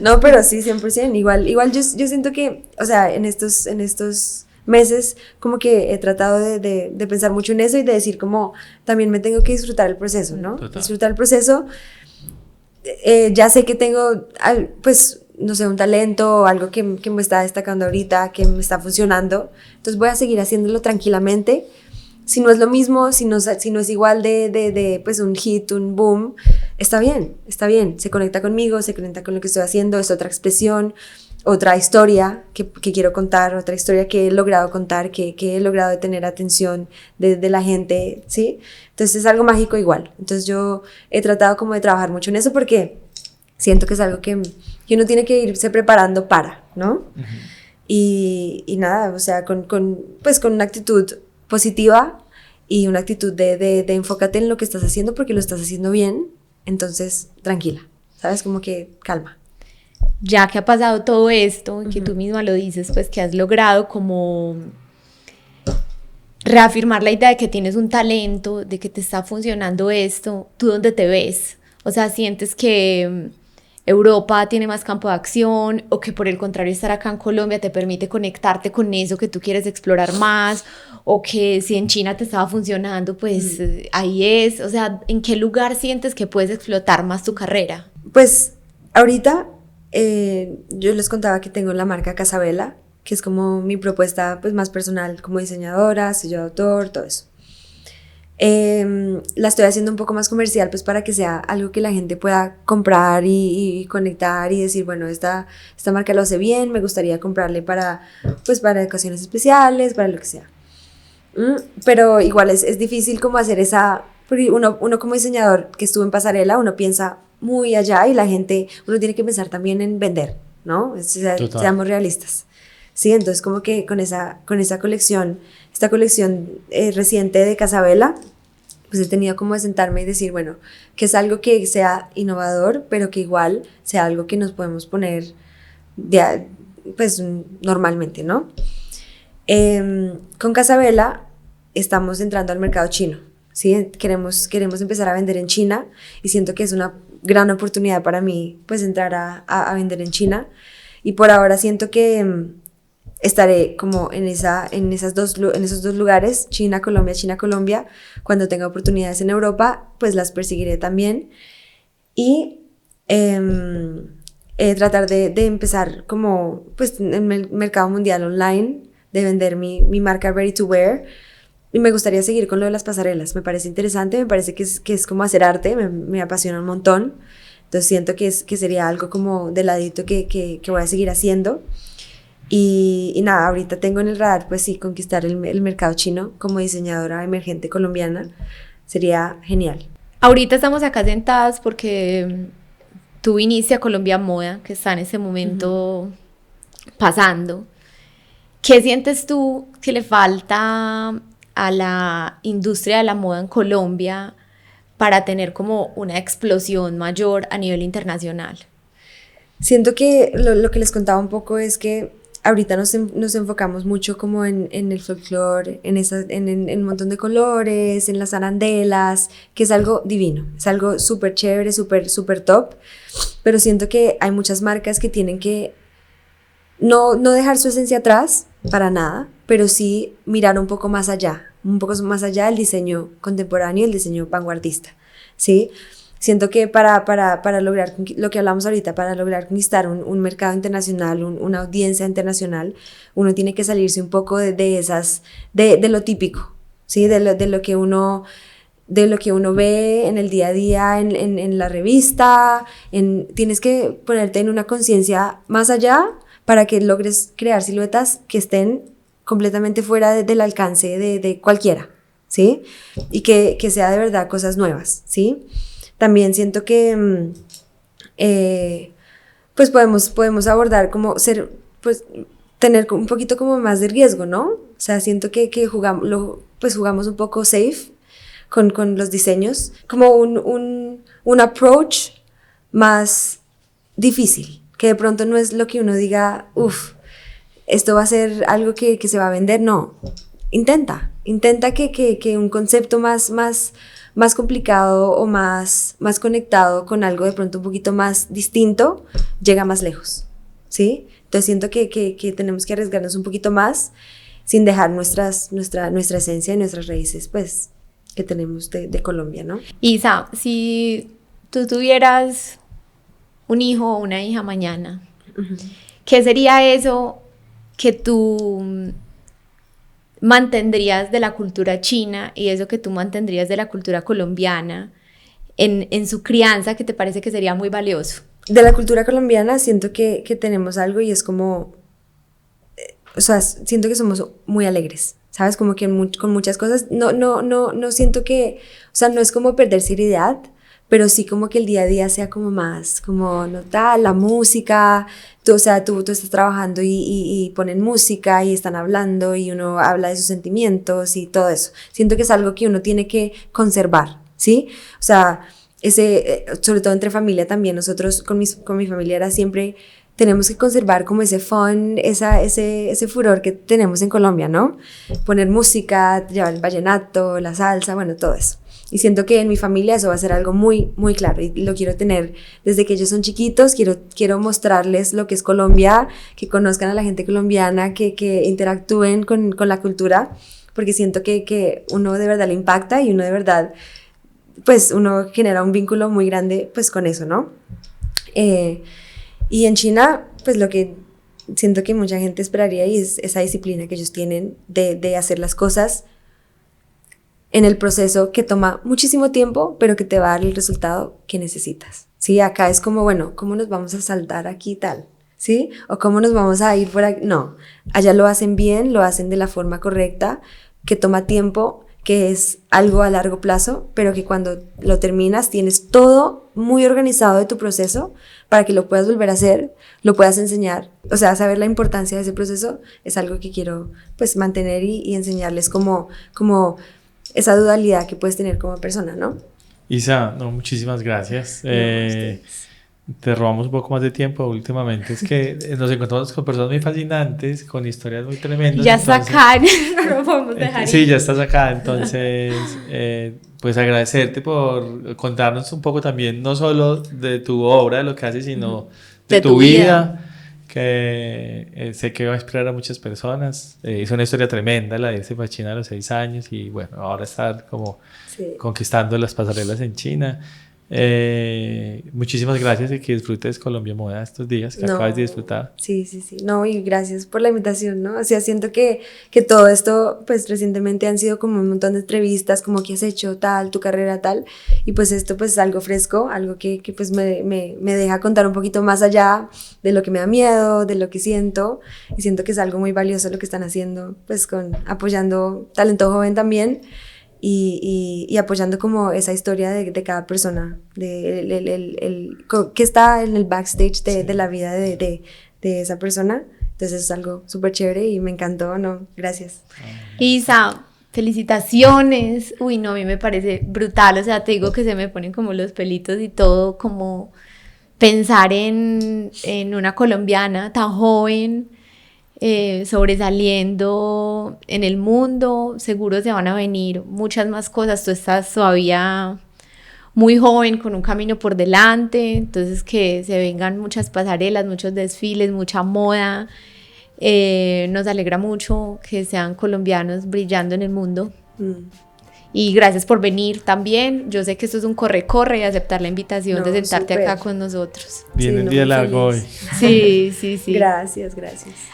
No, pero sí, 100%. Igual yo siento que, o sea, en estos meses como que he tratado de pensar mucho en eso y de decir como, también me tengo que disfrutar el proceso, ¿no? Total. Disfrutar el proceso. Ya sé que tengo, pues, no sé, un talento o algo que me está destacando ahorita, que me está funcionando. Entonces voy a seguir haciéndolo tranquilamente. Si no es lo mismo, si no es igual de pues un hit, un boom, está bien, se conecta conmigo, se conecta con lo que estoy haciendo, es otra expresión, otra historia que quiero contar, otra historia que he logrado contar, que he logrado tener atención de la gente, ¿sí? Entonces es algo mágico igual. Entonces yo he tratado como de trabajar mucho en eso porque siento que es algo que uno tiene que irse preparando para, ¿no? Y nada, o sea, con una actitud positiva y una actitud de enfócate en lo que estás haciendo porque lo estás haciendo bien, entonces tranquila, ¿sabes? Como que calma. Ya que ha pasado todo esto, que tú misma lo dices, pues que has logrado como reafirmar la idea de que tienes un talento, de que te está funcionando esto, ¿tú dónde te ves? O sea, ¿sientes que Europa tiene más campo de acción o que por el contrario estar acá en Colombia te permite conectarte con eso que tú quieres explorar más? O que si en China te estaba funcionando, pues ahí es. O sea, ¿en qué lugar sientes que puedes explotar más tu carrera? Pues ahorita yo les contaba que tengo la marca Casabella, que es como mi propuesta pues más personal como diseñadora, sello de autor, todo eso. La estoy haciendo un poco más comercial pues para que sea algo que la gente pueda comprar y conectar y decir, bueno, esta marca lo hace bien, me gustaría comprarle para ocasiones especiales, para lo que sea. Pero igual es difícil como hacer esa, porque uno como diseñador que estuvo en pasarela, uno piensa muy allá y uno tiene que pensar también en vender, ¿no? Seamos realistas. Sí, entonces como que con esa colección, esta colección reciente de Casabella, pues he tenido como de sentarme y decir, bueno, que es algo que sea innovador, pero que igual sea algo que nos podemos poner pues normalmente, ¿no? Con Casabella estamos entrando al mercado chino, ¿sí? Queremos empezar a vender en China y siento que es una gran oportunidad para mí pues entrar a vender en China y por ahora siento que estaré como en esos dos lugares, China, Colombia. Cuando tenga oportunidades en Europa, pues las perseguiré también. Y tratar de empezar como pues en el mercado mundial online, de vender mi marca Ready to Wear. Y me gustaría seguir con lo de las pasarelas. Me parece interesante, me parece que es como hacer arte, me apasiona un montón. Entonces siento que sería algo como de ladito que voy a seguir haciendo. Y nada, ahorita tengo en el radar, pues sí, conquistar el mercado chino como diseñadora emergente colombiana. Sería genial. Ahorita estamos acá sentadas porque tú viniste a Colombia Moda, que está en ese momento pasando. ¿Qué sientes tú que le falta a la industria de la moda en Colombia para tener como una explosión mayor a nivel internacional? Siento que lo que les contaba un poco es que ahorita nos enfocamos mucho como en el folclore, en un montón de colores, en las arandelas, que es algo divino, es algo súper chévere, súper top, pero siento que hay muchas marcas que tienen que no dejar su esencia atrás, para nada, pero sí mirar un poco más allá del diseño contemporáneo y el diseño vanguardista, ¿sí? Siento que para lograr lo que hablamos ahorita, para lograr conquistar un mercado internacional, una audiencia internacional, uno tiene que salirse un poco de lo típico, ¿sí? De lo que uno ve en el día a día, en la revista, tienes que ponerte en una conciencia más allá para que logres crear siluetas que estén completamente fuera del alcance de cualquiera, ¿sí? Y que sea de verdad cosas nuevas, ¿sí? También siento que pues podemos abordar como pues tener un poquito como más de riesgo, ¿no? O sea, siento que jugamos un poco safe con los diseños, como un approach más difícil, que de pronto no es lo que uno diga, esto va a ser algo que se va a vender, no. Intenta que un concepto más complicado o más conectado con algo de pronto un poquito más distinto, llega más lejos, ¿sí? Entonces siento que tenemos que arriesgarnos un poquito más sin dejar nuestra esencia y nuestras raíces, pues, que tenemos de Colombia, ¿no? Isa, si tú tuvieras un hijo o una hija mañana, ¿qué sería eso que tú mantendrías de la cultura china y eso que tú mantendrías de la cultura colombiana en su crianza que te parece que sería muy valioso? De la cultura colombiana siento que tenemos algo y es como, o sea, siento que somos muy alegres, ¿sabes? Como que con muchas cosas, no siento que, o sea, no es como perder seriedad, pero sí como que el día a día sea como más, como no tal, la música, tú estás trabajando y ponen música y están hablando y uno habla de sus sentimientos y todo eso. Siento que es algo que uno tiene que conservar, ¿sí? O sea, sobre todo entre familia también, nosotros con mi familia era siempre tenemos que conservar como ese fun, ese furor que tenemos en Colombia, ¿no? Poner música, llevar el vallenato, la salsa, bueno, todo eso. Y siento que en mi familia eso va a ser algo muy, muy claro y lo quiero tener desde que ellos son chiquitos. Quiero mostrarles lo que es Colombia, que conozcan a la gente colombiana, que interactúen con la cultura, porque siento que uno de verdad le impacta y uno de verdad, pues uno genera un vínculo muy grande pues con eso, ¿no? Y en China, pues lo que siento que mucha gente esperaría y es esa disciplina que ellos tienen de hacer las cosas en el proceso que toma muchísimo tiempo, pero que te va a dar el resultado que necesitas. ¿Sí? Acá es como, bueno, ¿cómo nos vamos a saltar aquí y tal? ¿Sí? ¿O cómo nos vamos a ir por aquí? No, allá lo hacen bien, lo hacen de la forma correcta, que toma tiempo, que es algo a largo plazo, pero que cuando lo terminas tienes todo muy organizado de tu proceso para que lo puedas volver a hacer, lo puedas enseñar. O sea, saber la importancia de ese proceso es algo que quiero pues mantener y enseñarles como esa dualidad que puedes tener como persona, ¿no? Isa, no, muchísimas gracias. Te robamos un poco más de tiempo últimamente. Es que nos encontramos con personas muy fascinantes, con historias muy tremendas. Ya está acá, no lo podemos dejar. Sí, ya estás acá. Entonces, pues agradecerte por contarnos un poco también, no solo de tu obra, de lo que haces, sino de tu vida. Que sé que va a inspirar a muchas personas. Es una historia tremenda la de irse para China a los 6 años y bueno, ahora estar como conquistando las pasarelas en China. Muchísimas gracias y que disfrutes Colombia Moda estos días que acabas de disfrutar. Sí. No, y gracias por la invitación, ¿no? O sea, siento que todo esto, pues recientemente han sido como un montón de entrevistas, como qué has hecho, tal, tu carrera, tal, y pues esto pues es algo fresco, algo que pues me deja contar un poquito más allá de lo que me da miedo, de lo que siento, y siento que es algo muy valioso lo que están haciendo, pues apoyando talento joven también, y apoyando como esa historia de cada persona, que está en el backstage de la vida de esa persona. Entonces es algo súper chévere y me encantó, ¿no? Gracias. Isa, felicitaciones. Uy, no, a mí me parece brutal, o sea, te digo que se me ponen como los pelitos y todo, como pensar en una colombiana tan joven, sobresaliendo en el mundo. Seguro se van a venir muchas más cosas. Tú estás todavía muy joven, con un camino por delante, entonces que se vengan muchas pasarelas, muchos desfiles, mucha moda. Nos alegra mucho que sean colombianos brillando en el mundo. Y gracias por venir también. Yo sé que esto es un corre-corre y aceptar la invitación de sentarte acá con nosotros. Viene un día largo hoy. Sí. Gracias.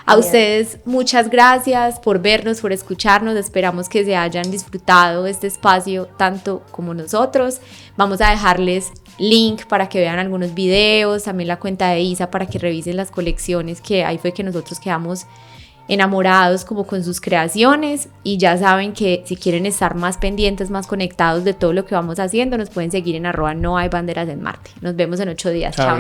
A ustedes, muchas gracias por vernos, por escucharnos. Esperamos que se hayan disfrutado este espacio tanto como nosotros. Vamos a dejarles link para que vean algunos videos, también la cuenta de Isa para que revisen las colecciones, que ahí fue que nosotros quedamos enamorados como con sus creaciones. Y ya saben que si quieren estar más pendientes, más conectados de todo lo que vamos haciendo, nos pueden seguir en @nohaybanderas en Marte. Nos vemos en 8 días. Chao.